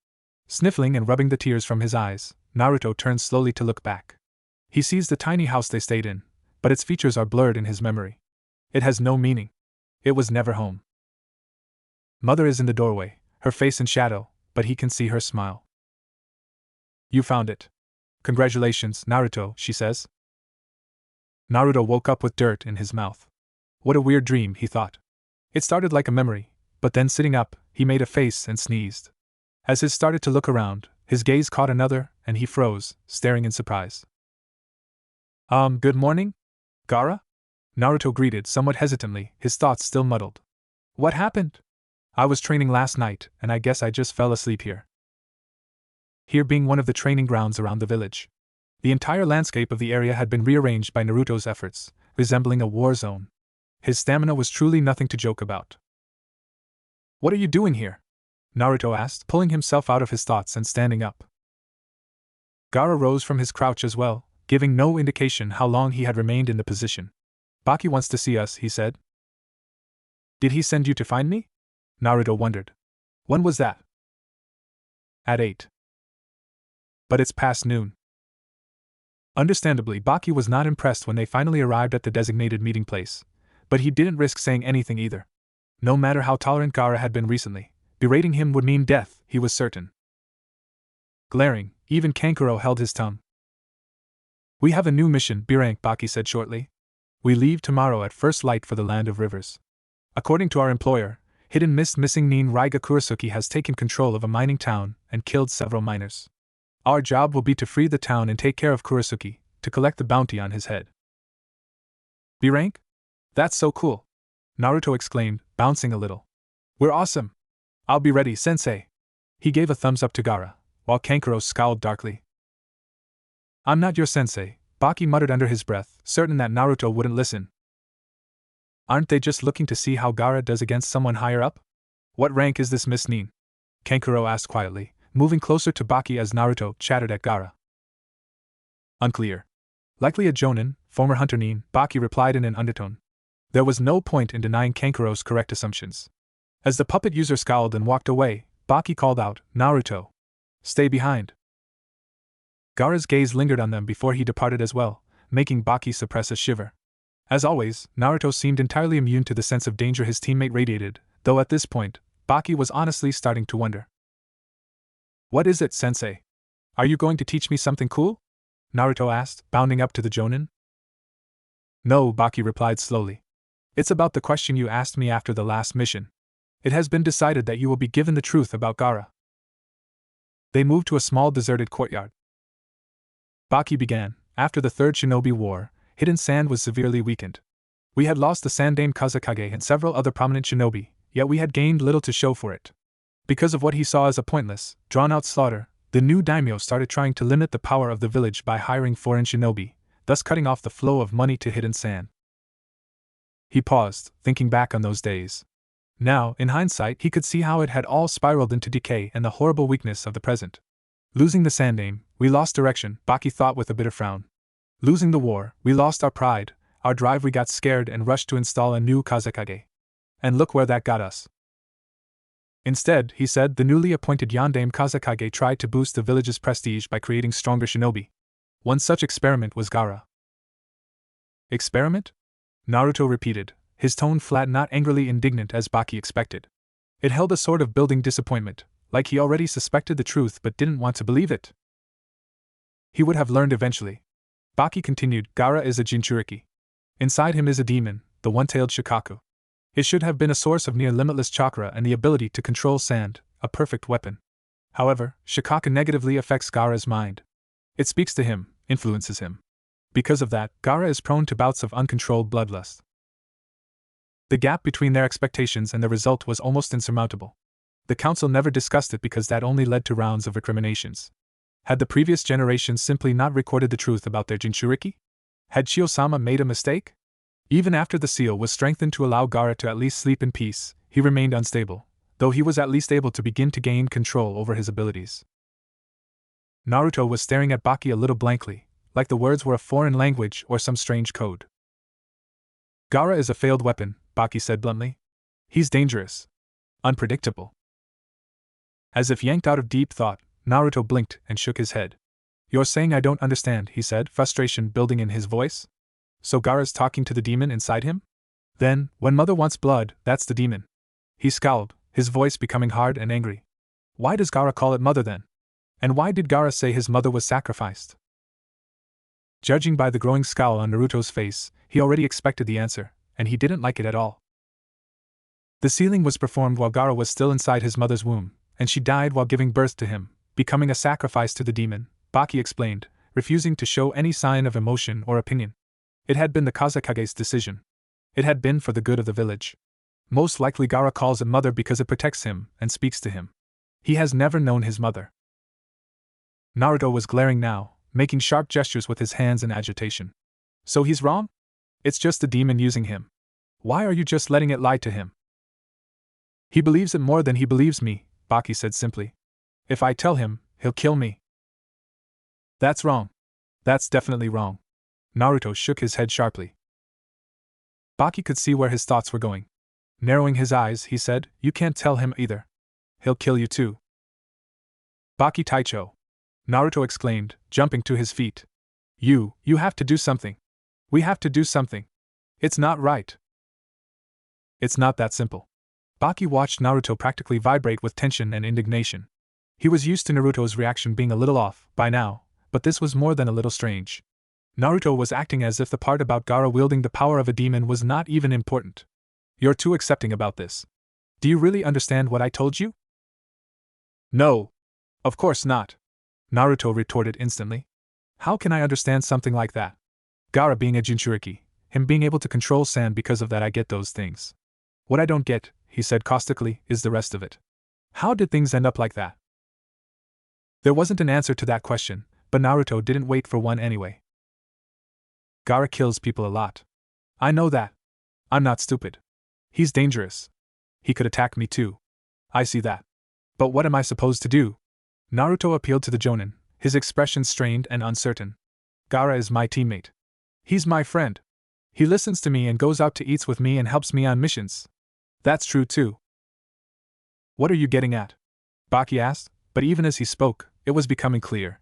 Sniffling and rubbing the tears from his eyes, Naruto turns slowly to look back. He sees the tiny house they stayed in, but its features are blurred in his memory. It has no meaning. It was never home. Mother is in the doorway, her face in shadow, but he can see her smile. You found it. Congratulations, Naruto, she says. Naruto woke up with dirt in his mouth. What a weird dream, he thought. It started like a memory, but then sitting up, he made a face and sneezed. As he started to look around, his gaze caught another, and he froze, staring in surprise. Good morning? Gaara? Naruto greeted somewhat hesitantly, his thoughts still muddled. What happened? I was training last night, and I guess I just fell asleep here. Here being one of the training grounds around the village. The entire landscape of the area had been rearranged by Naruto's efforts, resembling a war zone. His stamina was truly nothing to joke about. What are you doing here? Naruto asked, pulling himself out of his thoughts and standing up. Gaara rose from his crouch as well, giving no indication how long he had remained in the position. Baki wants to see us, he said. Did he send you to find me? Naruto wondered. When was that? At 8. But it's past noon. Understandably, Baki was not impressed when they finally arrived at the designated meeting place, but he didn't risk saying anything either. No matter how tolerant Gaara had been recently, berating him would mean death, he was certain. Glaring, even Kankuro held his tongue. We have a new mission, B-rank, Baki said shortly. We leave tomorrow at first light for the land of rivers. According to our employer, Hidden Mist missing Nin Raiga Kurasuki has taken control of a mining town and killed several miners. Our job will be to free the town and take care of Kurasuki, to collect the bounty on his head. B-rank? That's so cool! Naruto exclaimed, bouncing a little. We're awesome! I'll be ready, sensei! He gave a thumbs up to Gaara, while Kankuro scowled darkly. I'm not your sensei, Baki muttered under his breath, certain that Naruto wouldn't listen. Aren't they just looking to see how Gaara does against someone higher up? What rank is this Miss Nin? Kankuro asked quietly, moving closer to Baki as Naruto chattered at Gaara. Unclear. Likely a Jonin, former hunter Nin, Baki replied in an undertone. There was no point in denying Kankuro's correct assumptions. As the puppet user scowled and walked away, Baki called out, Naruto! Stay behind! Gaara's gaze lingered on them before he departed as well, making Baki suppress a shiver. As always, Naruto seemed entirely immune to the sense of danger his teammate radiated, though at this point, Baki was honestly starting to wonder. What is it, sensei? Are you going to teach me something cool? Naruto asked, bounding up to the Jonin. No, Baki replied slowly. It's about the question you asked me after the last mission. It has been decided that you will be given the truth about Gaara. They moved to a small deserted courtyard. Baki began. After the Third Shinobi War, Hidden Sand was severely weakened. We had lost the Sandame Kazekage and several other prominent shinobi, yet we had gained little to show for it. Because of what he saw as a pointless, drawn-out slaughter, the new daimyo started trying to limit the power of the village by hiring foreign shinobi, thus cutting off the flow of money to Hidden Sand. He paused, thinking back on those days. Now, in hindsight, he could see how it had all spiraled into decay and the horrible weakness of the present. Losing the Sandame, we lost direction, Baki thought with a bitter frown. Losing the war, we lost our pride, our drive. We got scared and rushed to install a new Kazekage. And look where that got us. Instead, he said, the newly appointed Yandame Kazekage tried to boost the village's prestige by creating stronger shinobi. One such experiment was Gaara. Experiment? Naruto repeated, his tone flat, not angrily indignant as Baki expected. It held a sort of building disappointment, like he already suspected the truth but didn't want to believe it. He would have learned eventually. Baki continued, Gaara is a Jinchuriki. Inside him is a demon, the one-tailed Shikaku. It should have been a source of near-limitless chakra and the ability to control sand, a perfect weapon. However, Shikaku negatively affects Gaara's mind. It speaks to him, influences him. Because of that, Gaara is prone to bouts of uncontrolled bloodlust. The gap between their expectations and the result was almost insurmountable. The council never discussed it because that only led to rounds of recriminations. Had the previous generations simply not recorded the truth about their Jinchuriki? Had Chiyo-sama made a mistake? Even after the seal was strengthened to allow Gaara to at least sleep in peace, he remained unstable, though he was at least able to begin to gain control over his abilities. Naruto was staring at Baki a little blankly, like the words were a foreign language or some strange code. Gaara is a failed weapon, Baki said bluntly. He's dangerous. Unpredictable. As if yanked out of deep thought, Naruto blinked and shook his head. You're saying I don't understand, he said, frustration building in his voice. So Gaara's talking to the demon inside him? Then, when mother wants blood, that's the demon. He scowled, his voice becoming hard and angry. Why does Gaara call it mother then? And why did Gaara say his mother was sacrificed? Judging by the growing scowl on Naruto's face, he already expected the answer, and he didn't like it at all. The sealing was performed while Gaara was still inside his mother's womb, and she died while giving birth to him, becoming a sacrifice to the demon, Baki explained, refusing to show any sign of emotion or opinion. It had been the Kazekage's decision. It had been for the good of the village. Most likely Gaara calls it mother because it protects him and speaks to him. He has never known his mother. Naruto was glaring now, making sharp gestures with his hands in agitation. So he's wrong? It's just the demon using him. Why are you just letting it lie to him? He believes it more than he believes me, Baki said simply. If I tell him, he'll kill me. That's wrong. That's definitely wrong. Naruto shook his head sharply. Baki could see where his thoughts were going. Narrowing his eyes, he said, You can't tell him either. He'll kill you too. Baki Taicho. Naruto exclaimed, jumping to his feet. You have to do something. We have to do something. It's not right. It's not that simple. Baki watched Naruto practically vibrate with tension and indignation. He was used to Naruto's reaction being a little off, by now, but this was more than a little strange. Naruto was acting as if the part about Gaara wielding the power of a demon was not even important. You're too accepting about this. Do you really understand what I told you? No. Of course not. Naruto retorted instantly. How can I understand something like that? Gaara being a Jinchuriki, him being able to control sand, because of that I get those things. What I don't get, he said caustically, is the rest of it. How did things end up like that? There wasn't an answer to that question, but Naruto didn't wait for one anyway. Gaara kills people a lot. I know that. I'm not stupid. He's dangerous. He could attack me too. I see that. But what am I supposed to do? Naruto appealed to the Jonin, his expression strained and uncertain. Gaara is my teammate. He's my friend. He listens to me and goes out to eats with me and helps me on missions. That's true too. What are you getting at? Baki asked, but even as he spoke, it was becoming clear.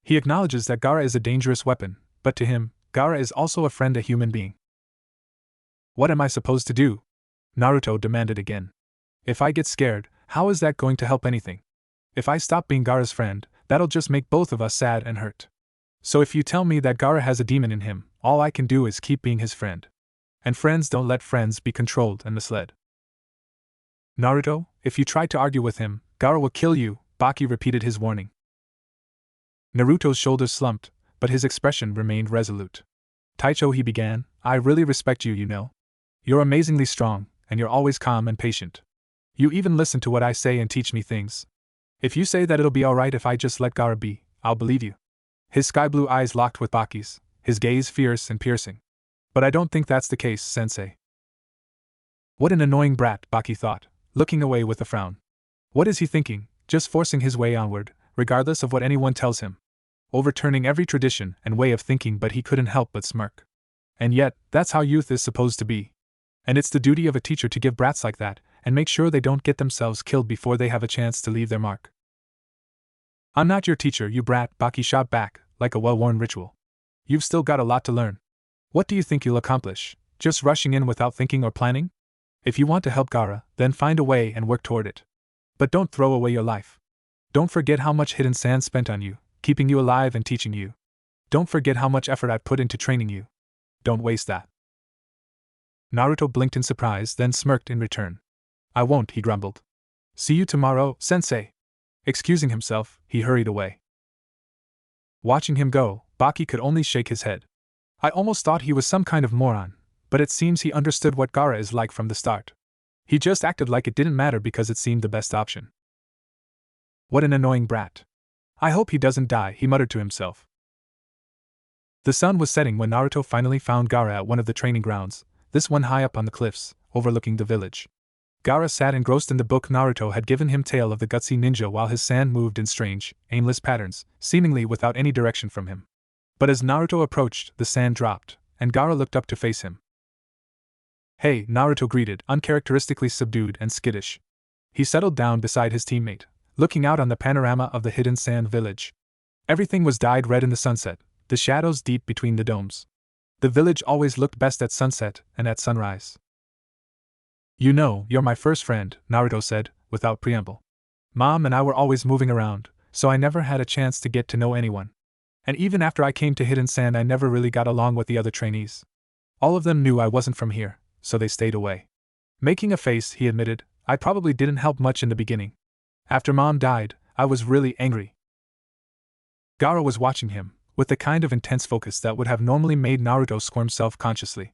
He acknowledges that Gaara is a dangerous weapon, but to him, Gaara is also a friend, a human being. What am I supposed to do? Naruto demanded again. If I get scared, how is that going to help anything? If I stop being Gaara's friend, that'll just make both of us sad and hurt. So if you tell me that Gaara has a demon in him, all I can do is keep being his friend. And friends don't let friends be controlled and misled. Naruto, if you try to argue with him, Gaara will kill you, Baki repeated his warning. Naruto's shoulders slumped, but his expression remained resolute. Taicho, he began, I really respect you, you know. You're amazingly strong, and you're always calm and patient. You even listen to what I say and teach me things. If you say that it'll be alright if I just let Gaara be, I'll believe you. His sky-blue eyes locked with Baki's, his gaze fierce and piercing. But I don't think that's the case, sensei. What an annoying brat, Baki thought, looking away with a frown. What is he thinking, just forcing his way onward, regardless of what anyone tells him? Overturning every tradition and way of thinking, but he couldn't help but smirk. And yet, that's how youth is supposed to be. And it's the duty of a teacher to give brats like that, and make sure they don't get themselves killed before they have a chance to leave their mark. I'm not your teacher, you brat, Baki shot back, like a well-worn ritual. You've still got a lot to learn. What do you think you'll accomplish, just rushing in without thinking or planning? If you want to help Gaara, then find a way and work toward it. But don't throw away your life. Don't forget how much hidden sand spent on you, keeping you alive and teaching you. Don't forget how much effort I put into training you. Don't waste that. Naruto blinked in surprise, then smirked in return. I won't, he grumbled. See you tomorrow, sensei. Excusing himself, he hurried away. Watching him go, Baki could only shake his head. I almost thought he was some kind of moron, but it seems he understood what Gaara is like from the start. He just acted like it didn't matter because it seemed the best option. What an annoying brat. I hope he doesn't die, he muttered to himself. The sun was setting when Naruto finally found Gaara at one of the training grounds, this one high up on the cliffs, overlooking the village. Gaara sat engrossed in the book Naruto had given him, Tale of the Gutsy Ninja, while his sand moved in strange, aimless patterns, seemingly without any direction from him. But as Naruto approached, the sand dropped, and Gaara looked up to face him. Hey, Naruto greeted, uncharacteristically subdued and skittish. He settled down beside his teammate, looking out on the panorama of the hidden sand village. Everything was dyed red in the sunset, the shadows deep between the domes. The village always looked best at sunset and at sunrise. You know, you're my first friend, Naruto said, without preamble. Mom and I were always moving around, so I never had a chance to get to know anyone. And even after I came to Hidden Sand, I never really got along with the other trainees. All of them knew I wasn't from here, so they stayed away. Making a face, he admitted, I probably didn't help much in the beginning. After Mom died, I was really angry. Gaara was watching him, with the kind of intense focus that would have normally made Naruto squirm self-consciously.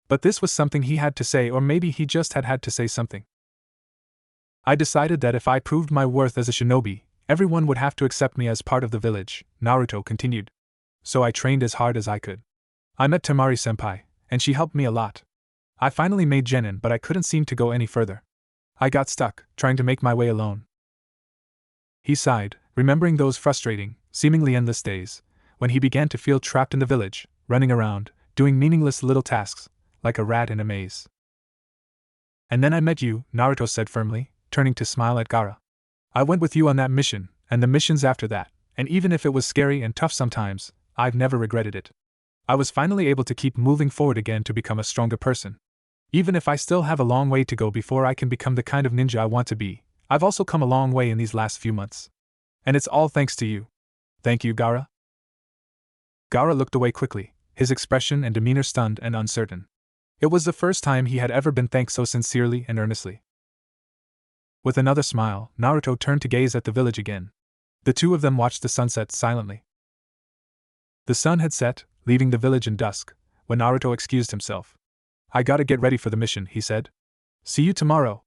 But this was something he had to say, or maybe he just had to say something. I decided that if I proved my worth as a shinobi, everyone would have to accept me as part of the village, Naruto continued. So I trained as hard as I could. I met Temari-senpai, and she helped me a lot. I finally made Genin, but I couldn't seem to go any further. I got stuck, trying to make my way alone. He sighed, remembering those frustrating, seemingly endless days, when he began to feel trapped in the village, running around, doing meaningless little tasks, like a rat in a maze. And then I met you, Naruto said firmly, turning to smile at Gaara. I went with you on that mission, and the missions after that, and even if it was scary and tough sometimes, I've never regretted it. I was finally able to keep moving forward again to become a stronger person. Even if I still have a long way to go before I can become the kind of ninja I want to be, I've also come a long way in these last few months. And it's all thanks to you. Thank you, Gaara. Gaara looked away quickly, his expression and demeanor stunned and uncertain. It was the first time he had ever been thanked so sincerely and earnestly. With another smile, Naruto turned to gaze at the village again. The two of them watched the sunset silently. The sun had set, leaving the village in dusk, when Naruto excused himself. I gotta get ready for the mission, he said. See you tomorrow.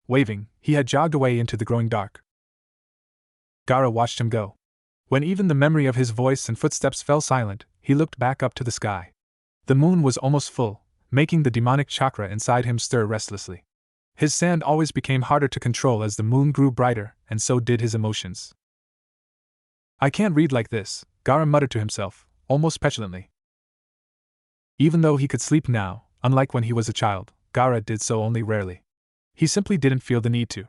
Waving, he had jogged away into the growing dark. Gaara watched him go. When even the memory of his voice and footsteps fell silent, he looked back up to the sky. The moon was almost full, making the demonic chakra inside him stir restlessly. His sand always became harder to control as the moon grew brighter, and so did his emotions. I can't read like this, Gaara muttered to himself, almost petulantly. Even though he could sleep now, unlike when he was a child, Gaara did so only rarely. He simply didn't feel the need to.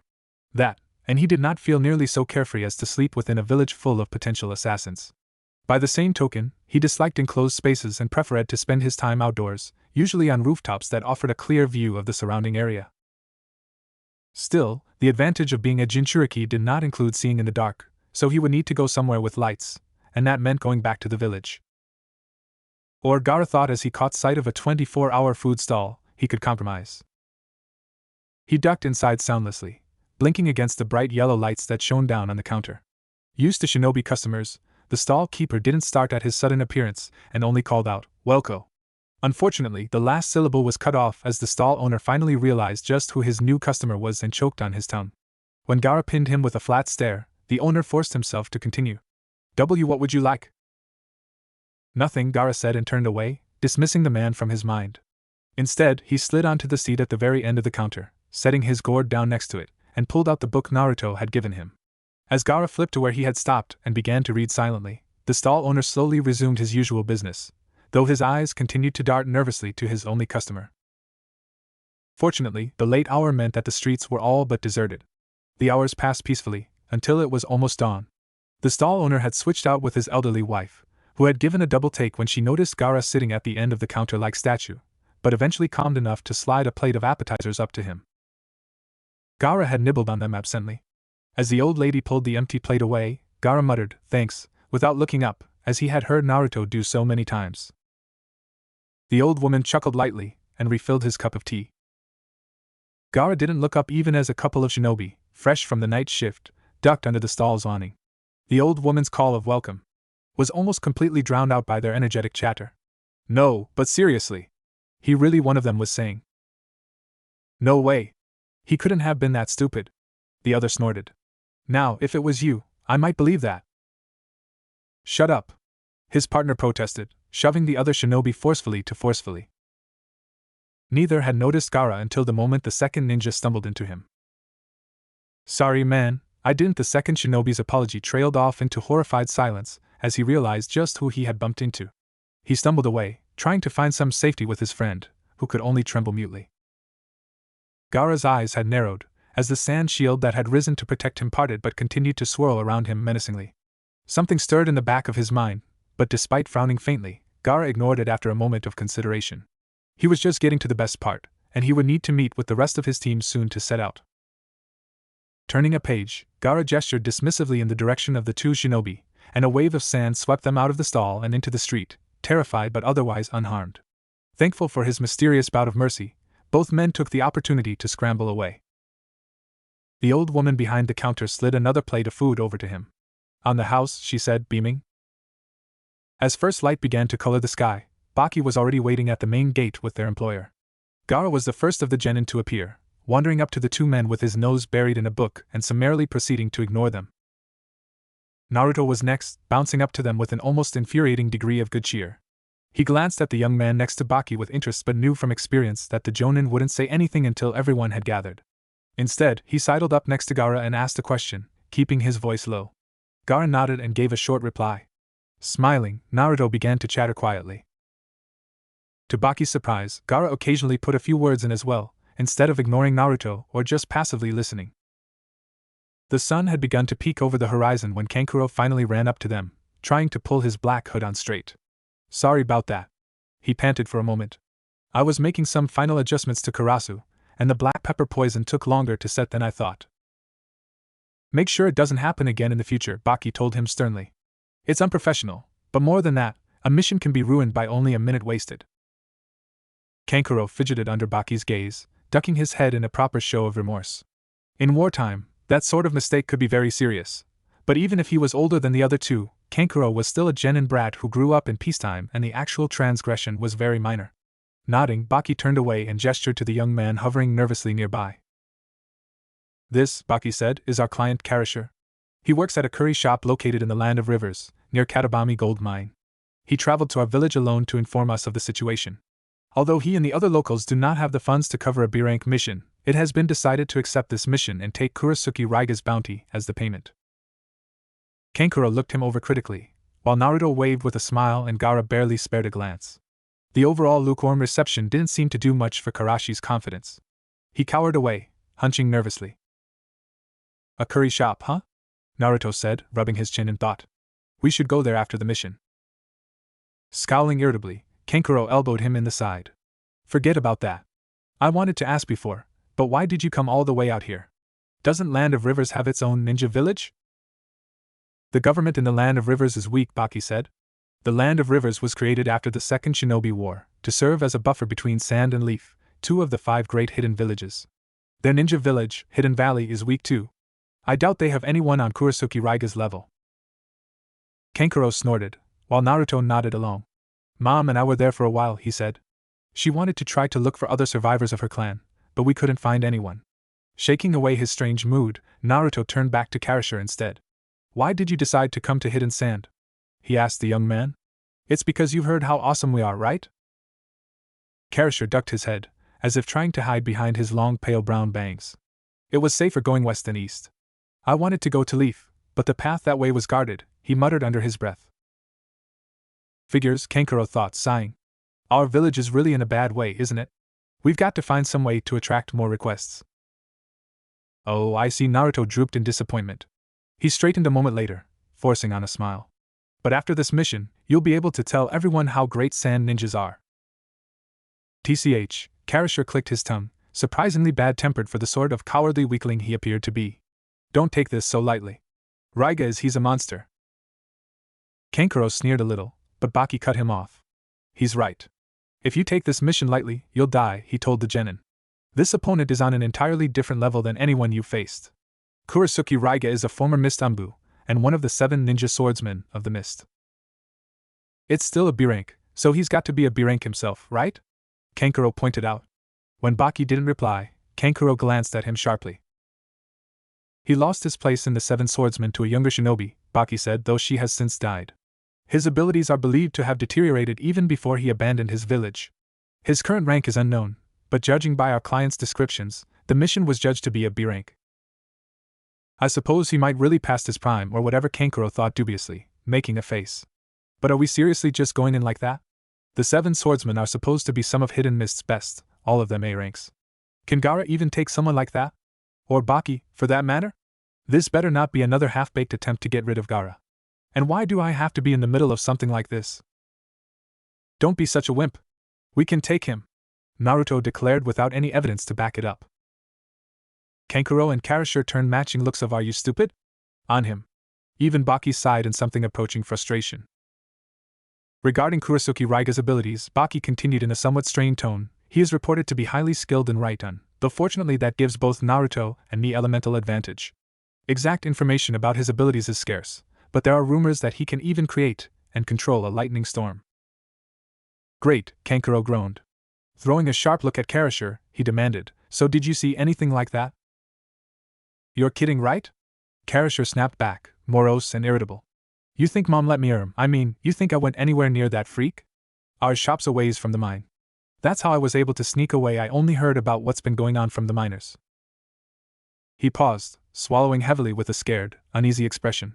And he did not feel nearly so carefree as to sleep within a village full of potential assassins. By the same token, he disliked enclosed spaces and preferred to spend his time outdoors, usually on rooftops that offered a clear view of the surrounding area. Still, the advantage of being a Jinchuriki did not include seeing in the dark, so he would need to go somewhere with lights, and that meant going back to the village. Or Gaara thought as he caught sight of a 24-hour food stall, he could compromise. He ducked inside soundlessly, blinking against the bright yellow lights that shone down on the counter. Used to shinobi customers, the stall keeper didn't start at his sudden appearance and only called out, "Welco." Unfortunately, the last syllable was cut off as the stall owner finally realized just who his new customer was and choked on his tongue. When Gaara pinned him with a flat stare, the owner forced himself to continue. What would you like?" Nothing, Gaara said and turned away, dismissing the man from his mind. Instead, he slid onto the seat at the very end of the counter, setting his gourd down next to it, and pulled out the book Naruto had given him. As Gaara flipped to where he had stopped and began to read silently, the stall owner slowly resumed his usual business, though his eyes continued to dart nervously to his only customer. Fortunately, the late hour meant that the streets were all but deserted. The hours passed peacefully, until it was almost dawn. The stall owner had switched out with his elderly wife, who had given a double take when she noticed Gaara sitting at the end of the counter like statue, but eventually calmed enough to slide a plate of appetizers up to him. Gaara had nibbled on them absently. As the old lady pulled the empty plate away, Gaara muttered, "Thanks," without looking up, as he had heard Naruto do so many times. The old woman chuckled lightly, and refilled his cup of tea. Gaara didn't look up even as a couple of shinobi, fresh from the night shift, ducked under the stall's awning. The old woman's call of welcome was almost completely drowned out by their energetic chatter. "No, but seriously," he really one of them was saying. "No way. He couldn't have been that stupid," the other snorted. "Now, if it was you, I might believe that." "Shut up," his partner protested, shoving the other shinobi forcefully. Neither had noticed Gaara until the moment the second ninja stumbled into him. "Sorry man, I didn't." The second shinobi's apology trailed off into horrified silence as he realized just who he had bumped into. He stumbled away, trying to find some safety with his friend, who could only tremble mutely. Gaara's eyes had narrowed, as the sand shield that had risen to protect him parted but continued to swirl around him menacingly. Something stirred in the back of his mind, but despite frowning faintly, Gaara ignored it after a moment of consideration. He was just getting to the best part, and he would need to meet with the rest of his team soon to set out. Turning a page, Gaara gestured dismissively in the direction of the two shinobi, and a wave of sand swept them out of the stall and into the street, terrified but otherwise unharmed. Thankful for his mysterious bout of mercy, both men took the opportunity to scramble away. The old woman behind the counter slid another plate of food over to him. "On the house," she said, beaming. As first light began to color the sky, Baki was already waiting at the main gate with their employer. Gaara was the first of the genin to appear, wandering up to the two men with his nose buried in a book and summarily proceeding to ignore them. Naruto was next, bouncing up to them with an almost infuriating degree of good cheer. He glanced at the young man next to Baki with interest but knew from experience that the jonin wouldn't say anything until everyone had gathered. Instead, he sidled up next to Gaara and asked a question, keeping his voice low. Gaara nodded and gave a short reply. Smiling, Naruto began to chatter quietly. To Baki's surprise, Gaara occasionally put a few words in as well, instead of ignoring Naruto or just passively listening. The sun had begun to peek over the horizon when Kankuro finally ran up to them, trying to pull his black hood on straight. "Sorry about that," he panted for a moment. "I was making some final adjustments to Karasu, and the black pepper poison took longer to set than I thought." "Make sure it doesn't happen again in the future," Baki told him sternly. "It's unprofessional, but more than that, a mission can be ruined by only a minute wasted." Kankuro fidgeted under Baki's gaze, ducking his head in a proper show of remorse. In wartime, that sort of mistake could be very serious, but even if he was older than the other two, Kankuro was still a genin brat who grew up in peacetime and the actual transgression was very minor. Nodding, Baki turned away and gestured to the young man hovering nervously nearby. "This," Baki said, "is our client Karasher. He works at a curry shop located in the Land of Rivers, near Katabami Gold Mine. He traveled to our village alone to inform us of the situation. Although he and the other locals do not have the funds to cover a B-rank mission, it has been decided to accept this mission and take Kurasuki Raiga's bounty as the payment." Kankuro looked him over critically, while Naruto waved with a smile and Gaara barely spared a glance. The overall lukewarm reception didn't seem to do much for Karashi's confidence. He cowered away, hunching nervously. "A curry shop, huh?" Naruto said, rubbing his chin in thought. "We should go there after the mission." Scowling irritably, Kankuro elbowed him in the side. "Forget about that. I wanted to ask before, but why did you come all the way out here? Doesn't Land of Rivers have its own ninja village?" "The government in the Land of Rivers is weak," Baki said. "The Land of Rivers was created after the Second Shinobi War, to serve as a buffer between Sand and Leaf, two of the 5 great hidden villages. Their ninja village, Hidden Valley, is weak too. I doubt they have anyone on Kurasuki Raiga's level." Kankuro snorted, while Naruto nodded along. "Mom and I were there for a while," he said. "She wanted to try to look for other survivors of her clan, but we couldn't find anyone." Shaking away his strange mood, Naruto turned back to Karasher instead. "Why did you decide to come to Hidden Sand?" he asked the young man. "It's because you've heard how awesome we are, right?" Karasher ducked his head, as if trying to hide behind his long pale brown bangs. "It was safer going west than east. I wanted to go to Leaf, but the path that way was guarded," he muttered under his breath. "Figures," Kankuro thought, sighing. "Our village is really in a bad way, isn't it? We've got to find some way to attract more requests. Oh, I see. Naruto drooped in disappointment. He straightened a moment later, forcing on a smile. But after this mission, you'll be able to tell everyone how great sand ninjas are. TCH, Karasher clicked his tongue, surprisingly bad-tempered for the sort of cowardly weakling he appeared to be. Don't take this so lightly. He's a monster. Kankuro sneered a little, but Baki cut him off. He's right. If you take this mission lightly, you'll die, he told the Genin. This opponent is on an entirely different level than anyone you've faced. Kurasuke Raiga is a former Mist Anbu, and one of the 7 ninja swordsmen of the Mist. It's still a B rank, so he's got to be a B rank himself, right? Kankuro pointed out. When Baki didn't reply, Kankuro glanced at him sharply. He lost his place in the 7 swordsmen to a younger shinobi, Baki said, though she has since died. His abilities are believed to have deteriorated even before he abandoned his village. His current rank is unknown, but judging by our client's descriptions, the mission was judged to be a B rank. I suppose he might really past his prime or whatever, Kankuro thought dubiously, making a face. But are we seriously just going in like that? The 7 swordsmen are supposed to be some of Hidden Mist's best, all of them A ranks. Can Gaara even take someone like that? Or Baki, for that matter? This better not be another half-baked attempt to get rid of Gaara. And why do I have to be in the middle of something like this? Don't be such a wimp. We can take him, Naruto declared without any evidence to back it up. Kankuro and Karasher turned matching looks of "Are you stupid?" on him. Even Baki sighed in something approaching frustration. Regarding Kurasuke Raiga's abilities, Baki continued in a somewhat strained tone. He is reported to be highly skilled in Raiden, though fortunately that gives both Naruto and me elemental advantage. Exact information about his abilities is scarce, but there are rumors that he can even create and control a lightning storm. Great, Kankuro groaned. Throwing a sharp look at Karasher, he demanded, so did you see anything like that? You're kidding, right? Karasher snapped back, morose and irritable. You think Mom let me you think I went anywhere near that freak? Our shop's a ways from the mine. That's how I was able to sneak away. I only heard about what's been going on from the miners. He paused, swallowing heavily with a scared, uneasy expression.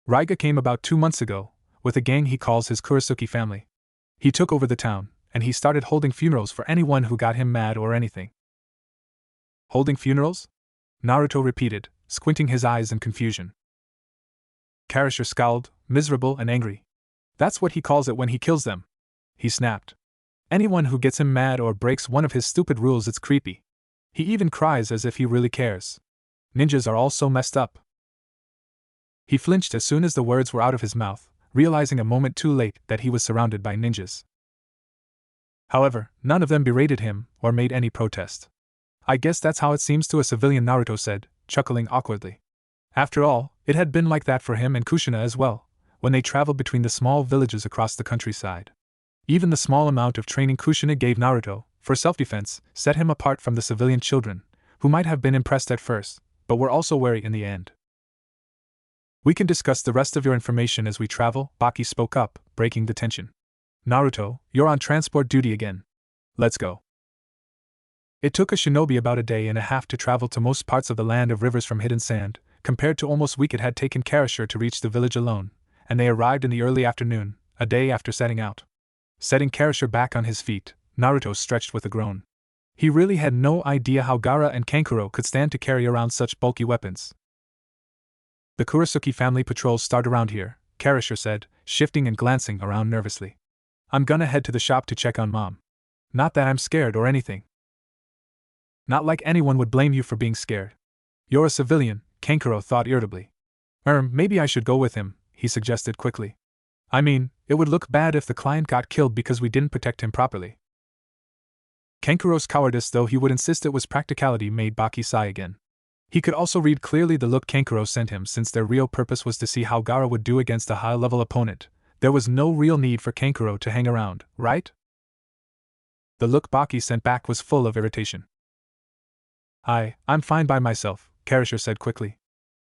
Raiga came about 2 months ago, with a gang he calls his Kurasuke family. He took over the town, and he started holding funerals for anyone who got him mad or anything. Holding funerals? Naruto repeated, squinting his eyes in confusion. Karasher scowled, miserable and angry. That's what he calls it when he kills them, he snapped. Anyone who gets him mad or breaks one of his stupid rules, it's creepy. He even cries as if he really cares. Ninjas are all so messed up. He flinched as soon as the words were out of his mouth, realizing a moment too late that he was surrounded by ninjas. However, none of them berated him or made any protest. I guess that's how it seems to a civilian, Naruto said, chuckling awkwardly. After all, it had been like that for him and Kushina as well, when they traveled between the small villages across the countryside. Even the small amount of training Kushina gave Naruto, for self-defense, set him apart from the civilian children, who might have been impressed at first, but were also wary in the end. We can discuss the rest of your information as we travel, Baki spoke up, breaking the tension. Naruto, you're on transport duty again. Let's go. It took a shinobi about a day and a half to travel to most parts of the land of rivers from hidden sand, compared to almost a week it had taken Karasher to reach the village alone, and they arrived in the early afternoon, a day after setting out. Setting Karasher back on his feet, Naruto stretched with a groan. He really had no idea how Gaara and Kankuro could stand to carry around such bulky weapons. The Kurasuke family patrols start around here, Karasher said, shifting and glancing around nervously. I'm gonna head to the shop to check on Mom. Not that I'm scared or anything. Not like anyone would blame you for being scared. You're a civilian, Kankuro thought irritably. Maybe I should go with him, he suggested quickly. It would look bad if the client got killed because we didn't protect him properly. Kankuro's cowardice, though he would insist it was practicality, made Baki sigh again. He could also read clearly the look Kankuro sent him, since their real purpose was to see how Gaara would do against a high-level opponent. There was no real need for Kankuro to hang around, right? The look Baki sent back was full of irritation. I'm fine by myself, Karasher said quickly.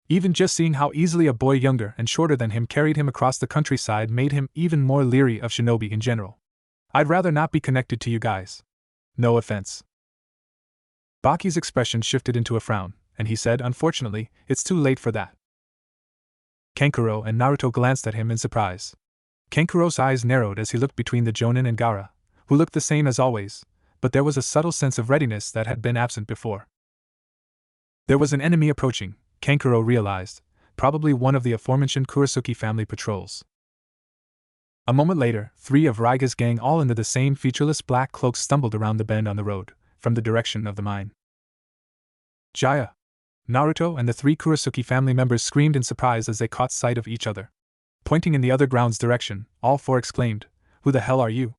Even just seeing how easily a boy younger and shorter than him carried him across the countryside made him even more leery of shinobi in general. I'd rather not be connected to you guys. No offense. Baki's expression shifted into a frown, and he said, unfortunately, it's too late for that. Kankuro and Naruto glanced at him in surprise. Kankuro's eyes narrowed as he looked between the Jonin and Gaara, who looked the same as always, but there was a subtle sense of readiness that had been absent before. There was an enemy approaching, Kankuro realized, probably one of the aforementioned Kurasuki family patrols. A moment later, 3 of Raiga's gang, all into the same featureless black cloaks, stumbled around the bend on the road, from the direction of the mine. Jaya! Naruto and the 3 Kurasuki family members screamed in surprise as they caught sight of each other. Pointing in the other ground's direction, all 4 exclaimed, "Who the hell are you?"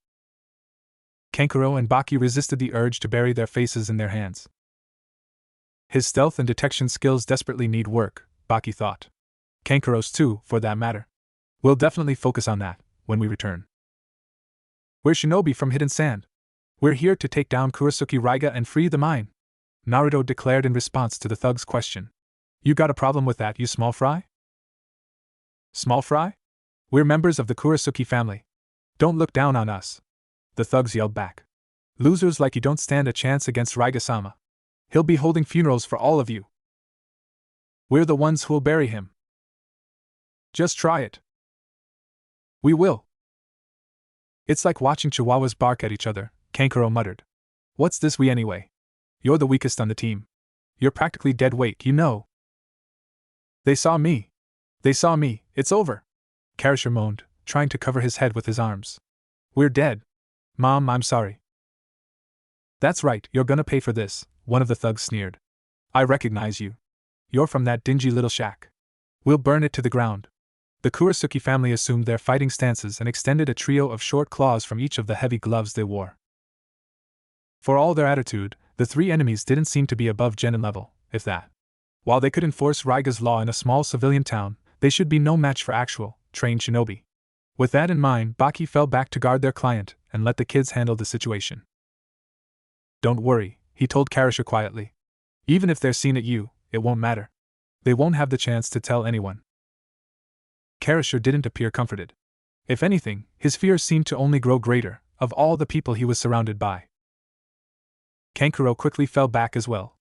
Kankuro and Baki resisted the urge to bury their faces in their hands. His stealth and detection skills desperately need work, Baki thought. Kankuro's too, for that matter. We'll definitely focus on that when we return. We're shinobi from Hidden Sand. We're here to take down Kurasuki Raiga and free the mine, Naruto declared in response to the thug's question. You got a problem with that, you small fry? Small fry? We're members of the Kurasuki family. Don't look down on us, the thugs yelled back. Losers like you don't stand a chance against Raiga-sama. He'll be holding funerals for all of you. We're the ones who'll bury him. Just try it. We will. It's like watching chihuahuas bark at each other, Kankuro muttered. What's this we anyway? You're the weakest on the team. You're practically dead weight, you know. They saw me. They saw me, it's over. Karasher moaned, trying to cover his head with his arms. We're dead. Mom, I'm sorry. That's right, you're gonna pay for this, one of the thugs sneered. I recognize you. You're from that dingy little shack. We'll burn it to the ground. The Kurasuki family assumed their fighting stances and extended a trio of short claws from each of the heavy gloves they wore. For all their attitude, the 3 enemies didn't seem to be above Genin level, if that. While they could enforce Raiga's law in a small civilian town, they should be no match for actual, trained shinobi. With that in mind, Baki fell back to guard their client and let the kids handle the situation. Don't worry, he told Karasher quietly. Even if they're seen at you, it won't matter. They won't have the chance to tell anyone. Karasher didn't appear comforted. If anything, his fears seemed to only grow greater, of all the people he was surrounded by. Kankuro quickly fell back as well.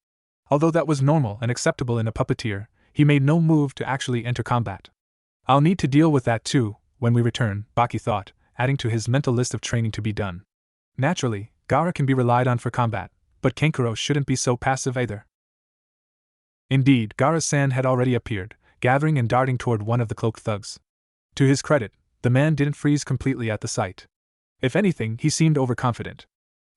Although that was normal and acceptable in a puppeteer, he made no move to actually enter combat. I'll need to deal with that too, when we return, Baki thought, adding to his mental list of training to be done. Naturally, Gaara can be relied on for combat, but Kankuro shouldn't be so passive either. Indeed, Gaara-san had already appeared, gathering and darting toward one of the cloaked thugs. To his credit, the man didn't freeze completely at the sight. If anything, he seemed overconfident.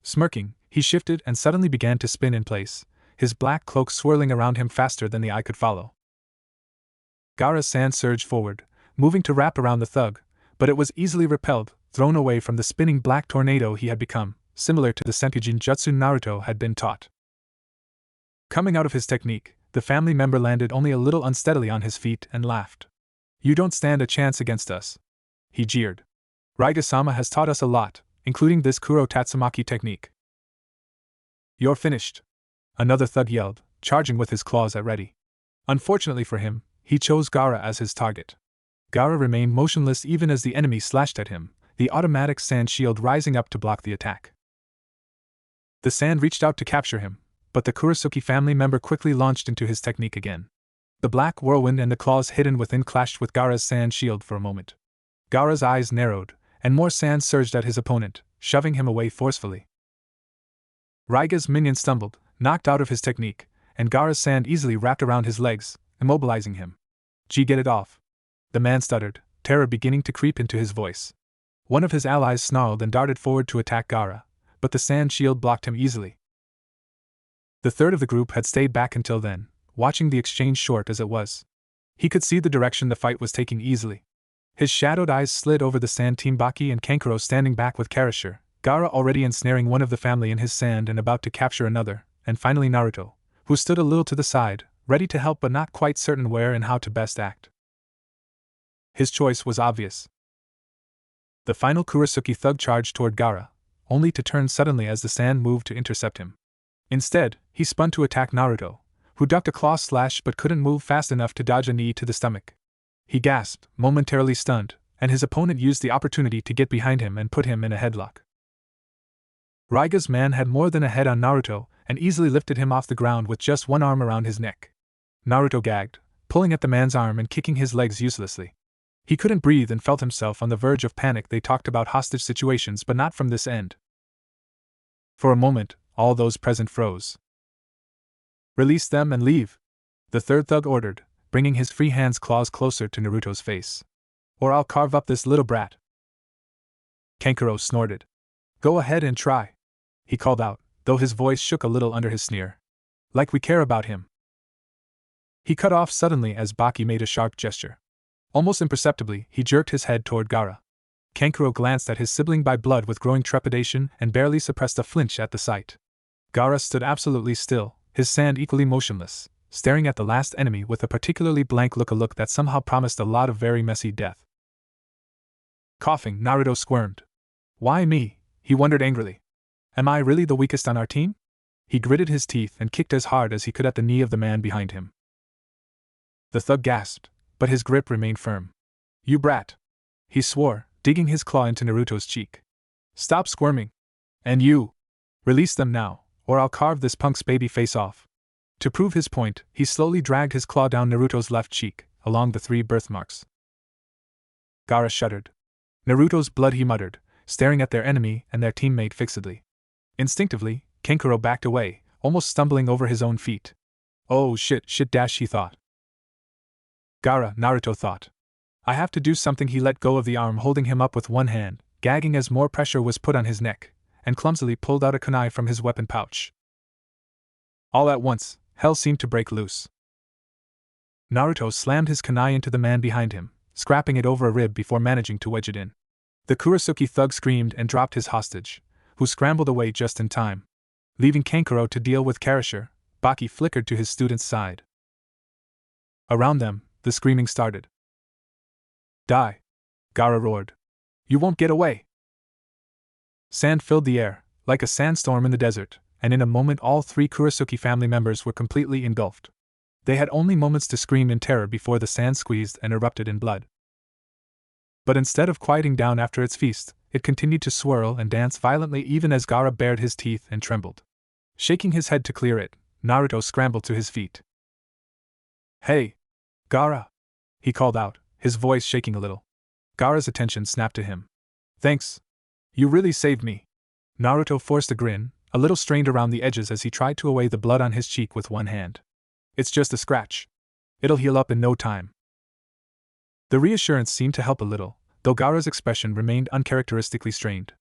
Smirking, he shifted and suddenly began to spin in place, his black cloak swirling around him faster than the eye could follow. Gaara-san surged forward, moving to wrap around the thug, but it was easily repelled, thrown away from the spinning black tornado he had become, similar to the Senpujin jutsu Naruto had been taught. Coming out of his technique, the family member landed only a little unsteadily on his feet and laughed. You don't stand a chance against us, he jeered. Raiga-sama has taught us a lot, including this Kuro Tatsumaki technique. You're finished, another thug yelled, charging with his claws at ready. Unfortunately for him, he chose Gaara as his target. Gaara remained motionless even as the enemy slashed at him, the automatic sand shield rising up to block the attack. The sand reached out to capture him, but the Kurasuki family member quickly launched into his technique again. The black whirlwind and the claws hidden within clashed with Gaara's sand shield for a moment. Gaara's eyes narrowed, and more sand surged at his opponent, shoving him away forcefully. Raiga's minion stumbled, knocked out of his technique, and Gaara's sand easily wrapped around his legs, immobilizing him. Gee, get it off. The man stuttered, terror beginning to creep into his voice. One of his allies snarled and darted forward to attack Gaara, but the sand shield blocked him easily. The third of the group had stayed back until then, watching the exchange short as it was. He could see the direction the fight was taking easily. His shadowed eyes slid over the sand team Baki and Kankuro standing back with Karasher, Gaara already ensnaring one of the family in his sand and about to capture another, and finally Naruto, who stood a little to the side, ready to help but not quite certain where and how to best act. His choice was obvious. The final Kurasuki thug charged toward Gaara, only to turn suddenly as the sand moved to intercept him. Instead, he spun to attack Naruto, who ducked a claw slash but couldn't move fast enough to dodge a knee to the stomach. He gasped, momentarily stunned, and his opponent used the opportunity to get behind him and put him in a headlock. Raiga's man had more than a head on Naruto and easily lifted him off the ground with just one arm around his neck. Naruto gagged, pulling at the man's arm and kicking his legs uselessly. He couldn't breathe and felt himself on the verge of panic. They talked about hostage situations, but not from this end. For a moment, all those present froze. Release them and leave, the third thug ordered, bringing his free hand's claws closer to Naruto's face. Or I'll carve up this little brat. Kankuro snorted. Go ahead and try, he called out, though his voice shook a little under his sneer. Like we care about him. He cut off suddenly as Baki made a sharp gesture. Almost imperceptibly, he jerked his head toward Gaara. Kankuro glanced at his sibling by blood with growing trepidation and barely suppressed a flinch at the sight. Gaara stood absolutely still, his sand equally motionless, staring at the last enemy with a particularly blank look, a look that somehow promised a lot of very messy death. Coughing, Naruto squirmed. Why me? He wondered angrily. Am I really the weakest on our team? He gritted his teeth and kicked as hard as he could at the knee of the man behind him. The thug gasped, but his grip remained firm. You brat! He swore, digging his claw into Naruto's cheek. Stop squirming! And you! Release them now, or I'll carve this punk's baby face off. To prove his point, he slowly dragged his claw down Naruto's left cheek, along the 3 birthmarks. Gaara shuddered. Naruto's blood, he muttered, staring at their enemy and their teammate fixedly. Instinctively, Kankuro backed away, almost stumbling over his own feet. Oh shit, he thought. Gaara, Naruto thought. I have to do something. He let go of the arm holding him up with one hand, gagging as more pressure was put on his neck, and clumsily pulled out a kunai from his weapon pouch. All at once, hell seemed to break loose. Naruto slammed his kunai into the man behind him, scrapping it over a rib before managing to wedge it in. The Kurasuki thug screamed and dropped his hostage, who scrambled away just in time. Leaving Kankuro to deal with Karasher, Baki flickered to his student's side. Around them, the screaming started. Die! Gaara roared. You won't get away! Sand filled the air, like a sandstorm in the desert, and in a moment all 3 Kurasuki family members were completely engulfed. They had only moments to scream in terror before the sand squeezed and erupted in blood. But instead of quieting down after its feast, it continued to swirl and dance violently even as Gaara bared his teeth and trembled. Shaking his head to clear it, Naruto scrambled to his feet. Hey! Gaara! He called out, his voice shaking a little. Gaara's attention snapped to him. Thanks! You really saved me! Naruto forced a grin, a little strained around the edges as he tried to away the blood on his cheek with one hand. It's just a scratch. It'll heal up in no time. The reassurance seemed to help a little, though Gaara's expression remained uncharacteristically strained.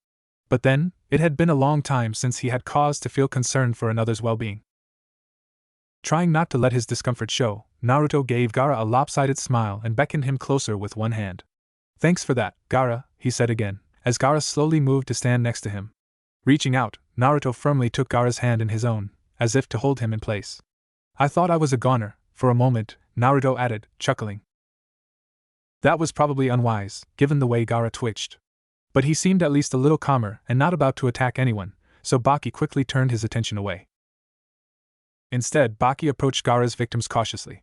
But then, it had been a long time since he had cause to feel concerned for another's well-being. Trying not to let his discomfort show, Naruto gave Gaara a lopsided smile and beckoned him closer with one hand. Thanks for that, Gaara, he said again, as Gaara slowly moved to stand next to him. Reaching out, Naruto firmly took Gaara's hand in his own, as if to hold him in place. I thought I was a goner, for a moment, Naruto added, chuckling. That was probably unwise, given the way Gaara twitched. But he seemed at least a little calmer and not about to attack anyone, so Baki quickly turned his attention away. Instead, Baki approached Gaara's victims cautiously.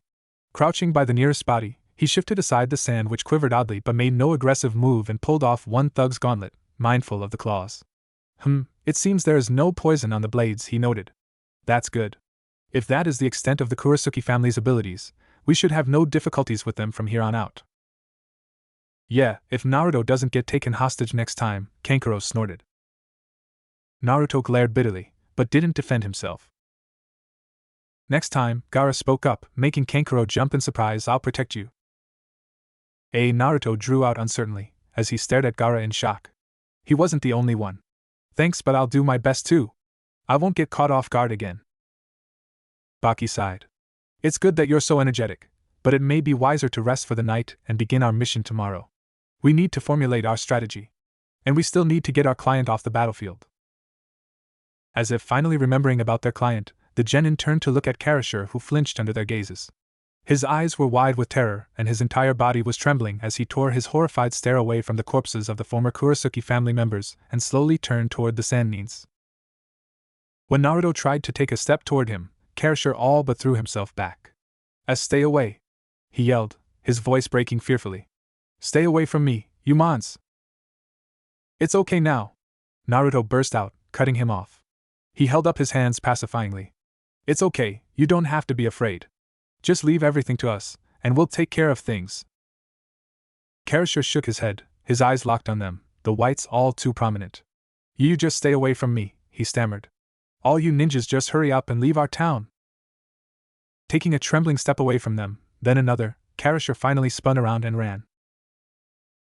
Crouching by the nearest body, he shifted aside the sand which quivered oddly but made no aggressive move and pulled off one thug's gauntlet, mindful of the claws. It seems there is no poison on the blades, he noted. That's good. If that is the extent of the Kurasuki family's abilities, we should have no difficulties with them from here on out. Yeah, if Naruto doesn't get taken hostage next time, Kankuro snorted. Naruto glared bitterly, but didn't defend himself. Next time, Gaara spoke up, making Kankuro jump in surprise. I'll protect you. Naruto drew out uncertainly, as he stared at Gaara in shock. He wasn't the only one. Thanks, but I'll do my best too. I won't get caught off guard again. Baki sighed. It's good that you're so energetic, but it may be wiser to rest for the night and begin our mission tomorrow. We need to formulate our strategy. And we still need to get our client off the battlefield. As if finally remembering about their client, the Genin turned to look at Karasher, who flinched under their gazes. His eyes were wide with terror, and his entire body was trembling as he tore his horrified stare away from the corpses of the former Kurasuki family members and slowly turned toward the Sandnines. When Naruto tried to take a step toward him, Karasher all but threw himself back. Stay away! He yelled, his voice breaking fearfully. Stay away from me, you mons! It's okay now! Naruto burst out, cutting him off. He held up his hands pacifyingly. It's okay, you don't have to be afraid. Just leave everything to us, and we'll take care of things. Karasher shook his head, his eyes locked on them, the whites all too prominent. You just stay away from me, he stammered. All you ninjas just hurry up and leave our town. Taking a trembling step away from them, then another, Karasher finally spun around and ran.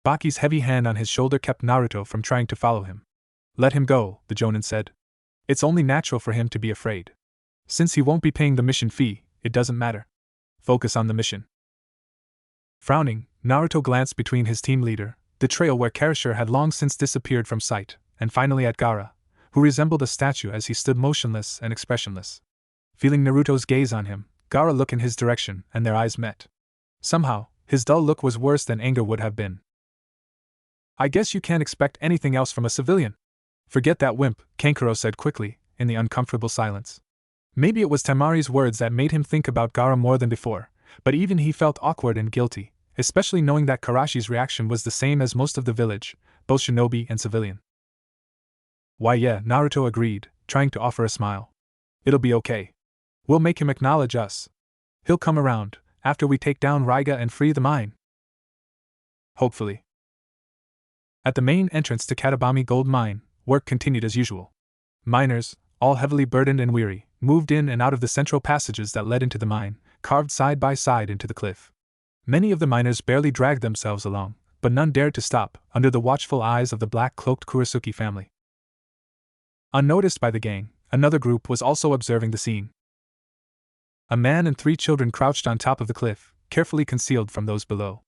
Baki's heavy hand on his shoulder kept Naruto from trying to follow him. Let him go, the Jonin said. It's only natural for him to be afraid. Since he won't be paying the mission fee, it doesn't matter. Focus on the mission. Frowning, Naruto glanced between his team leader, the trail where Karasher had long since disappeared from sight, and finally at Gaara, who resembled a statue as he stood motionless and expressionless. Feeling Naruto's gaze on him, Gaara looked in his direction and their eyes met. Somehow, his dull look was worse than anger would have been. I guess you can't expect anything else from a civilian. Forget that wimp, Kankuro said quickly, in the uncomfortable silence. Maybe it was Tamari's words that made him think about Gaara more than before, but even he felt awkward and guilty, especially knowing that Karashi's reaction was the same as most of the village, both shinobi and civilian. Why yeah, Naruto agreed, trying to offer a smile. It'll be okay. We'll make him acknowledge us. He'll come around, after we take down Raiga and free the mine. Hopefully. At the main entrance to Katabami Gold Mine, work continued as usual. Miners, all heavily burdened and weary, moved in and out of the central passages that led into the mine, carved side by side into the cliff. Many of the miners barely dragged themselves along, but none dared to stop, under the watchful eyes of the black-cloaked Kurasuki family. Unnoticed by the gang, another group was also observing the scene. A man and 3 children crouched on top of the cliff, carefully concealed from those below.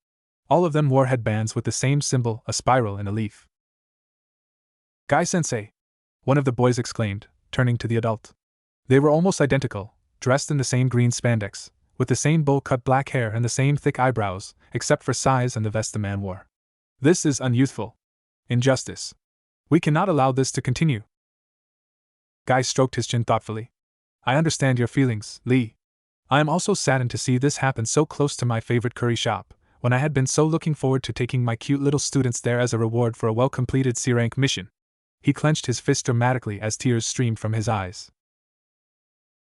All of them wore headbands with the same symbol, a spiral and a leaf. Guy-sensei! One of the boys exclaimed, turning to the adult. They were almost identical, dressed in the same green spandex, with the same bowl-cut black hair and the same thick eyebrows, except for size and the vest the man wore. This is unyouthful. Injustice. We cannot allow this to continue. Guy stroked his chin thoughtfully. I understand your feelings, Lee. I am also saddened to see this happen so close to my favorite curry shop, when I had been so looking forward to taking my cute little students there as a reward for a well-completed C-rank mission. He clenched his fist dramatically as tears streamed from his eyes.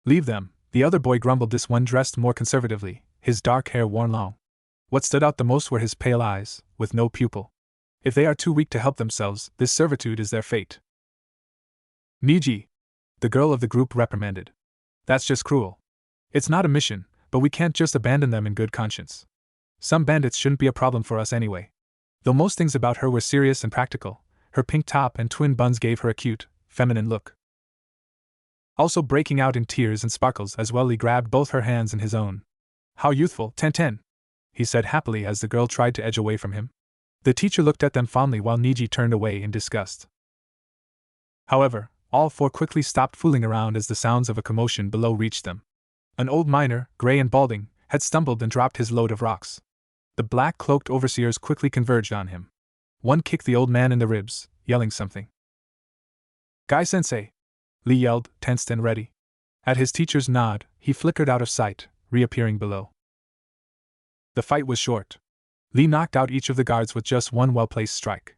Leave them, the other boy grumbled, this one dressed more conservatively, his dark hair worn long. What stood out the most were his pale eyes, with no pupil. If they are too weak to help themselves, this servitude is their fate. Niji, the girl of the group reprimanded. That's just cruel. It's not a mission, but we can't just abandon them in good conscience. Some bandits shouldn't be a problem for us anyway. Though most things about her were serious and practical, her pink top and twin buns gave her a cute, feminine look. Also breaking out in tears and sparkles as well, he grabbed both her hands in his own. How youthful, Tenten! He said happily as the girl tried to edge away from him. The teacher looked at them fondly while Niji turned away in disgust. However, all 4 quickly stopped fooling around as the sounds of a commotion below reached them. An old miner, gray and balding, had stumbled and dropped his load of rocks. The black-cloaked overseers quickly converged on him. One kicked the old man in the ribs, yelling something. Guy-sensei! Lee yelled, tensed and ready. At his teacher's nod, he flickered out of sight, reappearing below. The fight was short. Lee knocked out each of the guards with just one well-placed strike.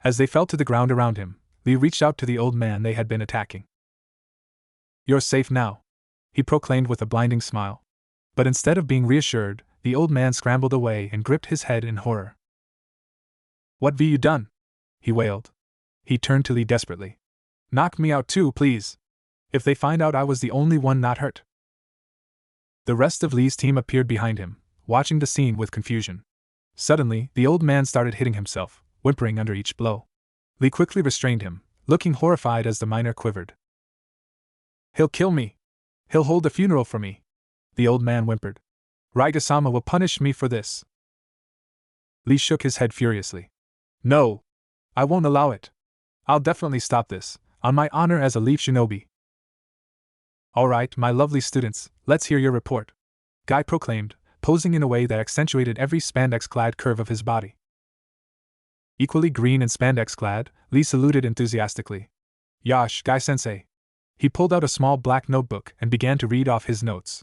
As they fell to the ground around him, Lee reached out to the old man they had been attacking. You're safe now, he proclaimed with a blinding smile. But instead of being reassured, the old man scrambled away and gripped his head in horror. What have you done? He wailed. He turned to Lee desperately. Knock me out too, please. If they find out I was the only one not hurt. The rest of Lee's team appeared behind him, watching the scene with confusion. Suddenly, the old man started hitting himself, whimpering under each blow. Lee quickly restrained him, looking horrified as the miner quivered. He'll kill me. He'll hold a funeral for me. The old man whimpered. Raiga-sama will punish me for this. Lee shook his head furiously. No! I won't allow it. I'll definitely stop this, on my honor as a Leaf Shinobi. All right, my lovely students, let's hear your report, Guy proclaimed, posing in a way that accentuated every spandex-clad curve of his body. Equally green and spandex-clad, Lee saluted enthusiastically. Yash, Guy-sensei. He pulled out a small black notebook and began to read off his notes.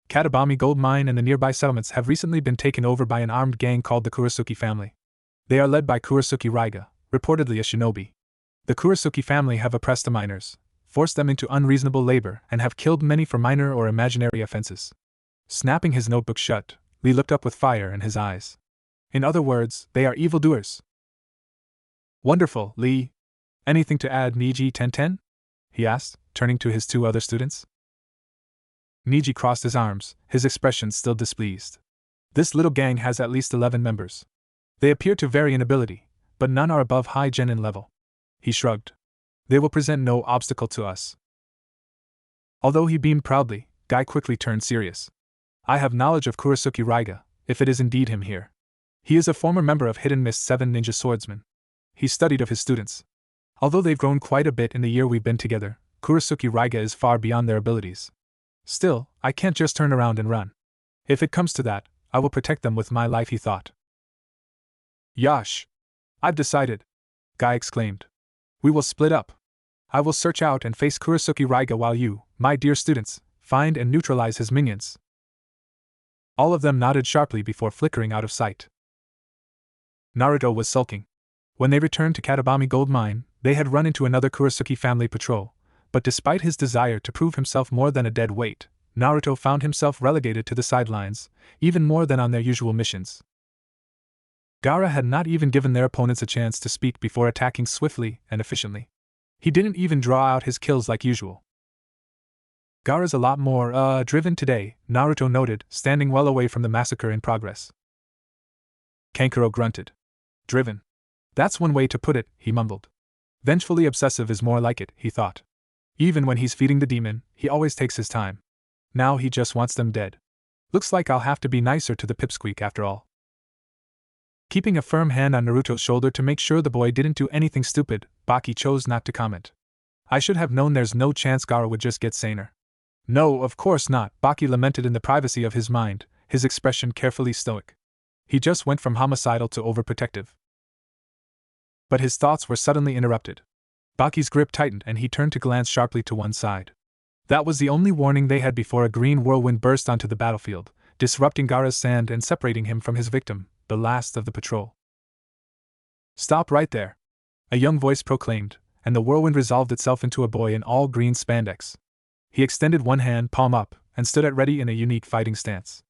Katabami Gold Mine and the nearby settlements have recently been taken over by an armed gang called the Kurasuki family. They are led by Kurasuki Raiga, reportedly a shinobi. The Kurasuki family have oppressed the miners, forced them into unreasonable labor, and have killed many for minor or imaginary offenses. Snapping his notebook shut, Lee looked up with fire in his eyes. In other words, they are evildoers. Wonderful, Lee. Anything to add, Niji Tenten? he asked, turning to his two other students. Niji crossed his arms, his expression still displeased. This little gang has at least 11 members. They appear to vary in ability, but none are above high Genin level. He shrugged. They will present no obstacle to us. Although he beamed proudly, Guy quickly turned serious. I have knowledge of Kurasuke Raiga, if it is indeed him here. He is a former member of Hidden Mist 7 Ninja Swordsmen. He studied of his students. Although they've grown quite a bit in the year we've been together, Kurasuke Raiga is far beyond their abilities. Still, I can't just turn around and run. If it comes to that, I will protect them with my life, he thought. Yash! I've decided, Guy exclaimed. We will split up. I will search out and face Kurasuke Raiga while you, my dear students, find and neutralize his minions. All of them nodded sharply before flickering out of sight. Naruto was sulking. When they returned to Katabami Gold Mine, they had run into another Kurasuke family patrol, but despite his desire to prove himself more than a dead weight, Naruto found himself relegated to the sidelines, even more than on their usual missions. Gaara had not even given their opponents a chance to speak before attacking swiftly and efficiently. He didn't even draw out his kills like usual. Gaara's a lot more, driven today, Naruto noted, standing well away from the massacre in progress. Kankuro grunted. Driven. That's one way to put it, he mumbled. Vengefully obsessive is more like it, he thought. Even when he's feeding the demon, he always takes his time. Now he just wants them dead. Looks like I'll have to be nicer to the pipsqueak after all. Keeping a firm hand on Naruto's shoulder to make sure the boy didn't do anything stupid, Baki chose not to comment. I should have known there's no chance Gaara would just get saner. No, of course not, Baki lamented in the privacy of his mind, his expression carefully stoic. He just went from homicidal to overprotective. But his thoughts were suddenly interrupted. Baki's grip tightened and he turned to glance sharply to one side. That was the only warning they had before a green whirlwind burst onto the battlefield, disrupting Gaara's sand and separating him from his victim, the last of the patrol. Stop right there! A young voice proclaimed, and the whirlwind resolved itself into a boy in all green spandex. He extended one hand, palm up, and stood at ready in a unique fighting stance.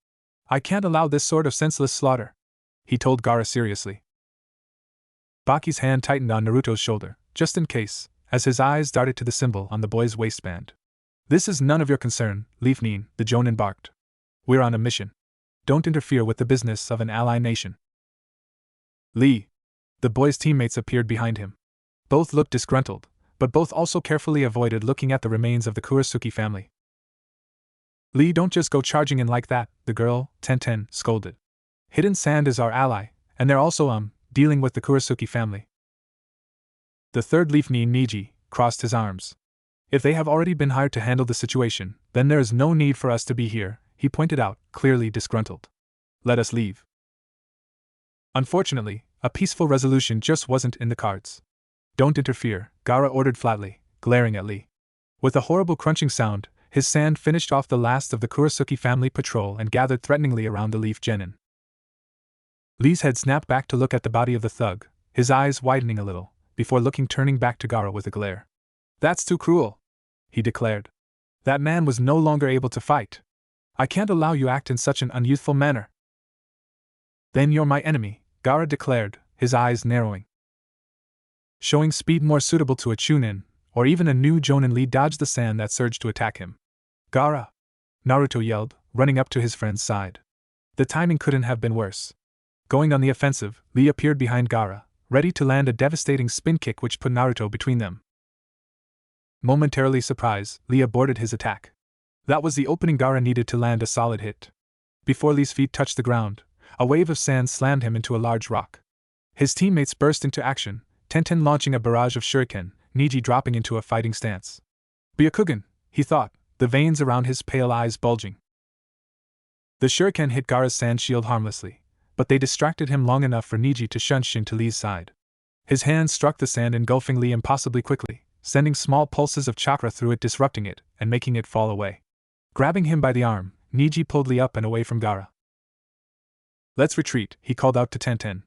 I can't allow this sort of senseless slaughter, he told Gaara seriously. Baki's hand tightened on Naruto's shoulder, just in case, as his eyes darted to the symbol on the boy's waistband. This is none of your concern, Leaf Nin, the Jonin barked. We're on a mission. Don't interfere with the business of an ally nation. Lee! The boy's teammates appeared behind him. Both looked disgruntled, but both also carefully avoided looking at the remains of the Kurasuke family. Lee, don't just go charging in like that, the girl, Tenten, scolded. Hidden Sand is our ally, and they're also, dealing with the Kurasuke family. The third Leaf Nin, Niji, crossed his arms. If they have already been hired to handle the situation, then there is no need for us to be here, he pointed out, clearly disgruntled. Let us leave. Unfortunately, a peaceful resolution just wasn't in the cards. Don't interfere, Gaara ordered flatly, glaring at Lee. With a horrible crunching sound, his sand finished off the last of the Kurasuke family patrol and gathered threateningly around the Leaf Genin. Lee's head snapped back to look at the body of the thug, his eyes widening a little, before turning back to Gaara with a glare. That's too cruel, he declared. That man was no longer able to fight. I can't allow you act in such an unyouthful manner. Then you're my enemy, Gaara declared, his eyes narrowing. Showing speed more suitable to a Chunin, or even a new Jonin, Lee dodged the sand that surged to attack him. Gaara! Naruto yelled, running up to his friend's side. The timing couldn't have been worse. Going on the offensive, Lee appeared behind Gaara, ready to land a devastating spin kick which put Naruto between them. Momentarily surprised, Lee aborted his attack. That was the opening Gaara needed to land a solid hit. Before Lee's feet touched the ground, a wave of sand slammed him into a large rock. His teammates burst into action, Tenten launching a barrage of shuriken, Niji dropping into a fighting stance. Byakugan, he thought, the veins around his pale eyes bulging. The shuriken hit Gaara's sand shield harmlessly, but they distracted him long enough for Niji to shunch into Lee's side. His hand struck the sand, engulfing Lee impossibly quickly, sending small pulses of chakra through it, disrupting it and making it fall away. Grabbing him by the arm, Niji pulled Lee up and away from Gaara. Let's retreat, he called out to Tenten.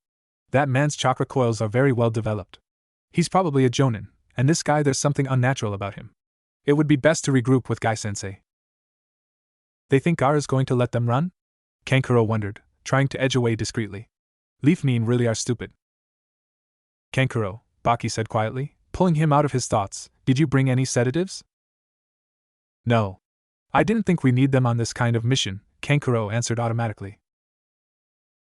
That man's chakra coils are very well developed. He's probably a Jonin, and this guy, there's something unnatural about him. It would be best to regroup with Guy-sensei. They think Gaara's going to let them run? Kankuro wondered, trying to edge away discreetly. Leaf Nin really are stupid. Kankuro, Baki said quietly, pulling him out of his thoughts, Did you bring any sedatives? No. I didn't think we need them on this kind of mission, Kankuro answered automatically.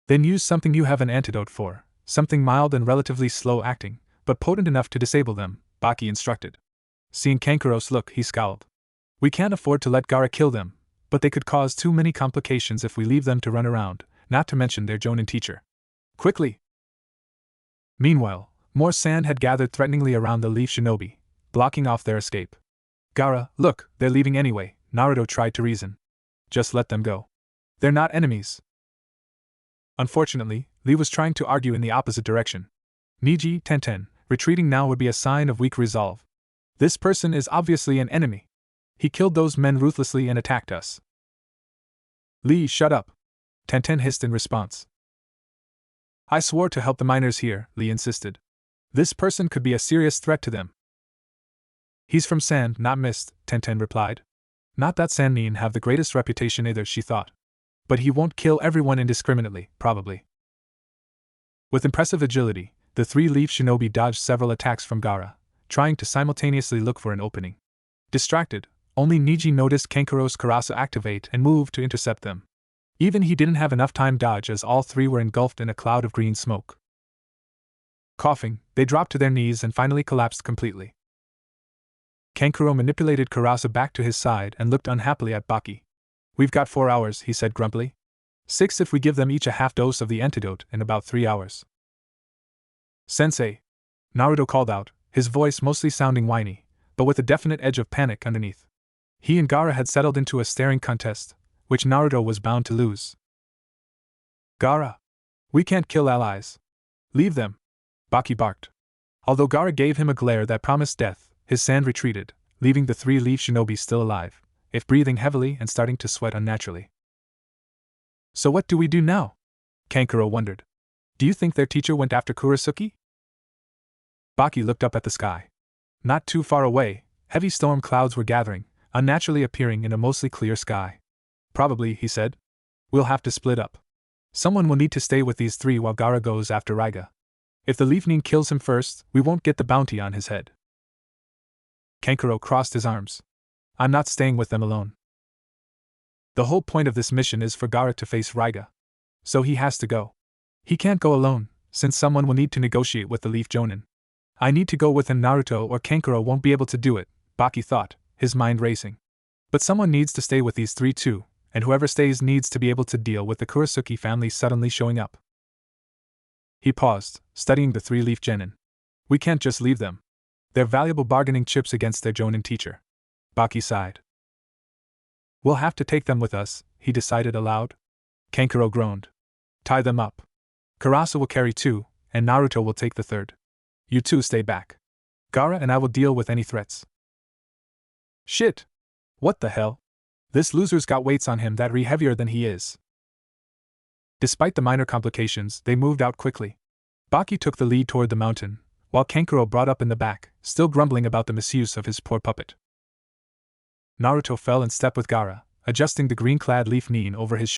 Then use something you have an antidote for, something mild and relatively slow acting, but potent enough to disable them, Baki instructed. Seeing Kankuro's look, he scowled. We can't afford to let Gaara kill them, but they could cause too many complications if we leave them to run around, not to mention their Jonin teacher. Quickly! Meanwhile, more sand had gathered threateningly around the Leaf Shinobi, blocking off their escape. Gaara, look, they're leaving anyway, Naruto tried to reason. Just let them go. They're not enemies. Unfortunately, Lee was trying to argue in the opposite direction. Niji, Tenten, retreating now would be a sign of weak resolve. This person is obviously an enemy. He killed those men ruthlessly and attacked us. Lee, shut up. Tenten hissed in response. I swore to help the miners here, Lee insisted. This person could be a serious threat to them. He's from sand, not mist, Tenten replied. Not that Sannin have the greatest reputation either, she thought. But he won't kill everyone indiscriminately, probably. With impressive agility, the three Leaf Shinobi dodged several attacks from Gaara, trying to simultaneously look for an opening. Distracted, only Niji noticed Kankuro's Karasa activate and move to intercept them. Even he didn't have enough time dodge as all three were engulfed in a cloud of green smoke. Coughing, they dropped to their knees and finally collapsed completely. Kankuro manipulated Karasa back to his side and looked unhappily at Baki. We've got 4 hours, he said grumpily. 6 if we give them each a half dose of the antidote in about 3 hours. Sensei! Naruto called out, his voice mostly sounding whiny, but with a definite edge of panic underneath. He and Gaara had settled into a staring contest, which Naruto was bound to lose. Gaara! We can't kill allies. Leave them! Baki barked. Although Gaara gave him a glare that promised death, his sand retreated, leaving the three Leaf Shinobi still alive, if breathing heavily and starting to sweat unnaturally. So what do we do now? Kankuro wondered. Do you think their teacher went after Kurasuke? Baki looked up at the sky. Not too far away, heavy storm clouds were gathering, unnaturally appearing in a mostly clear sky. Probably, he said. We'll have to split up. Someone will need to stay with these three while Gaara goes after Raiga. If the Leaf Nin kills him first, we won't get the bounty on his head. Kankuro crossed his arms. I'm not staying with them alone. The whole point of this mission is for Gaara to face Raiga. So he has to go. He can't go alone, since someone will need to negotiate with the Leaf Jonin. I need to go with him. Naruto or Kankuro won't be able to do it, Baki thought, his mind racing. But someone needs to stay with these three too, and whoever stays needs to be able to deal with the Kurasuke family suddenly showing up. He paused, studying the three-leaf genin. We can't just leave them. They're valuable bargaining chips against their Jonin teacher. Baki sighed. We'll have to take them with us, he decided aloud. Kankuro groaned. Tie them up. Karasa will carry 2, and Naruto will take the 3rd. You two stay back. Gaara and I will deal with any threats. Shit! What the hell? This loser's got weights on him that are heavier than he is. Despite the minor complications, they moved out quickly. Baki took the lead toward the mountain, while Kankuro brought up in the back, still grumbling about the misuse of his poor puppet. Naruto fell in step with Gaara, adjusting the green-clad Leaf Nin over his